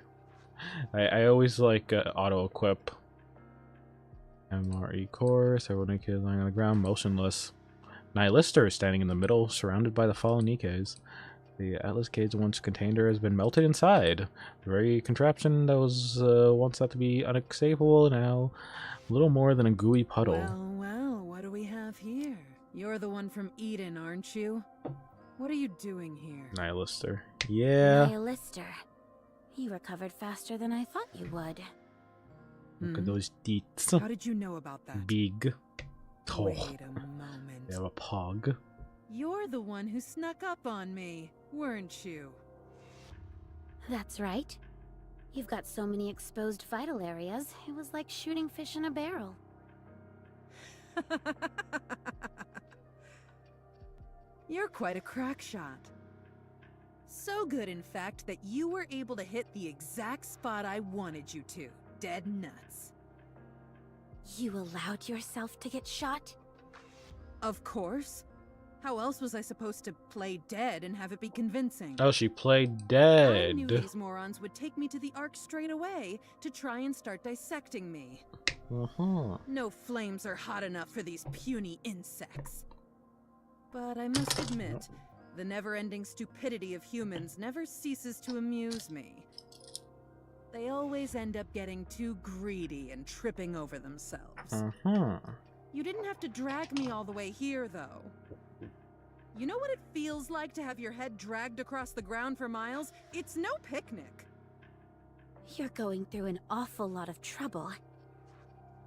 I always like auto equip. MRE core, several Nikkei lying on the ground, motionless. Nihilister is standing in the middle, surrounded by the fallen Nikkeis. The Atlas cage once contained her has been melted inside. The very contraption that was once thought to be unescapable now little more than a gooey puddle. Well, what do we have here? You're the one from Eden, aren't you? What are you doing here? Nihilister. Yeah. Nihilister. You recovered faster than I thought you would. Look at those teeth. How did you know about that? Big. Oh, Wait a moment. they have a pog. You're the one who snuck up on me, weren't you? That's right. You've got so many exposed vital areas, it was like shooting fish in a barrel. You're quite a crack shot. So good, in fact, that you were able to hit the exact spot I wanted you to. Dead nuts. You allowed yourself to get shot? Of course. How else was I supposed to play dead and have it be convincing? Oh, she played I knew dead. these morons would take me to the Ark straight away to try and start dissecting me. Uh-huh. No flames are hot enough for these puny insects. But I must admit, the never-ending stupidity of humans never ceases to amuse me. They always end up getting too greedy and tripping over themselves. Uh-huh. You didn't have to drag me all the way here, though. You know what it feels like to have your head dragged across the ground for miles? It's no picnic. You're going through an awful lot of trouble.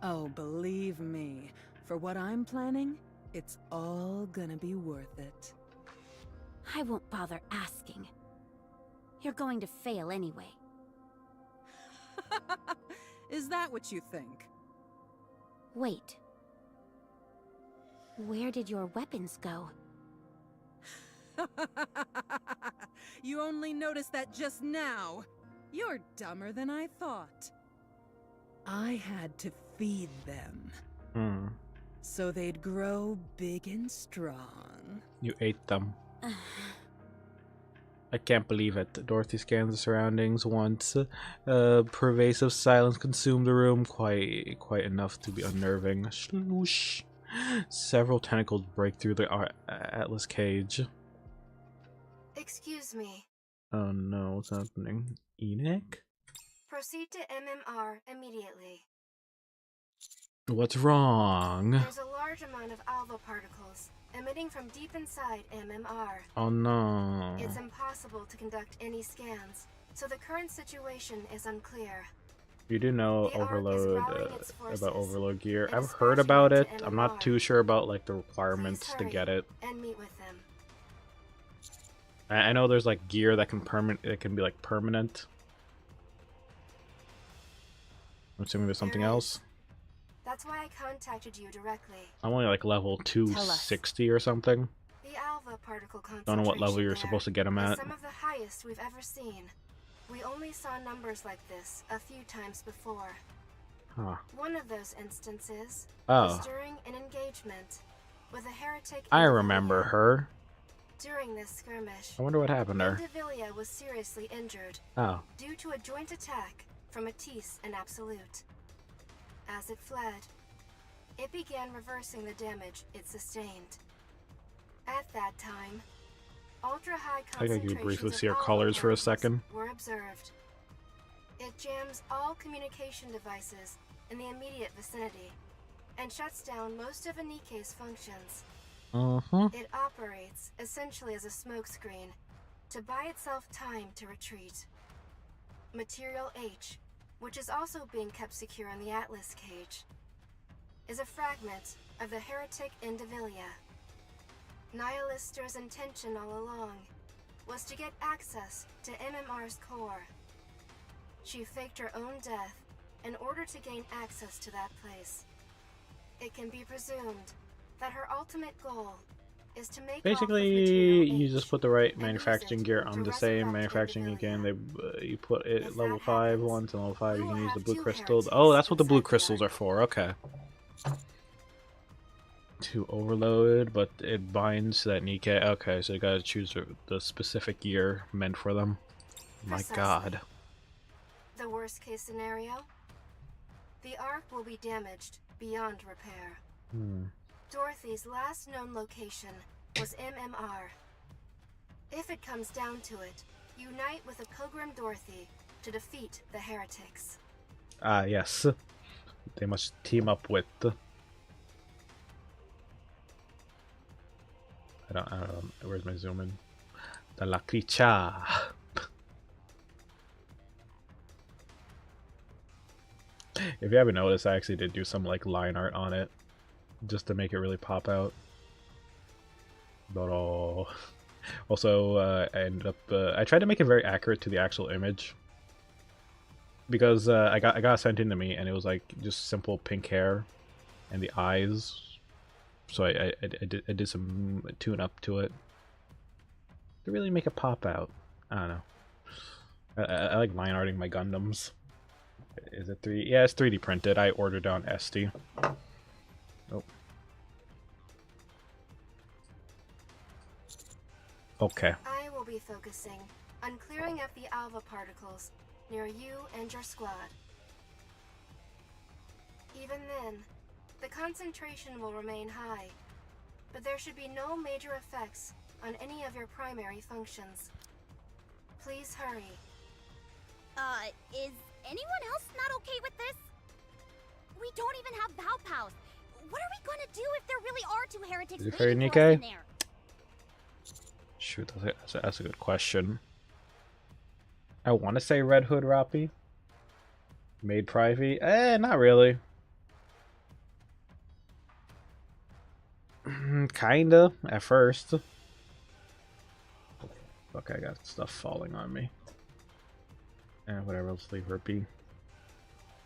Oh, believe me, for what I'm planning, it's all gonna be worth it. I won't bother asking. You're going to fail anyway. Is that what you think? Wait. Where did your weapons go? You only noticed that just now. You're dumber than I thought. I had to feed them. So they'd grow big and strong. You ate them. I can't believe it. Dorothy scans the surroundings once. Pervasive silence consumed the room, quite enough to be unnerving. Sloosh. Several tentacles break through the Atlas cage. Excuse me. Oh no, what's happening? Enoch? Proceed to MMR immediately. What's wrong? There's a large amount of alpha particles emitting from deep inside MMR. Oh no. It's impossible to conduct any scans, so the current situation is unclear. You do know The Ark is Overload rallying its forces about Overload gear. and I've heard dispatching about it it. to I'm not MMR. too sure about like the requirements Please to hurry get it. and meet with them. I know there's like gear that can be like permanent. I'm assuming there's something There is. else. That's why I contacted you directly. I'm only like level 260 or something. The alpha particle concentration Don't know what level you're there supposed to get them is at. some of the highest we've ever seen. We only saw numbers like this a few times before. Huh. One of those instances Oh. was during an engagement with a heretic. I Indivilia. remember her. During this skirmish, I wonder what happened to her. Indivilia was seriously injured Oh. due to a joint attack from Matisse and Absolute. As it fled, it began reversing the damage it sustained. At that time, ultra-high I think you concentrations briefly of see her alpha colors for a particles second. were observed. It jams all communication devices in the immediate vicinity and shuts down most of Anikkei's functions. It operates essentially as a smokescreen to buy itself time to retreat. Material H, which is also being kept secure in the Atlas cage, is a fragment of the heretic Indivilia. Nihilister's intention all along was to get access to MMR's core. She faked her own death in order to gain access to that place. It can be presumed that her ultimate goal is to make Basically, you just put the right manufacturing gear on the same manufacturing again. You put it at level 5 once, and level 5 you can use the blue crystals. Oh, that's what the blue crystals are for. Okay. To overload, but it binds to that Nikke. Okay, so you gotta choose the specific gear meant for them. My god. The worst case scenario? The Ark will be damaged beyond repair. Dorothy's last known location was MMR. If it comes down to it, unite with a Pilgrim Dorothy to defeat the heretics. Ah, yes. They must team up with... I don't know. Where's my zoom in? The Lakricha. If you haven't noticed, I actually did do some like line art on it, just to make it really pop out. But also, I ended up I tried to make it very accurate to the actual image, because I got sent in to me, and it was like just simple pink hair and the eyes. So I did some tune up to it to really make it pop out. I don't know. I like line arting my Gundams. Is it 3? Yeah, it's 3D printed. I ordered on Etsy. Oh. Okay. I will be focusing on clearing up the Alva particles near you and your squad. Even then, the concentration will remain high, but there should be no major effects on any of your primary functions. Please hurry. Is anyone else not okay with this? We don't even have Pow-Pows. What are we gonna do if there really are 2 heretics Is it waiting very for us in Nikke? there? Shoot, that's a good question. I want to say Red Hood Rappi. Made private? Not really. Kinda, at first. Fuck, I got stuff falling on me. And whatever, let's leave her be.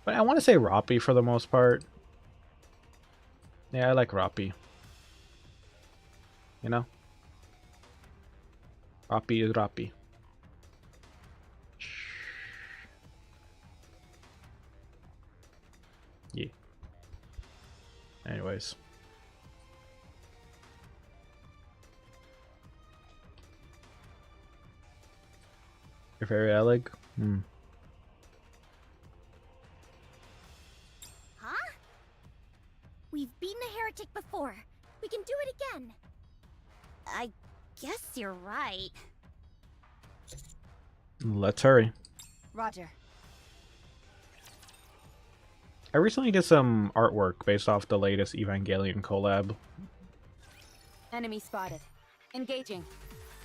But I want to say Rappi for the most part. Yeah, I like Rappi. You know? Rappi is Rappi. Yeah. Anyways. Your favorite Alec? Huh? We've beaten a heretic before. We can do it again. I guess you're right. Let's hurry. Roger. I recently did some artwork based off the latest Evangelion collab. Enemy spotted. Engaging.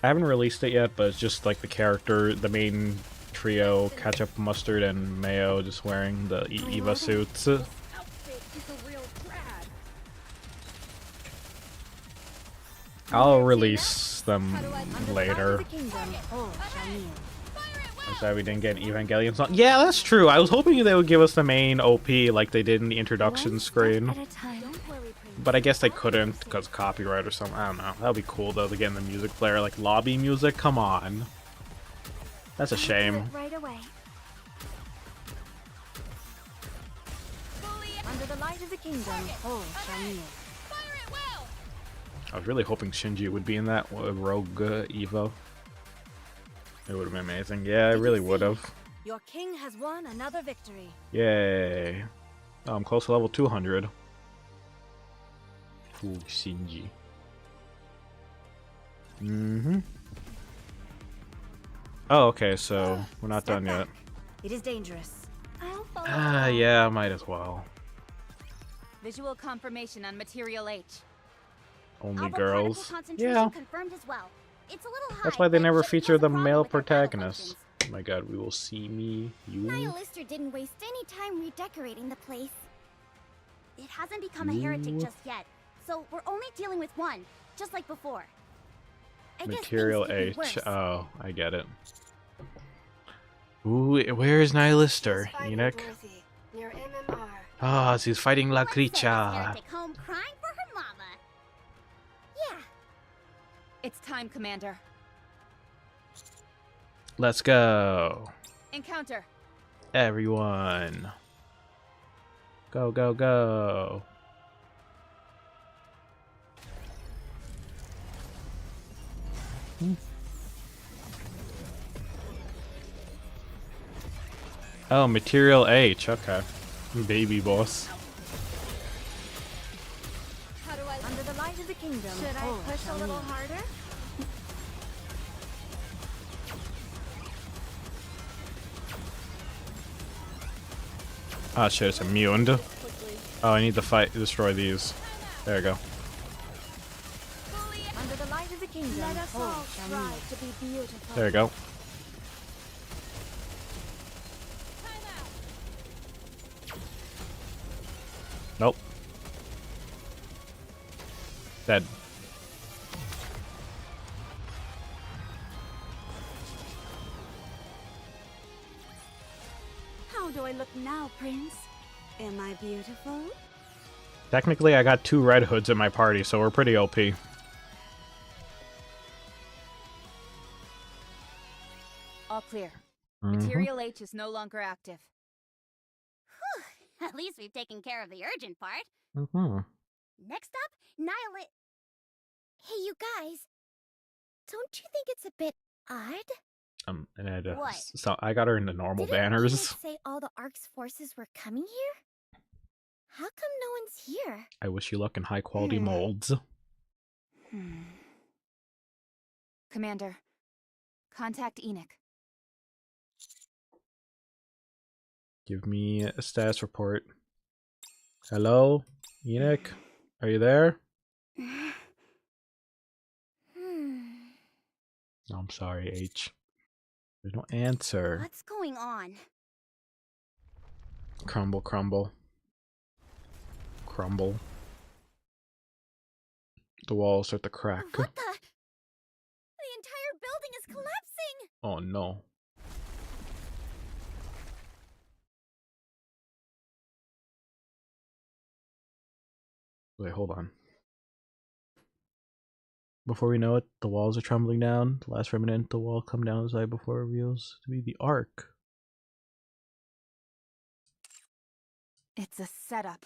I haven't released it yet, but it's just like the character, the main trio, Ketchup, Mustard, and Mayo, just wearing the Eva suits. I'll release them later. I'm sorry we didn't get an Evangelion song. Yeah, that's true. I was hoping they would give us the main OP like they did in the introduction screen. But I guess they couldn't because copyright or something. I don't know. That would be cool though to get in the music player, like lobby music. Come on. That's a shame. Right away. Under the light of the kingdom, oh, Shamir. I was really hoping Shinji would be in that Rogue Evo. It would have been amazing. Yeah, it really would have. Your king has won another victory. Yay. Oh, I'm close to level 200. Ooh, Shinji. Oh, okay, so we're not done yet. It is dangerous. Yeah, might as well. Visual confirmation on Material H. Only Alpha girls. particle concentration Yeah. confirmed as well. It's a little high. That's why they but never shouldn't feature cause a the problem male with our vital protagonists. functions. Oh my god, we will see me, you. Nihilister didn't waste any time redecorating the place. It hasn't become a heretic Ooh. just yet, so we're only dealing with one, just like before. I guess Material things could be H. worse. Oh, I get it. Ooh, where is Nihilister? Fighting Eunuch? Dorothy, near MMR. Ah, she's fighting La Let's send this Cricha. heretic home crying for her mama. Yeah. It's time, Commander. Let's go. Encounter. Everyone. Go, go, go. Oh, Material H. Okay. Baby boss. How do I... Under the light of the kingdom. Should I push a little harder? Ah, shit, it's immune. Oh, I need to fight, destroy these. There we go. Under the light of the kingdom. Let us all strive to be beautiful. There we go. Nope. Dead. How do I look now, Prince? Am I beautiful? Technically, I got 2 Red Hoods in my party, so we're pretty OP. All clear. Mhm. Material H is no longer active. At least we've taken care of the urgent part. Mhm. Next up, Nihilist. Hey, you guys. Don't you think it's a bit odd? And I had to, What? so I got her in the normal Didn't banners. Enid say all the Ark's forces were coming here? How come no one's here? I wish you luck in high quality molds. Commander, contact Enoch. Give me a status report. Hello, Enoch? Are you there? No, I'm sorry, H. There's no answer. What's going on? Crumble, crumble. Crumble. The walls start to crack. What the? The entire building is collapsing! Oh no. Wait, hold on. Before we know it, the walls are crumbling down. The last remnant of the wall come down the side before it reveals to be the Ark. It's a setup.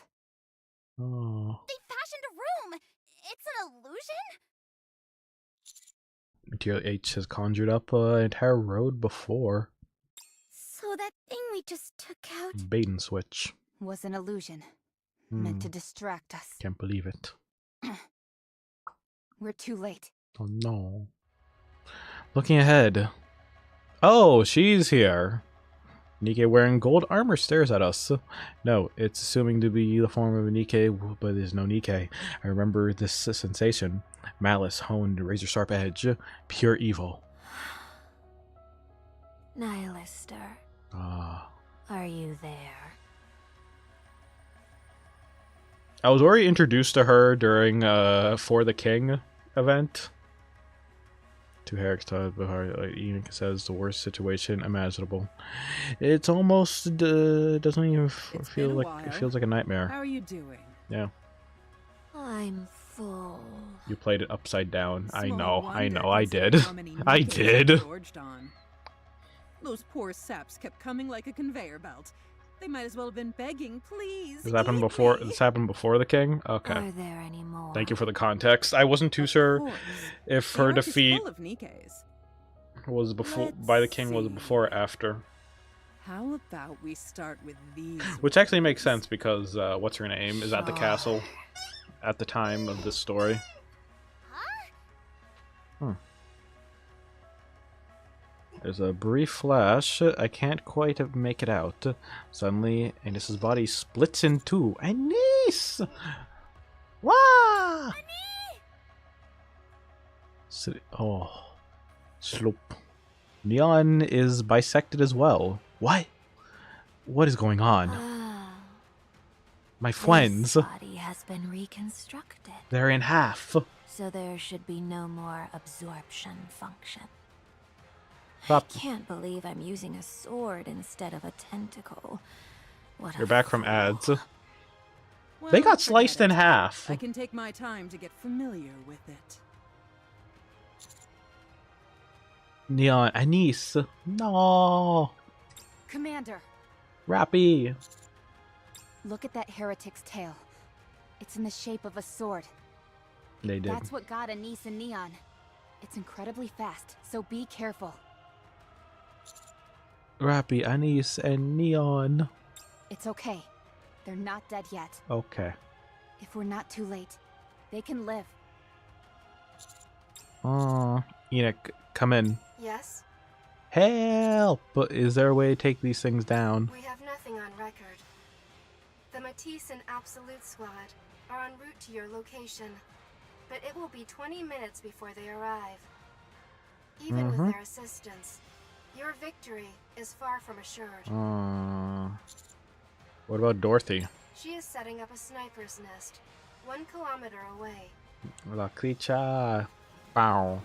Oh. They fashioned a room! It's an illusion? Material H has conjured up an entire road before. So that thing we just took out... Bait and switch. Was an illusion. Meant to distract us. Can't believe it. We're too late. Oh no. Looking ahead. Oh, she's here. Nike wearing gold armor stares at us. No, it's assuming to be the form of a Nike, but there's no Nike. I remember this sensation. Malice, honed, razor sharp edge. Pure evil. Nihilister, Ah. are you there? I was already introduced to her during For the King event. To Herrick's time, like Enoch says, the worst situation imaginable. It's almost doesn't even feel been a like while. it feels like a nightmare. How are you doing? Yeah, I'm full. you played it upside down. I Small know, wonder, I considering did. how many I Nikes did. you gorged on. Those poor saps kept coming like a conveyor belt. They might as well have been begging, please. This happened eat before. me." This happened before the king. Okay. Are there any more? Thank you for the context. I wasn't too sure course. if The her Ark is defeat full of Nikkes. was before Let's by the king was see. before or after. How about we start with these? Which actually makes sense because what's her name is at the castle at the time of this story. There's a brief flash. I can't quite make it out. Suddenly, Anis's body splits in two. Anis! Wah! Oh, slope. Neon is bisected as well. What? What is going on? My friends. This body has been reconstructed. They're in half. So there should be no more absorption function. Stop. I can't believe I'm using a sword instead of a tentacle. What You're a back from fool. ads. Well, They got forget sliced in it. half. I can take my time to get familiar with it. Neon, Anise. No. Commander, Rappy. look at that heretic's tail. It's in the shape of a sword. They did. That's what got Anise and Neon. It's incredibly fast, so be careful. Rappy, Anise, and Neon. It's okay. They're not dead yet. Okay. If we're not too late, they can live. Enoch, come in. Yes? Help! Is there a way to take these things down? We have nothing on record. The Matisse and Absolute Squad are en route to your location, but it will be 20 minutes before they arrive. Even with their assistance, your victory is far from assured. What about Dorothy? She is setting up a sniper's nest, 1 kilometer away. La Cricha. Bow.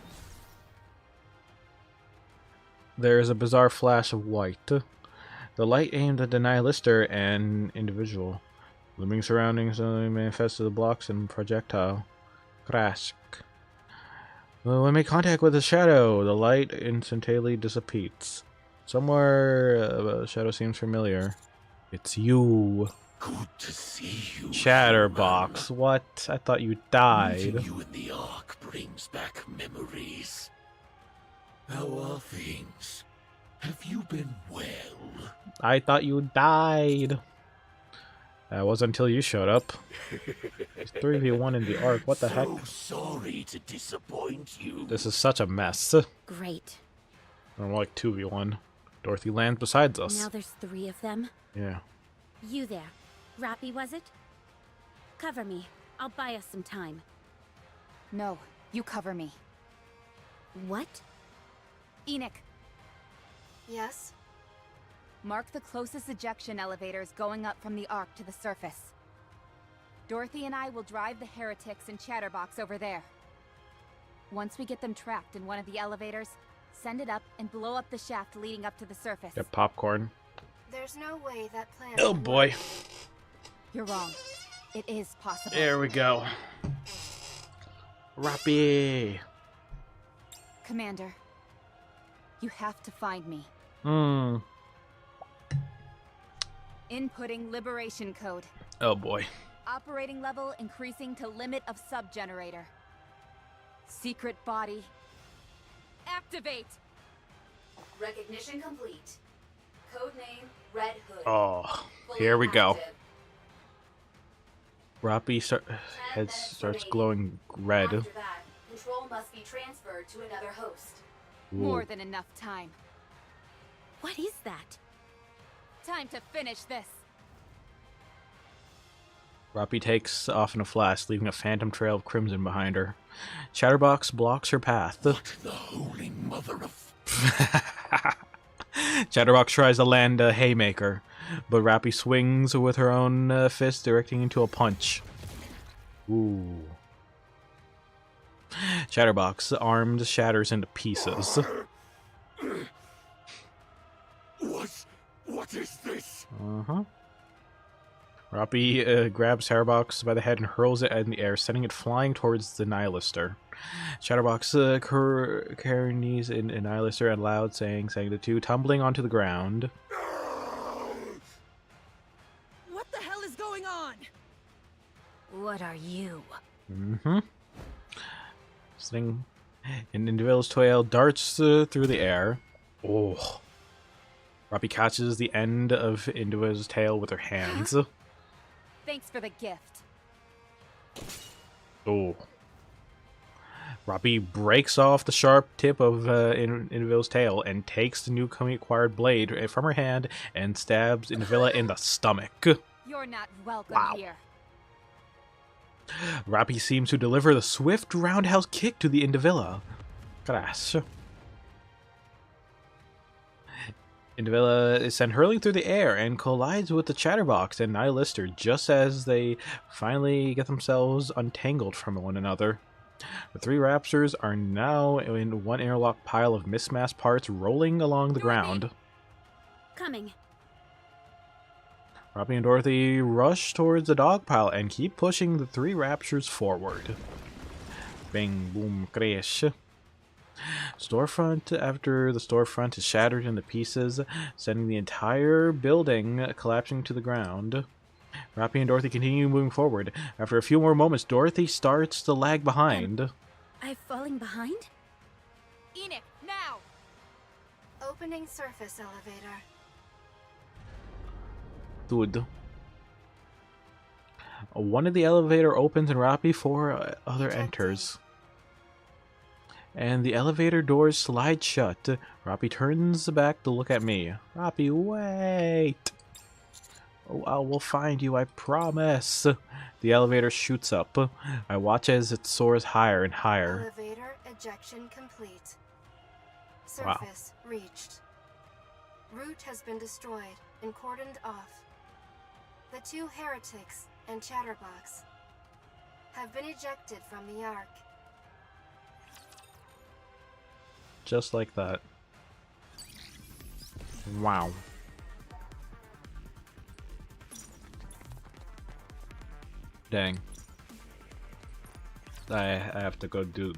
There is a bizarre flash of white. The light aimed at the Nihilister and individual. Looming surroundings suddenly manifested the blocks and projectile. Crash. When make contact with the shadow, the light instantaneously dissipates. Somewhere, the shadow seems familiar. It's you. Good to see you. Chatterbox. What? I thought you died. Meeting you in the Ark brings back memories. How are things? Have you been well? I thought you died. That was until you showed up. It's 3v1 in the Ark. What the heck? Sorry to disappoint you. This is such a mess. Great. Or more like 2v1. Dorothy lands besides us. Now there's 3 of them. Yeah. You there. Rappy, was it? Cover me. I'll buy us some time. No, you cover me. What? Enoch, Yes? mark the closest ejection elevators going up from the Ark to the surface. Dorothy and I will drive the heretics and Chatterbox over there. Once we get them trapped in one of the elevators, send it up and blow up the shaft leading up to the surface. Get popcorn. There's no way that plan. Oh boy. You're wrong. It is possible. There we go. Rappy. Commander, you have to find me. Inputting liberation code. Oh boy. Operating level increasing to limit of sub-generator. Secret body. Activate! Recognition complete. Codename Red Hood. Oh, here we go. Rappy head starts glowing red. After that, control must be transferred to another host. Ooh. More than enough time. What is that? Time to finish this. Rappy takes off in a flash, leaving a phantom trail of crimson behind her. Chatterbox blocks her path. What the holy mother of... Chatterbox tries to land a haymaker, but Rappy swings with her own fist, directing into a punch. Ooh. Chatterbox, armed, shatters into pieces. What is this? Uh-huh. Rappy grabs Chatterbox by the head and hurls it in the air, sending it flying towards the Nihilister. Chatterbox carries in a Nihilister and loud saying the two, tumbling onto the ground. What the hell is going on? What are you? Mm-hmm. Sting in Individual's tail darts through the air. Oh. Rappy catches the end of Individual's tail with her hands. Thanks for the gift. Oh. Rappy breaks off the sharp tip of Individual's tail and takes the newly acquired blade from her hand and stabs Indivilla in the stomach. You're not welcome here. Rappy seems to deliver the swift roundhouse kick to the Indivilla. Crash. Indivilla is sent hurling through the air and collides with the Chatterbox and Nihilister just as they finally get themselves untangled from one another. The three Raptors are now in one interlock pile of mismatched parts rolling along the ground. Coming. Robbie and Dorothy rush towards the dog pile and keep pushing the three Raptors forward. Bang, boom, crash. Storefront after the storefront is shattered into pieces, sending the entire building collapsing to the ground. Rappy and Dorothy continue moving forward. After a few more moments, Dorothy starts to lag behind. I'm falling behind? Enoch, now! Opening surface elevator. Dude. One of the elevator opens and Rappy 4 other enters. And the elevator doors slide shut. Rappy turns back to look at me. Rappy, wait! Oh, I will find you, I promise. The elevator shoots up. I watch as it soars higher and higher. Elevator ejection complete. Wow. Surface reached. Route has been destroyed and cordoned off. The two heretics and Chatterbox have been ejected from the Ark. Just like that. Wow. Dang. I have to go to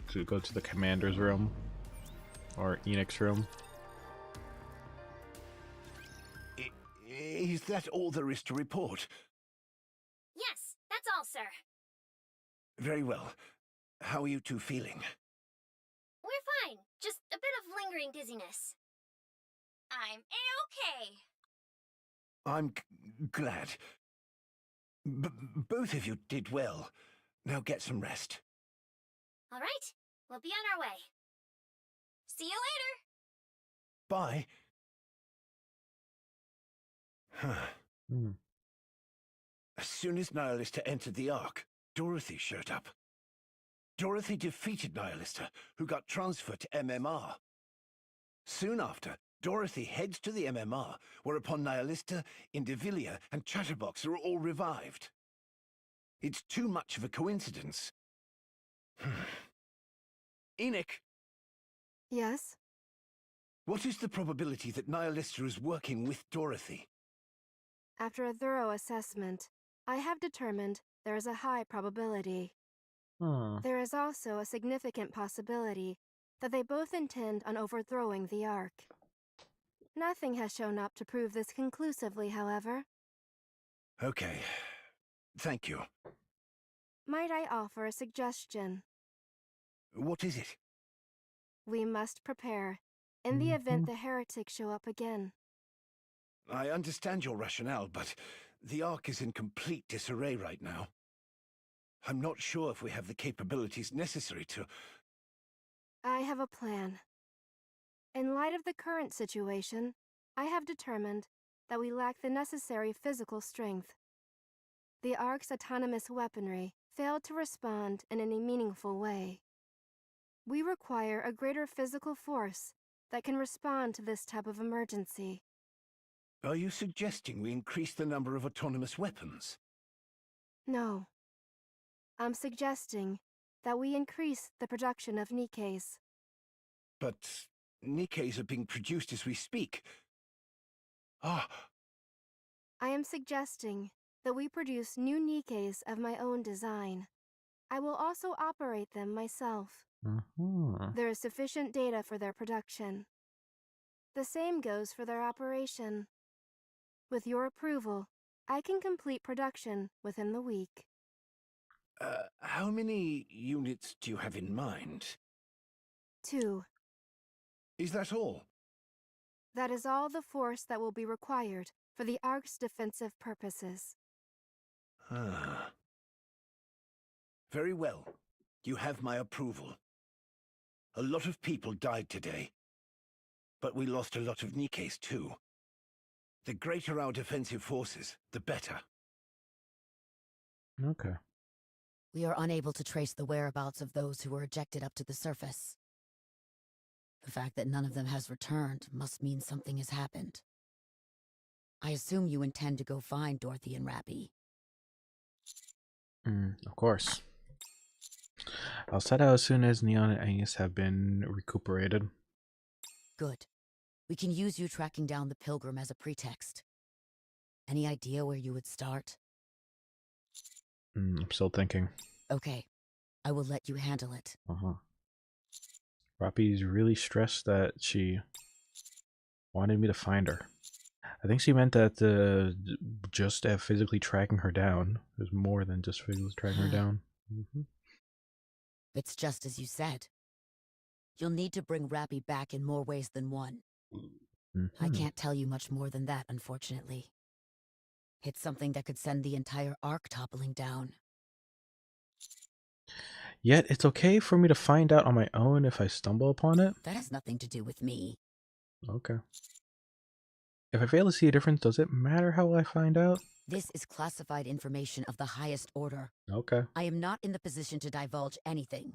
the commander's room. Or Enoch's room. Is that all there is to report? Yes, that's all, sir. Very well. How are you two feeling? We're fine. Just a bit of lingering dizziness. I'm A-okay. I'm glad. Both of you did well. Now get some rest. All right, we'll be on our way. See you later. Bye. As soon as Nihilister entered the Ark, Dorothy showed up. Dorothy defeated Nihilister, who got transferred to MMR. Soon after, Dorothy heads to the MMR, whereupon Nihilister, Indivilla, and Chatterbox are all revived. It's too much of a coincidence. Enoch, Yes? what is the probability that Nihilister is working with Dorothy? After a thorough assessment, I have determined there is a high probability. There is also a significant possibility that they both intend on overthrowing the Ark. Nothing has shown up to prove this conclusively, however. Okay. Thank you. Might I offer a suggestion? What is it? We must prepare, in the event the heretics show up again. I understand your rationale, but the Ark is in complete disarray right now. I'm not sure if we have the capabilities necessary to... I have a plan. In light of the current situation, I have determined that we lack the necessary physical strength. The Ark's autonomous weaponry failed to respond in any meaningful way. We require a greater physical force that can respond to this type of emergency. Are you suggesting we increase the number of autonomous weapons? No. I'm suggesting that we increase the production of Nikes. But Nikes are being produced as we speak. Ah! I am suggesting that we produce new Nikes of my own design. I will also operate them myself. There is sufficient data for their production. The same goes for their operation. With your approval, I can complete production within the week. How many units do you have in mind? 2. Is that all? That is all the force that will be required for the Ark's defensive purposes. Ah. Very well. You have my approval. A lot of people died today. But we lost a lot of Nikes too. The greater our defensive forces, the better. Okay. We are unable to trace the whereabouts of those who were ejected up to the surface. The fact that none of them has returned must mean something has happened. I assume you intend to go find Dorothy and Rappy. Of course. I'll set out as soon as Neon and Angus have been recuperated. Good. We can use you tracking down the Pilgrim as a pretext. Any idea where you would start? I'm still thinking. Okay. I will let you handle it. Rappy's really stressed that she wanted me to find her. I think she meant that just physically tracking her down. There's more than just physically tracking her down. It's just as you said. You'll need to bring Rappy back in more ways than one. I can't tell you much more than that, unfortunately. It's something that could send the entire arc toppling down. Yet, it's okay for me to find out on my own if I stumble upon it? That has nothing to do with me. Okay. If I fail to see a difference, does it matter how I find out? This is classified information of the highest order. Okay. I am not in the position to divulge anything.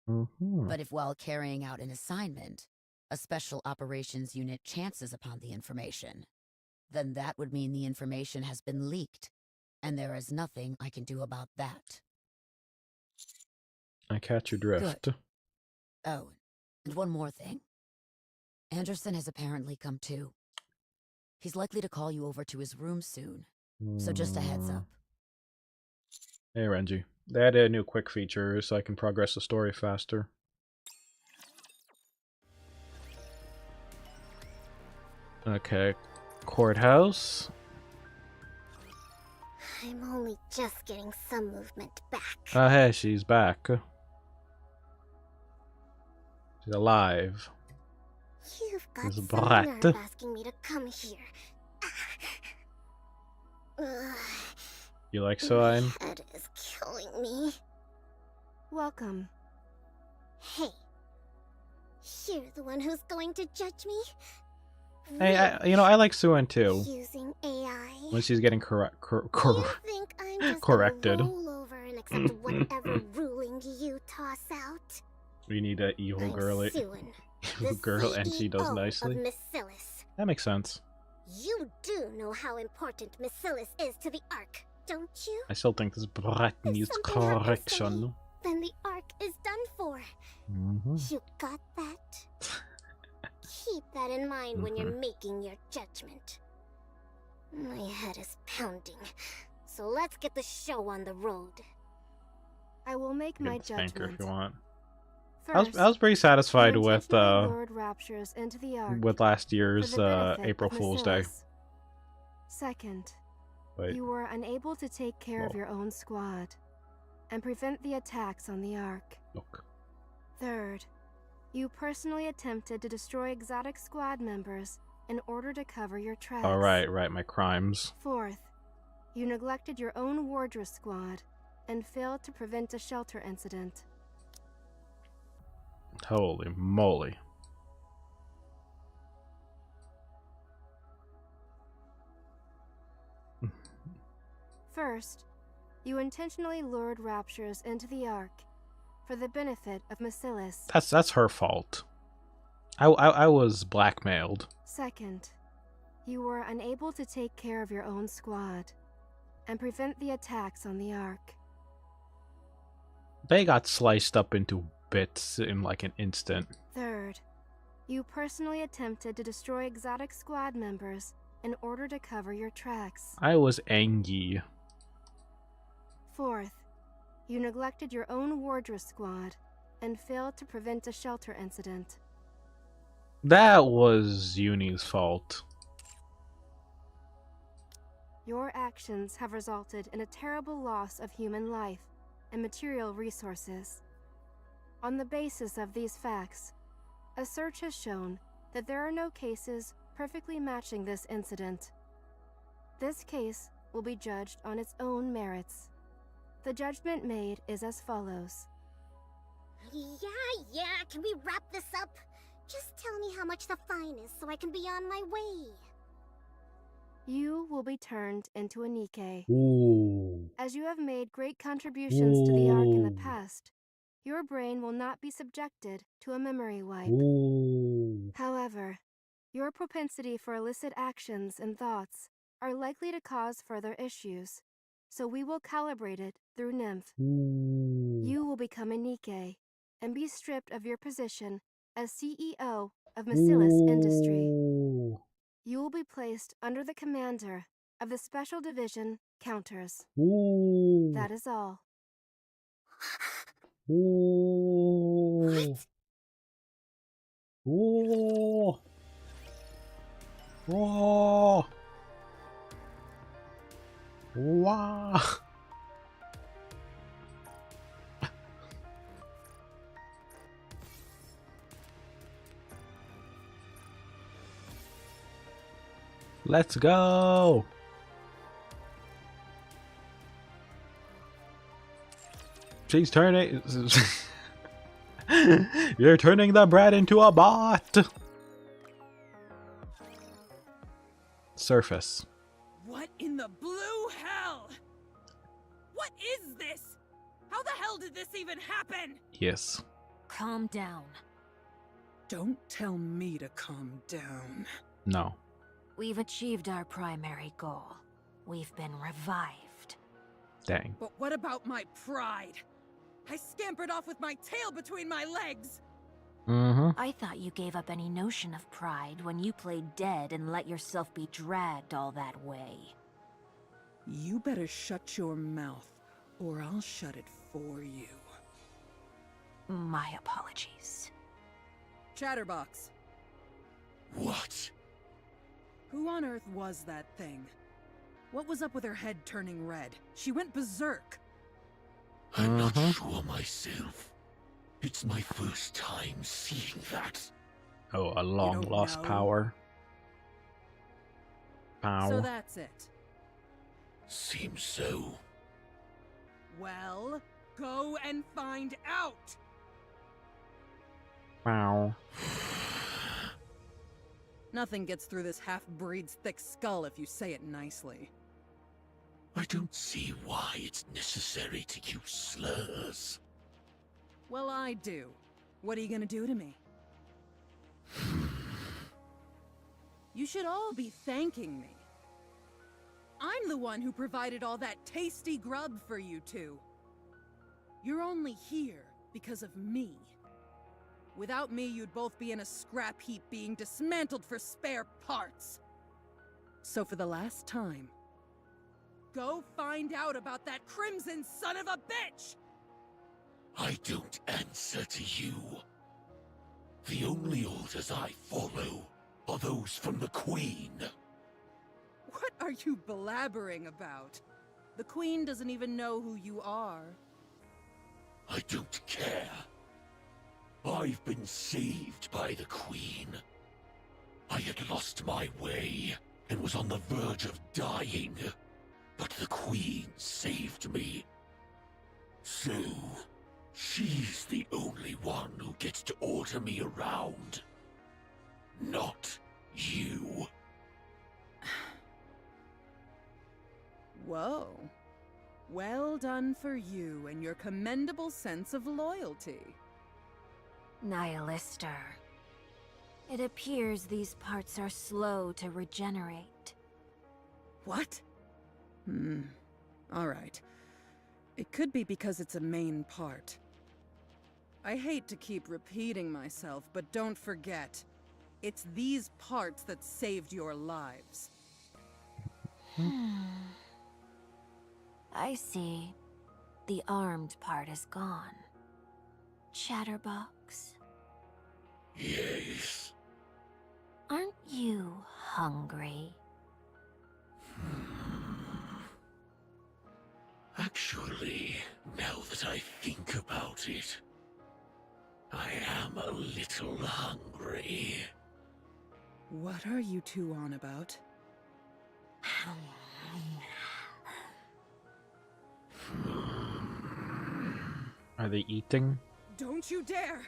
But if while carrying out an assignment, a special operations unit chances upon the information, then that would mean the information has been leaked, and there is nothing I can do about that. I catch your drift. Good. Oh, and one more thing. Anderson has apparently come to. He's likely to call you over to his room soon, so just a heads up. Hey, Renji. They added a new quick feature so I can progress the story faster. Okay. Courthouse. I'm only just getting some movement back. Oh, hey, she's back. She's alive. You've got This some brat. nerve asking me to come here. You like Soine? My head is killing me. Welcome. Hey, you're the one who's going to judge me? Hey, I like Soine too. Using AI. When she's getting You think I'm just corrected. gonna roll over and accept whatever ruling you toss out? We need an evil girl. Suin, Evil girl, and she does CEO nicely. of Miscellus. That makes sense. You do know how important Miscellus is to the Ark, don't you? I still think this brat needs correction. Then the Ark is done for. You got that? Keep that in mind when you're making your judgment. My head is pounding, so let's get the show on the road. I will make my Spanker judgment. if you want. First, I was pretty satisfied you with intentionally lured Raptures into the Ark with last for year's the benefit April of Fool's Day. Miscellus. Second, Wait. you were unable to take care of Whoa. your own squad and prevent the attacks on the Ark. Look. Third, you personally attempted to destroy exotic squad members in order to cover your tracks. All right, my crimes. Fourth, you neglected your own wardress squad and failed to prevent a shelter incident. Holy moly. First, you intentionally lured Raptures into the Ark for the benefit of Miscellus. That's her fault. I was blackmailed. Second, you were unable to take care of your own squad and prevent the attacks on the Ark. They got sliced up into bits in like an instant. Third, you personally attempted to destroy exotic squad members in order to cover your tracks. I was angry. Fourth, you neglected your own wardress squad and failed to prevent a shelter incident. That was Uni's fault. Your actions have resulted in a terrible loss of human life and material resources. On the basis of these facts, a search has shown that there are no cases perfectly matching this incident. This case will be judged on its own merits. The judgment made is as follows. Yeah, can we wrap this up? Just tell me how much the fine is so I can be on my way. You will be turned into a Nikke. Ooh. As you have made great contributions to the Ark in the Ooh. past, your brain will not be subjected to a memory wipe. Ooh. However, your propensity for illicit actions and thoughts are likely to cause further issues, so we will calibrate it through Nymph. Ooh. You will become a Nikke and be stripped of your position as CEO of Macilis Industry. Ooh. You will be placed under the commander of the Special Division Counters. Ooh. That is all. Ooh. Ooh. Oh. Wow. Let's go. She's turning. You're turning the bread into a bot. Surface. What in the blue hell? What is this? How the hell did this even happen? Yes. Calm down. Don't tell me to calm down. No. We've achieved our primary goal. We've been revived. Dang. But what about my pride? I scampered off with my tail between my legs. I thought you gave up any notion of pride when you played dead and let yourself be dragged all that way. You better shut your mouth, or I'll shut it for you. My apologies. Chatterbox. What? Who on earth was that thing? What was up with her head turning red? She went berserk. I'm not sure myself. It's my first time seeing that. Oh, a long lost know? power. Pow. So that's it. Seems so. Well, go and find out! Wow. Nothing gets through this half-breed's thick skull if you say it nicely. I don't see why it's necessary to use slurs. Well, I do. What are you gonna do to me? You should all be thanking me. I'm the one who provided all that tasty grub for you two. You're only here because of me. Without me, you'd both be in a scrap heap being dismantled for spare parts. So for the last time, go find out about that Crimson son of a bitch! I don't answer to you. The only orders I follow are those from the Queen. What are you blabbering about? The Queen doesn't even know who you are. I don't care. I've been saved by the Queen. I had lost my way and was on the verge of dying, but the Queen saved me. So, she's the only one who gets to order me around. Not you. Whoa. Well done for you and your commendable sense of loyalty. Nihilister. It appears these parts are slow to regenerate. What? Alright. It could be because it's a main part. I hate to keep repeating myself, but don't forget, it's these parts that saved your lives. I see. The armed part is gone. Chatterbox. Yes. Aren't you hungry? Actually, now that I think about it, I am a little hungry. What are you two on about? Are they eating? Don't you dare!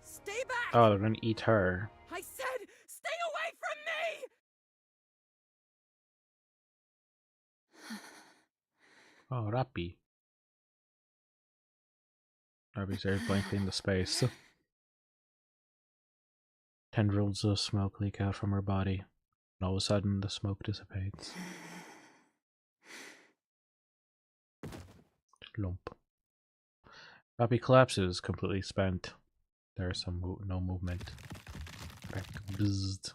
Stay back! Oh, they're gonna eat her. I said, stay away from me! Oh, Rappi. Robbie stares blankly into space. Tendrils of smoke leak out from her body, and all of a sudden the smoke dissipates. Lump. Robbie collapses, completely spent. There is no movement. Back. Bzzzt.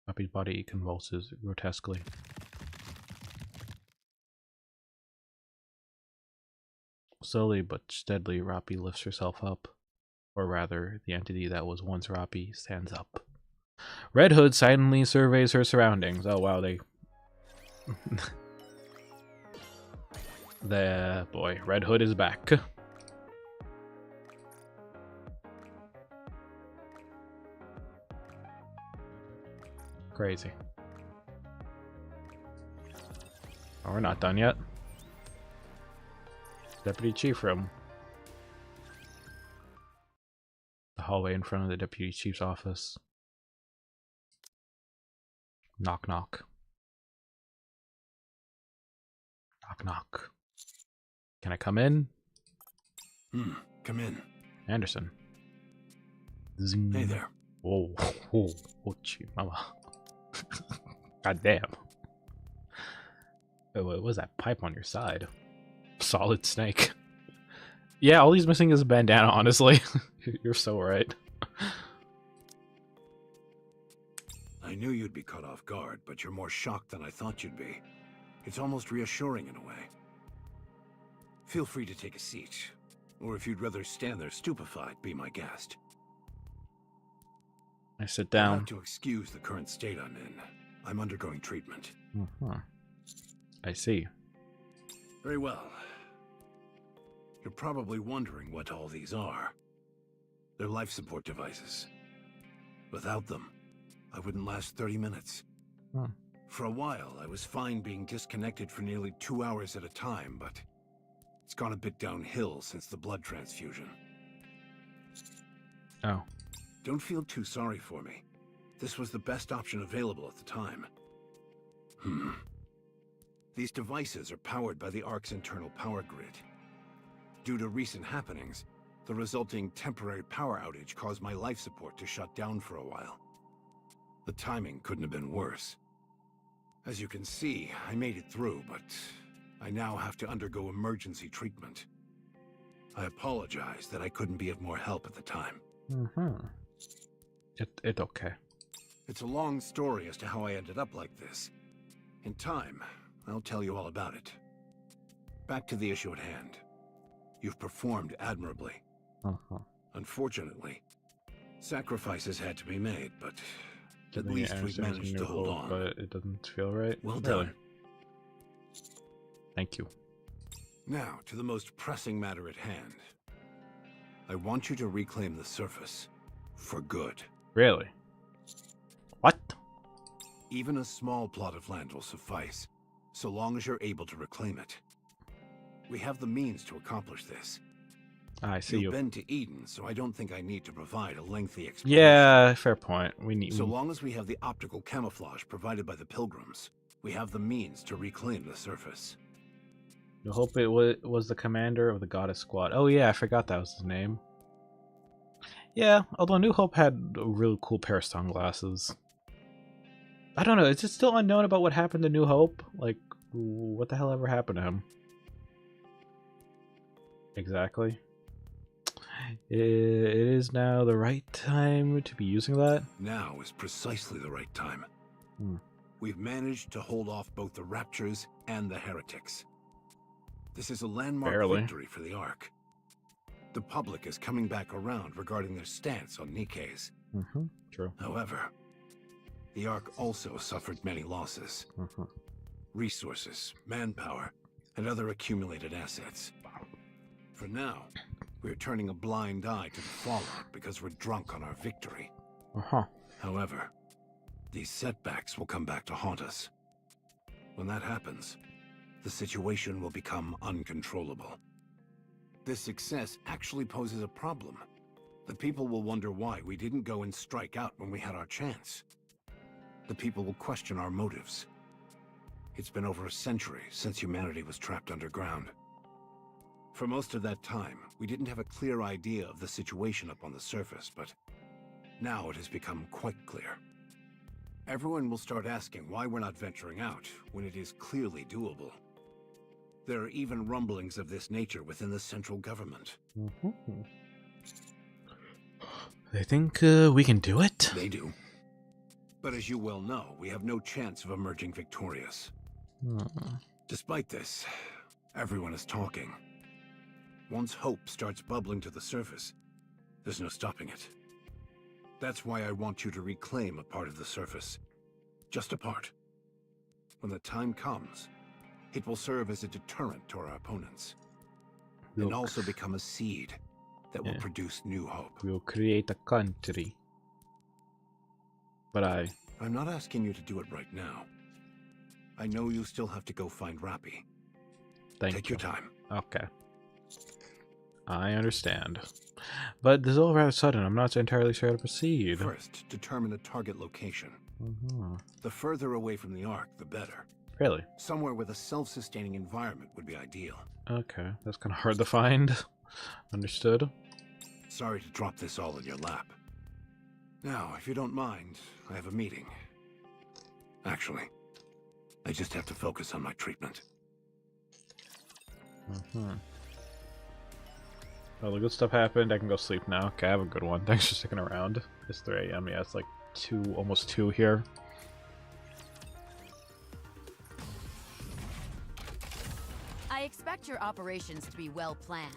Robbie's body convulses grotesquely. Slowly but steadily, Robbie lifts herself up. Or rather, the entity that was once Robbie stands up. Red Hood silently surveys her surroundings. Oh wow, they... boy, Red Hood is back. Crazy. Oh, we're not done yet. Deputy Chief room. The hallway in front of the Deputy Chief's office. Knock knock. Knock knock. Can I come in? Come in. Anderson. Zing. Hey there. Whoa, whoa, whoa, gee, mama. God damn. Oh, what was that pipe on your side? Solid snake. Yeah, all he's missing is a bandana, honestly. You're so right. I knew you'd be caught off guard, but you're more shocked than I thought you'd be. It's almost reassuring in a way. Feel free to take a seat. Or if you'd rather stand there stupefied, be my guest. I sit I'll down. have to excuse the current state I'm in. I'm undergoing treatment. I see. Very well. You're probably wondering what all these are. They're life support devices. Without them, I wouldn't last 30 minutes. For a while, I was fine being disconnected for nearly 2 hours at a time, but it's gone a bit downhill since the blood transfusion. Oh. Don't feel too sorry for me. This was the best option available at the time. These devices are powered by the Ark's internal power grid. Due to recent happenings, the resulting temporary power outage caused my life support to shut down for a while. The timing couldn't have been worse. As you can see, I made it through, but I now have to undergo emergency treatment. I apologize that I couldn't be of more help at the time. It's okay. It's a long story as to how I ended up like this. In time, I'll tell you all about it. Back to the issue at hand. You've performed admirably. Unfortunately, sacrifices had to be made, but at least we've managed to hold on. But it doesn't feel right. Well Really? done. Thank you. Now, to the most pressing matter at hand. I want you to reclaim the surface. For good. Really? What? Even a small plot of land will suffice, so long as you're able to reclaim it. We have the means to accomplish this. I see You've you. been to Eden, so I don't think I need to provide a lengthy explanation. Yeah, fair point. We need. So long as we have the optical camouflage provided by the Pilgrims, we have the means to reclaim the surface. New Hope it was the commander of the Goddess Squad. Oh yeah, I forgot that was his name. Yeah, although New Hope had a really cool pair of sunglasses. I don't know, is it still unknown about what happened to New Hope? Like, what the hell ever happened to him? Exactly. It is now the right time to be using that? Now is precisely the right time. We've managed to hold off both the Raptures and the Heretics. This is a landmark victory for the Ark. The public is coming back around regarding their stance on Nikkei's. True. However, the Ark also suffered many losses. Resources, manpower, and other accumulated assets. For now, we're turning a blind eye to the fallout because we're drunk on our victory. However, these setbacks will come back to haunt us. When that happens, the situation will become uncontrollable. This success actually poses a problem. The people will wonder why we didn't go and strike out when we had our chance. The people will question our motives. It's been over a century since humanity was trapped underground. For most of that time, we didn't have a clear idea of the situation up on the surface, but now it has become quite clear. Everyone will start asking why we're not venturing out when it is clearly doable. There are even rumblings of this nature within the central government. They think we can do it? They do. But as you well know, we have no chance of emerging victorious. Despite this, everyone is talking. Once hope starts bubbling to the surface, there's no stopping it. That's why I want you to reclaim a part of the surface. Just a part. When the time comes, it will serve as a deterrent to our opponents. And also become a seed that will produce new hope. We'll create a country. But I'm not asking you to do it right now. I know you still have to go find Rappy. Take your time. Okay. I understand. But this is all rather sudden. I'm not entirely sure how to proceed. First, determine a target location. The further away from the Ark, the better. Really? Somewhere with a self-sustaining environment would be ideal. Okay, that's kind of hard to find. Understood. Sorry to drop this all in your lap. Now, if you don't mind, I have a meeting. Actually, I just have to focus on my treatment. Well, the good stuff happened. I can go sleep now. Okay, have a good one. Thanks for sticking around. It's 3 AM. Yeah, it's like almost 2 here. I expect your operations to be well planned.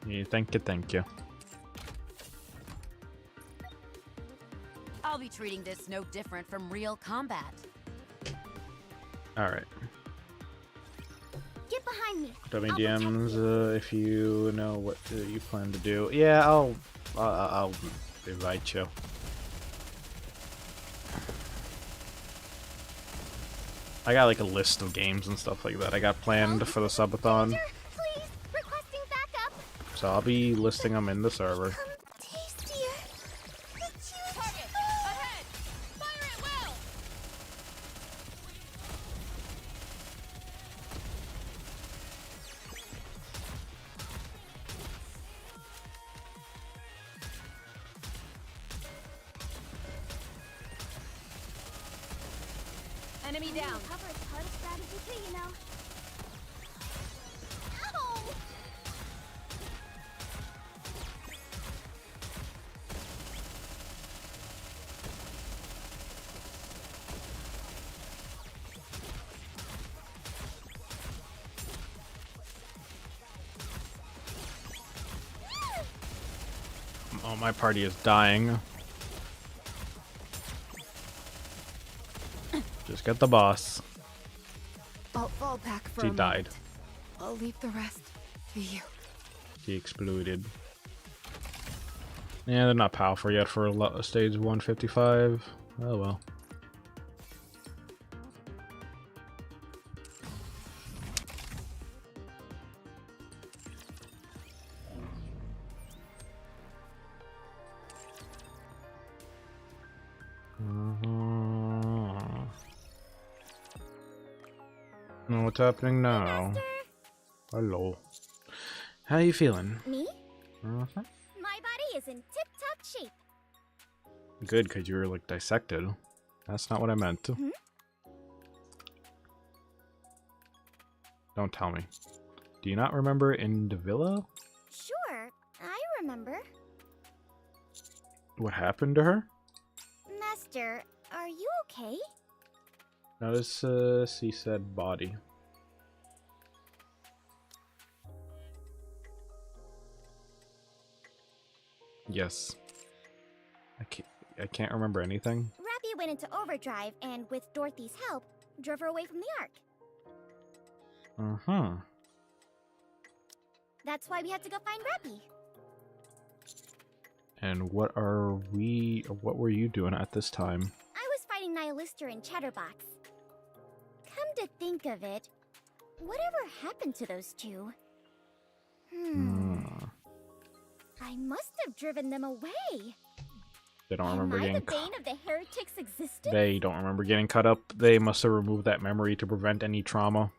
Yeah, thank you. I'll be treating this no different from real combat. Alright. Get behind me. Drop me DMs if you know what you plan to do. Yeah, I'll invite you. I got like a list of games and stuff like that I got planned for the subathon. Please, requesting backup. So I'll be listing them in the server. Enemy down. Cover is part of strategy too, you know. Ow! Oh, my party is dying. Just get the boss. I'll fall back for She a moment. died. I'll leave the rest to you. She exploded. Yeah, they're not powerful yet for stage 155. Oh well. What's happening now? Hello. How you feeling? Me? Uh-huh. My body is in tip-top shape. Good, because you were like dissected. That's not what I meant. Don't tell me. Do you not remember in the villa? Sure, I remember. What happened to her? Master, are you okay? Notice she said body. Yes. I can't remember anything. Rappy went into overdrive and, with Dorothy's help, drove her away from the Ark. Uh-huh. That's why we had to go find Rappy. And what were you doing at this time? I was fighting Nihilister and Chatterbox. Come to think of it, Whatever happened to those two? I must have driven them away. They don't remember Am I getting the bane of the heretics' existence? They don't remember getting cut up. They must have removed that memory to prevent any trauma.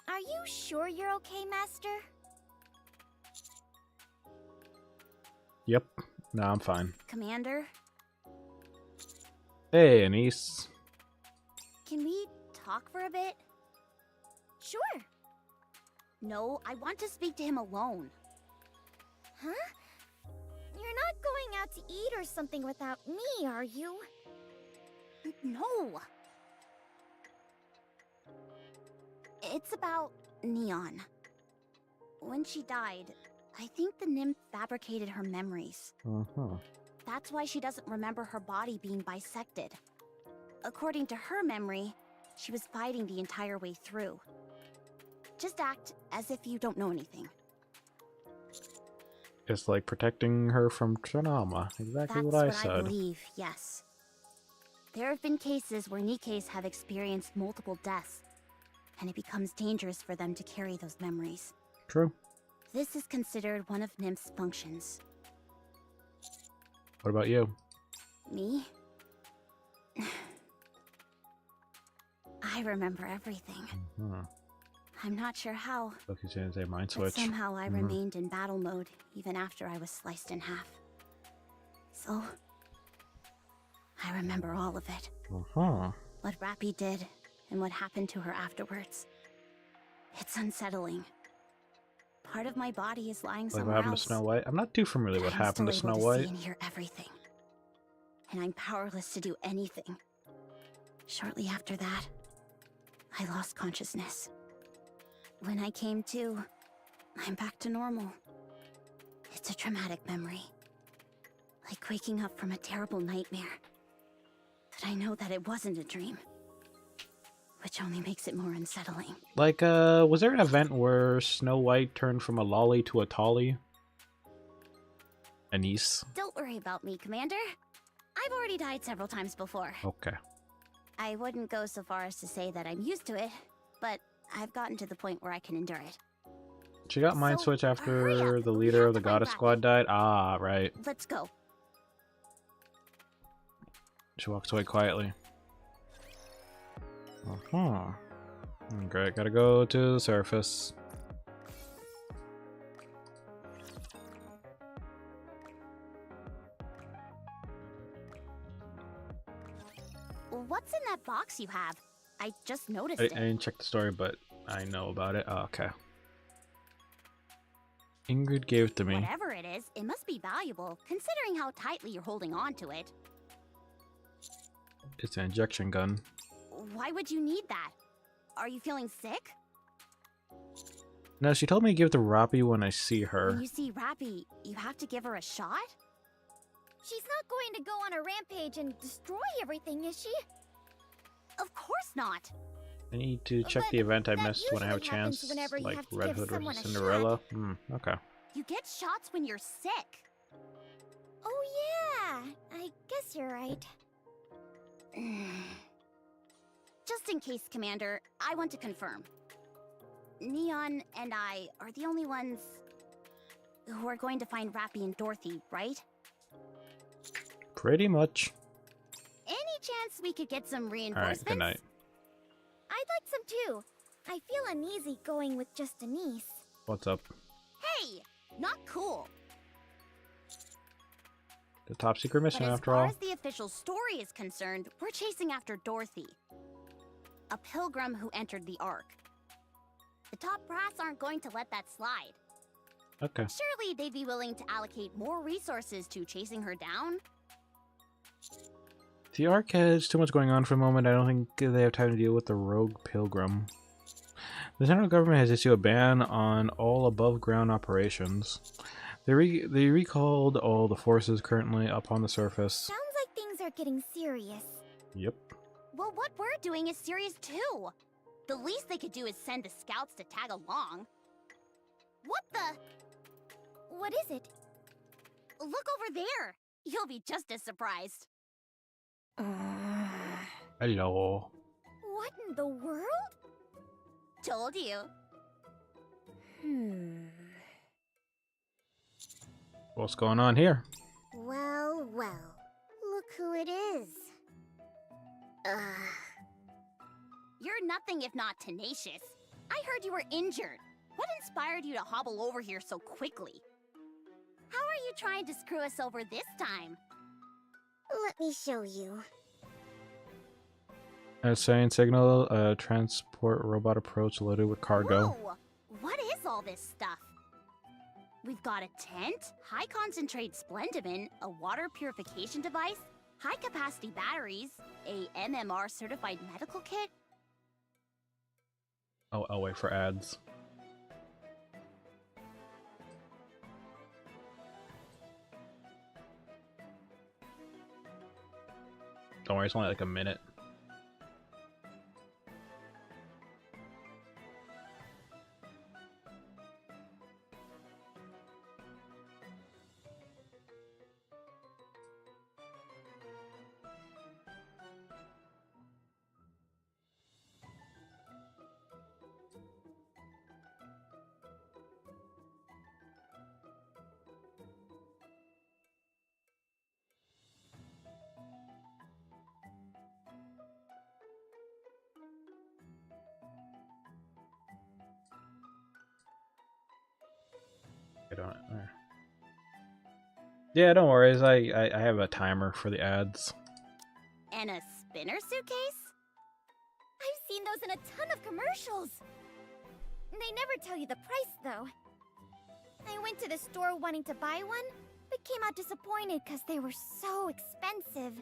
Are you sure you're okay, Master? Yep. No, I'm fine. Commander, Hey, Anise. can we talk for a bit? Sure. No, I want to speak to him alone. Huh? You're not going out to eat or something without me, are you? No. It's about Neon. When she died, I think the nymph fabricated her memories. That's why she doesn't remember her body being bisected. According to her memory, she was fighting the entire way through. Just act as if you don't know anything. It's like protecting her from trauma. Exactly That's what I I said. believe, yes. There have been cases where Nikkes have experienced multiple deaths, and it becomes dangerous for them to carry those memories. True. This is considered one of Nymph's functions. What about you? Me? I remember everything. I'm not sure how, Look, he's gonna say mind but switch. somehow I remained in battle mode even after I was sliced in half. So, I remember all of it. What Rappy did, and what happened to her afterwards. It's unsettling. Part of my body is lying Like somewhere what happened else. to Snow White? I'm not too familiar but what I'm happened to still Snow able to White. see and hear everything. And I'm powerless to do anything. Shortly after that, I lost consciousness. When I came to, I'm back to normal. It's a traumatic memory. Like waking up from a terrible nightmare. But I know that it wasn't a dream. Which only makes it more unsettling. Like, was there an event where Snow White turned from a lolly to a tolly? Anise? Don't worry about me, Commander. I've already died several times before. Okay. I wouldn't go so far as to say that I'm used to it, but I've gotten to the point where I can endure it. She got mind switch after the leader of the Goddess Squad died? Ah, right. Let's go. She walks away quietly. Great, gotta go to the surface. What's in that box you have? I just noticed I it. didn't check the story, but I know about it. Oh, okay. Ingrid gave it to me. Whatever it is, it must be valuable, considering how tightly you're holding on to it. It's an injection gun. Why would you need that? Are you feeling sick? No, she told me to give it to Rappy when I see When her. you see Rappy, you have to give her a shot? She's not going to go on a rampage and destroy everything, is she? Of course not. I need to check the event I missed when I have a usually happens chance, whenever you like have to Red give Hood someone versus a Cinderella. Okay. You get shots when you're sick. Oh yeah, I guess you're right. Just in case, Commander, I want to confirm. Neon and I are the only ones who are going to find Rappy and Dorothy, right? Pretty much. Any chance we could get some Alright, reinforcements? good night. I'd like some too. I feel uneasy going with just a niece. What's up? Hey, not cool. The top secret mission But as after far all. as the official story is concerned, we're chasing after Dorothy, a pilgrim who entered the Ark. The top brass aren't going to let that slide. Okay. Surely they'd be willing to allocate more resources to chasing her down? The Ark has too much going on for the moment. I don't think they have time to deal with the rogue pilgrim. The central government has issued a ban on all above-ground operations. They recalled all the forces currently up on the surface. Sounds like things are getting serious. Yep. Well, what we're doing is serious too. The least they could do is send the scouts to tag along. What the? What is it? Look over there. You'll be just as surprised. Hello. What in the world? Told you. What's going on here? Well, well. Look who it is. You're nothing if not tenacious. I heard you were injured. What inspired you to hobble over here so quickly? How are you trying to screw us over this time? Let me show you. Saying signal, transport robot approach loaded with cargo. Whoa! What is all this stuff? We've got a tent, high-concentrate Splendimin, a water purification device, high-capacity batteries, a MMR-certified medical kit. Oh, I'll wait for ads. Don't worry, it's only like a minute. Yeah, don't worry. I have a timer for the ads. And a spinner suitcase? I've seen those in a ton of commercials. They never tell you the price, though. I went to the store wanting to buy one, but came out disappointed because they were so expensive.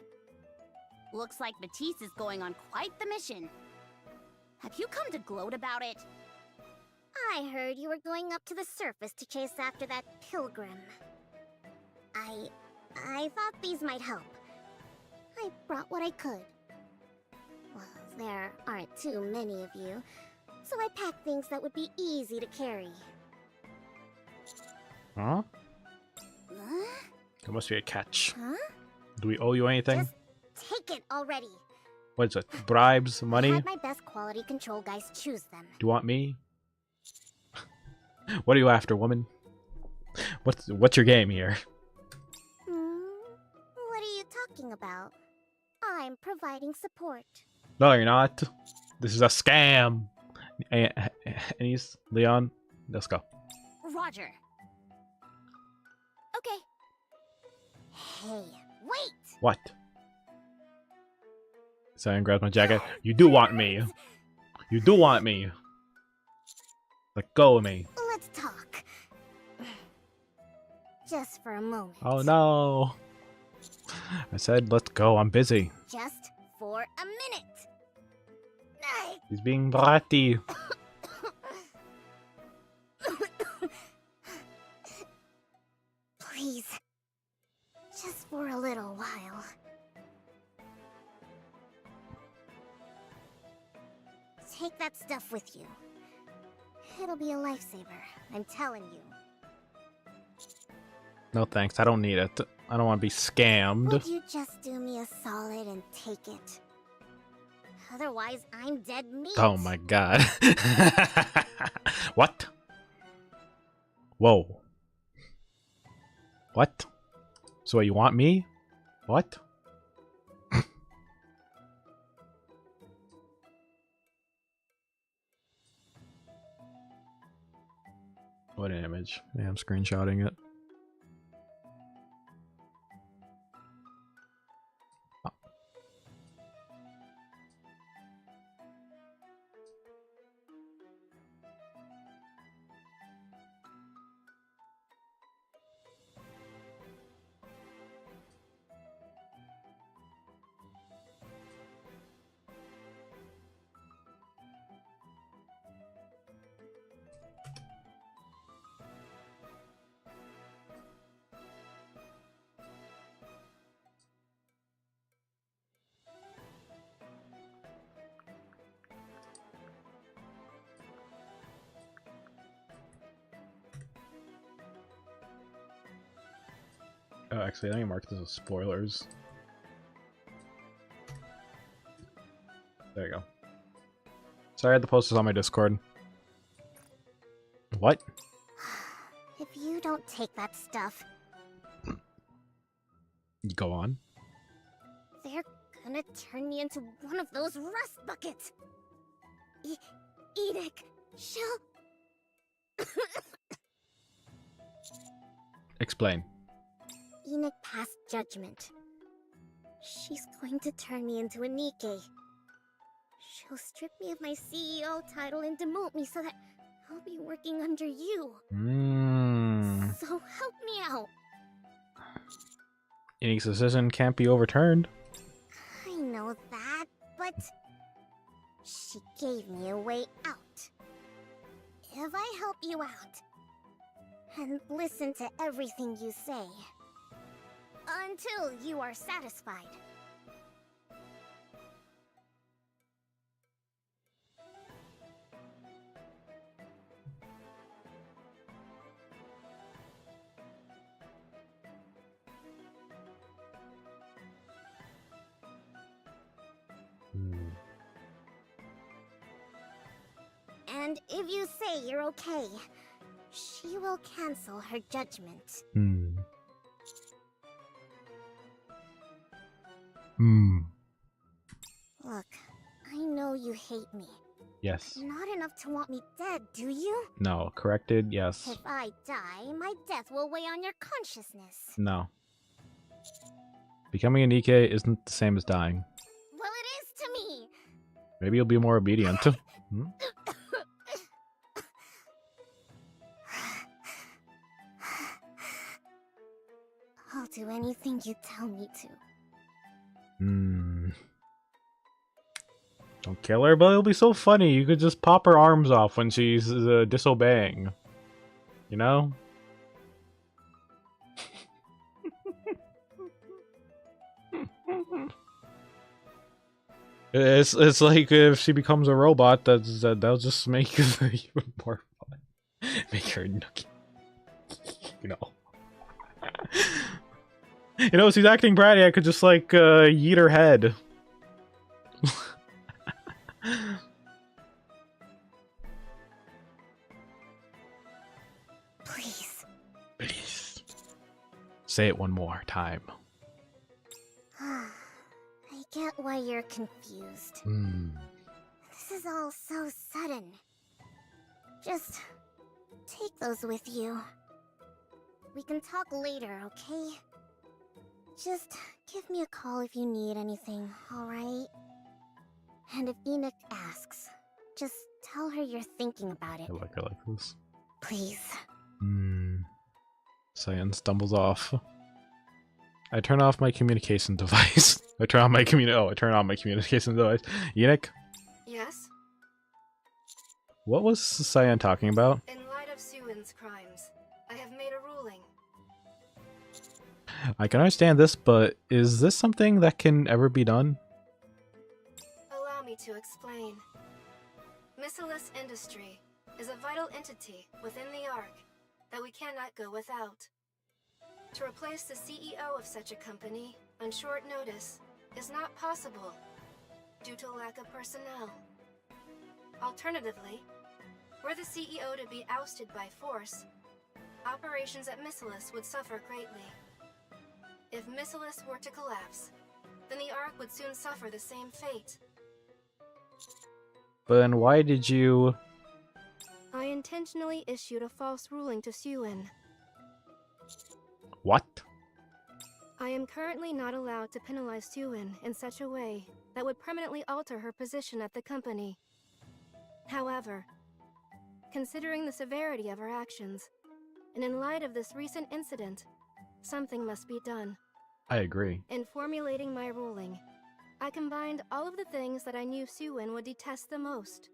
Looks like Matisse is going on quite the mission. Have you come to gloat about it? I heard you were going up to the surface to chase after that pilgrim. I thought these might help. I brought what I could. Well, there aren't too many of you, so I packed things that would be easy to carry. Huh? Huh? There must be a catch. Huh? Do we owe you anything? Just take it already. What is it? Bribes? Money? I had my best quality control guys choose them. Do you want me? What are you after, woman? What's your game here? What are you talking about? I'm providing support. No, you're not. This is a scam. Anise, Leon, let's go. Roger. Okay. Hey, wait! What? Zion grabs my jacket. You do want me. You do want me. Let go of me. Let's talk. Just for a moment. Oh no. I said, let's go. I'm busy. Just for a minute. He's being bratty. Please. Just for a little while. Take that stuff with you. It'll be a lifesaver, I'm telling you. No thanks, I don't need it. I don't want to be scammed. Would you just do me a solid and take it? Otherwise, I'm dead meat. Oh my god. What? Whoa. What? So you want me? What? What an image. Yeah, I'm screenshotting it. Oh, actually, let me mark this as spoilers. There you go. Sorry, I had to post this on my Discord. What? If you don't take that stuff, Go on. they're gonna turn me into one of those rust buckets. Edic, she'll... Explain. Enoch passed judgment. She's going to turn me into a Nikke. She'll strip me of my CEO title and demote me so that I'll be working under you. So help me out. Enoch's decision can't be overturned. I know that, but she gave me a way out. If I help you out and listen to everything you say until you are satisfied. And if you say you're okay, she will cancel her judgment. Look, I know you hate me. Yes. Not enough to want me dead, do you? No. Corrected. Yes. If I die, my death will weigh on your consciousness. No. Becoming a Nikke isn't the same as dying. Well, it is to me. Maybe you'll be more obedient. I'll do anything you tell me to. Don't kill her, but it'll be so funny. You could just pop her arms off when she's disobeying. You know? It's like if she becomes a robot, that'll just make it even more fun. Make her nookie. You know. You know, if she's acting bratty, I could just like yeet her head. Please. Please. Say it one more time. I get why you're confused. This is all so sudden. Just take those with you. We can talk later, okay? Just give me a call if you need anything, alright? And if Enoch asks, just tell her you're thinking about it. I like this. Please. Cyan stumbles off. I turn off my communication device. I turn on my communication device. Enoch? Yes? What was Cyan talking about? In light of Suin's crimes, I have made a ruling. I can understand this, but is this something that can ever be done? Allow me to explain. Missilus Industry is a vital entity within the Ark that we cannot go without. To replace the CEO of such a company on short notice is not possible due to lack of personnel. Alternatively, were the CEO to be ousted by force, operations at Missilus would suffer greatly. If Missilus were to collapse, then the Ark would soon suffer the same fate. But then why did you... I intentionally issued a false ruling to Suin. What? I am currently not allowed to penalize Suin in such a way that would permanently alter her position at the company. However, considering the severity of her actions, and in light of this recent incident, something must be done. I agree. In formulating my ruling, I combined all of the things that I knew Suin would detest the most.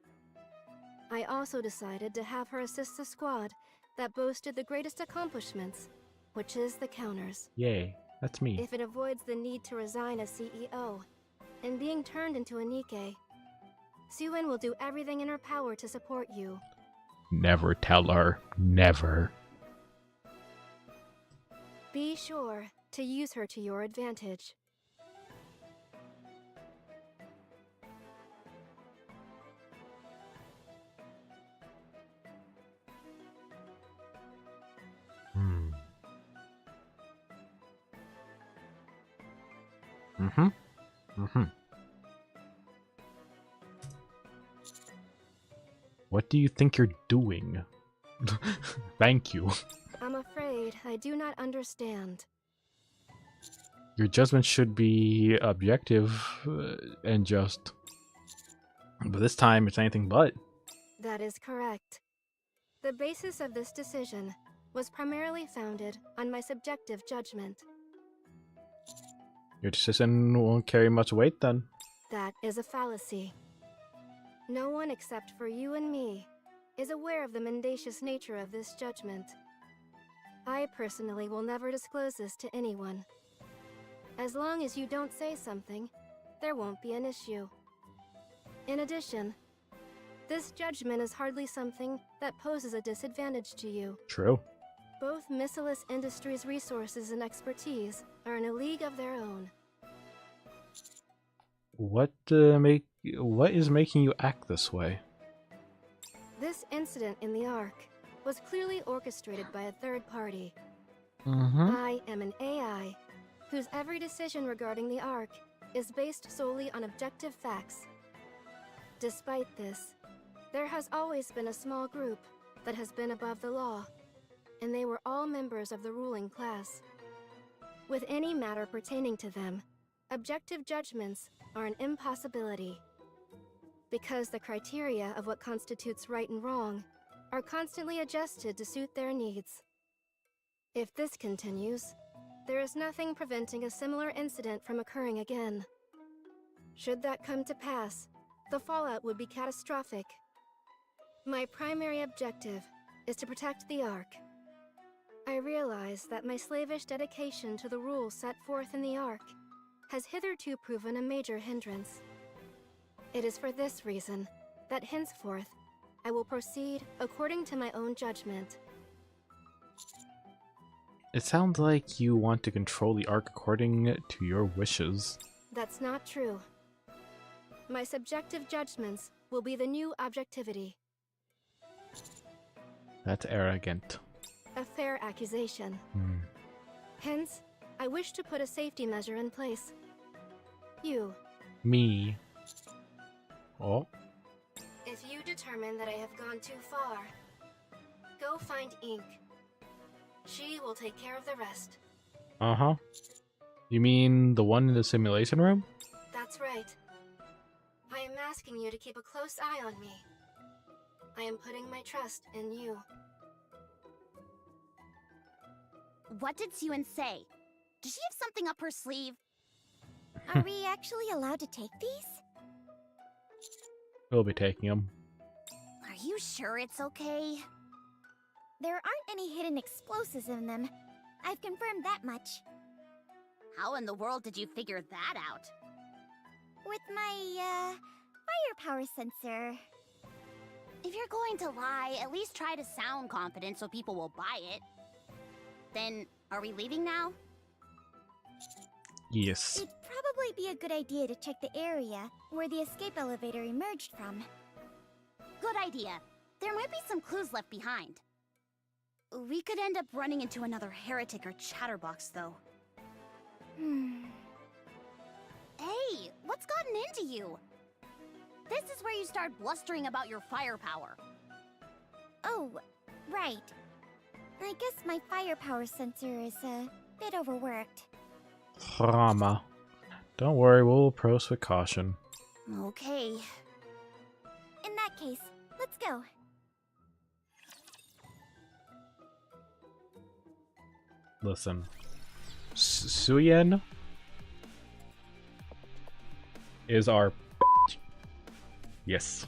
I also decided to have her assist the squad that boasted the greatest accomplishments, which is the Counters. Yay, that's me. If it avoids the need to resign as CEO and being turned into a Nikke, Suin will do everything in her power to support you. Never tell her. Never. Be sure to use her to your advantage. Mm-hmm. Mm-hmm. What do you think you're doing? Thank you. I'm afraid I do not understand. Your judgment should be objective and just. But this time, it's anything but. That is correct. The basis of this decision was primarily founded on my subjective judgment. Your decision won't carry much weight then. That is a fallacy. No one except for you and me is aware of the mendacious nature of this judgment. I personally will never disclose this to anyone. As long as you don't say something, there won't be an issue. In addition, this judgment is hardly something that poses a disadvantage to you. True. Both Missilus Industries' resources and expertise are in a league of their own. What is making you act this way? This incident in the Ark was clearly orchestrated by a third party. I am an AI whose every decision regarding the Ark is based solely on objective facts. Despite this, there has always been a small group that has been above the law, and they were all members of the ruling class. With any matter pertaining to them, objective judgments are an impossibility, because the criteria of what constitutes right and wrong are constantly adjusted to suit their needs. If this continues, there is nothing preventing a similar incident from occurring again. Should that come to pass, the fallout would be catastrophic. My primary objective is to protect the Ark. I realize that my slavish dedication to the rules set forth in the Ark has hitherto proven a major hindrance. It is for this reason that henceforth I will proceed according to my own judgment. It sounds like you want to control the Ark according to your wishes. That's not true. My subjective judgments will be the new objectivity. That's arrogant. A fair accusation. Hence, I wish to put a safety measure in place. You. Me. Oh. If you determine that I have gone too far, go find Ink. She will take care of the rest. Uh-huh. You mean the one in the simulation room? That's right. I am asking you to keep a close eye on me. I am putting my trust in you. What did Suen say? Does she have something up her sleeve? Are we actually allowed to take these? We'll be taking them. Are you sure it's okay? There aren't any hidden explosives in them. I've confirmed that much. How in the world did you figure that out? With my, firepower sensor. If you're going to lie, at least try to sound confident so people will buy it. Then, are we leaving now? Yes. It'd probably be a good idea to check the area where the escape elevator emerged from. Good idea. There might be some clues left behind. We could end up running into another heretic or chatterbox, though. Hey, what's gotten into you? This is where you start blustering about your firepower. Oh, right. I guess my firepower sensor is a bit overworked. Drama. Don't worry, we'll approach with caution. Okay. In that case, let's go. Listen. Suyen is our yes.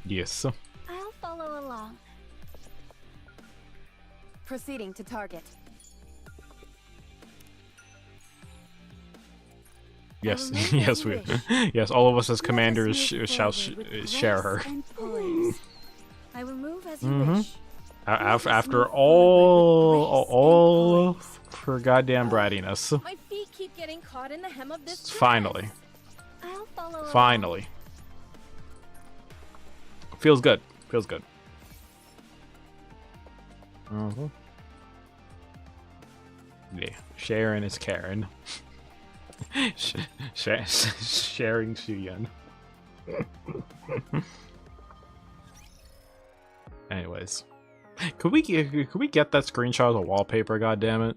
Yes. I'll follow along. Proceeding to target. Yes, yes, we, yes, all of us as commanders shall share her. I will move as you wish. After all for goddamn brattiness. My feet keep getting caught in the hem of this dress. Finally. I'll follow Finally. Feels good. Feels good. Yeah, Sharon is Karen. Sharing Shuyan. Anyways, could we get that screenshot as a wallpaper? God damn it!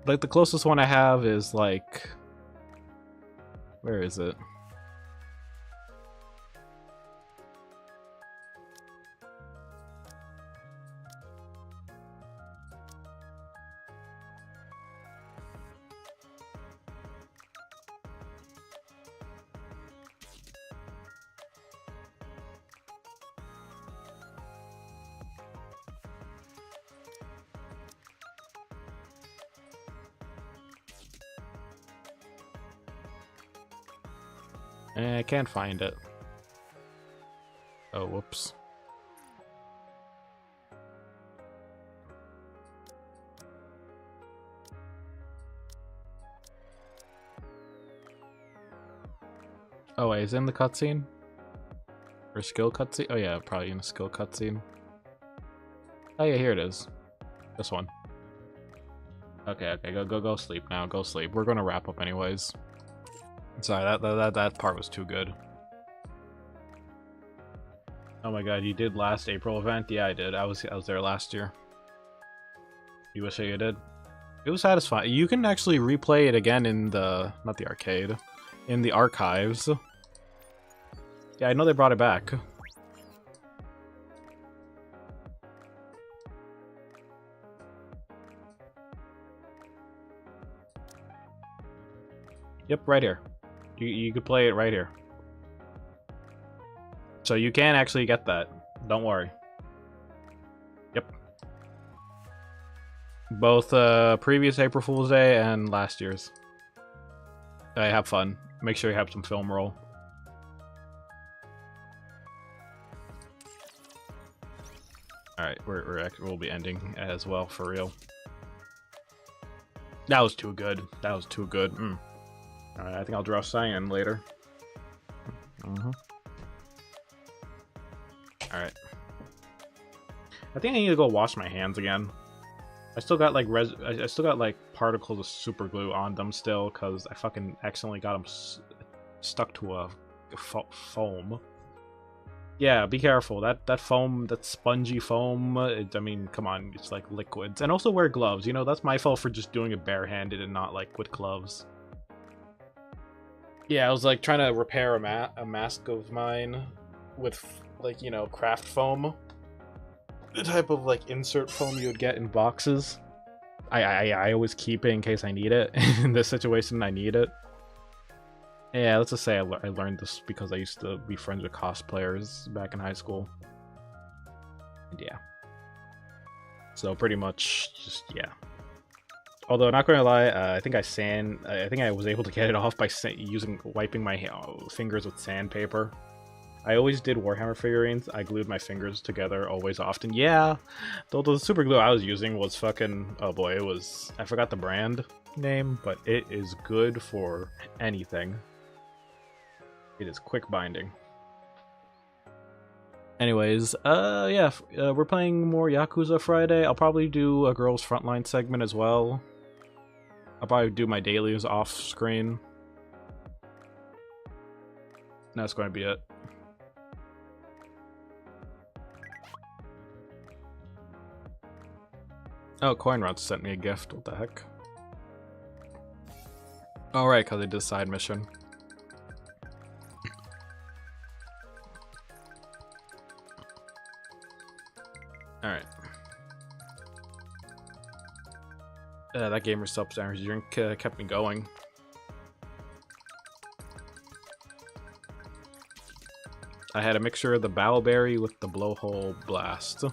Like the closest one I have is like, where is it? I can't find it. Oh, whoops. Oh wait, is it in the cutscene? Or skill cutscene? Oh yeah, probably in a skill cutscene. Oh yeah, here it is. This one. Okay, go sleep now. Go sleep. We're gonna wrap up anyways. Sorry, that part was too good. Oh my god, you did last April event? Yeah, I did. I was there last year. You wish you did? It was satisfying. You can actually replay it again in the, not the arcade, in the archives. Yeah, I know they brought it back. Yep, right here. You could play it right here. So you can actually get that. Don't worry. Yep. Both previous April Fool's Day and last year's. Have fun. Make sure you have some film roll. Alright, we'll be ending as well, for real. That was too good. That was too good. Alright, I think I'll draw Cyan later. Alright. I think I need to go wash my hands again. I still got like I still got like particles of super glue on them still, because I fucking accidentally got them stuck to a foam. Yeah, be careful. That foam, that spongy foam, I mean, come on, it's like liquids. And also wear gloves. You know, that's my fault for just doing it barehanded and not like with gloves. Yeah, I was like trying to repair a mask of mine with like, you know, craft foam. The type of like insert foam you would get in boxes. I always keep it in case I need it. In this situation, I need it. Yeah, let's just say I learned this because I used to be friends with cosplayers back in high school. And yeah. So pretty much, just, yeah. Although, not gonna lie, I think I was able to get it off by wiping my fingers with sandpaper. I always did Warhammer figurines. I glued my fingers together always often. Yeah, though the super glue I was using was fucking, oh boy, it was, I forgot the brand name, but it is good for anything. It is quick binding. Anyways, yeah, we're playing more Yakuza Friday. I'll probably do a Girls Frontline segment as well. I'll probably do my dailies off screen. That's going to be it. Oh, Coinrod sent me a gift. What the heck? Alright, because I did a side mission. Alright. That gamer substance drink kept me going. I had a mixture of the Bowberry with the Blowhole Blast.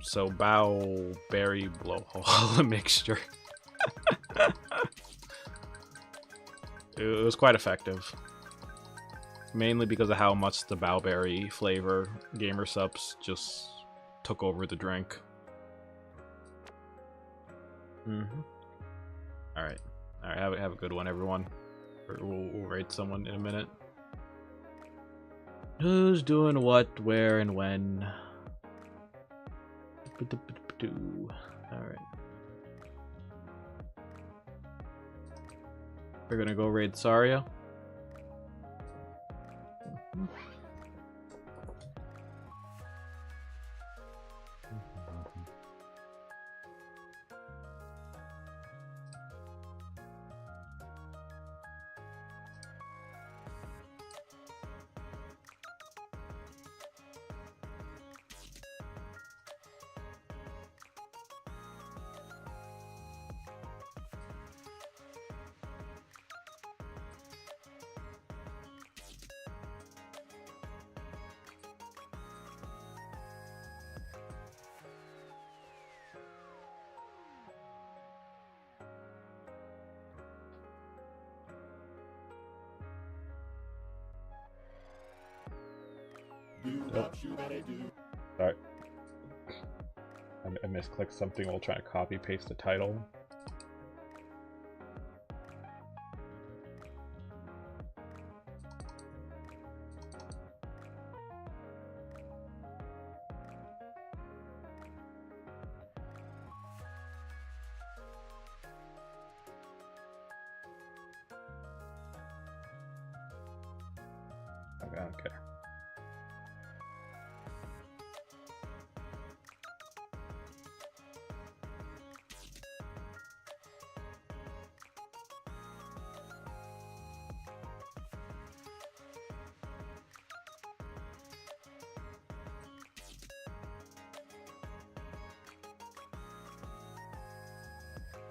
So Bowberry Blowhole mixture. It was quite effective. Mainly because of how much the Bowberry flavor gamer subs just took over the drink. Alright. Alright, have a good one, everyone. We'll rate someone in a minute. Who's doing what, where, and when? Alright. We're gonna go raid Saria. Sorry. I misclicked something while trying to copy paste the title. Okay, I don't care.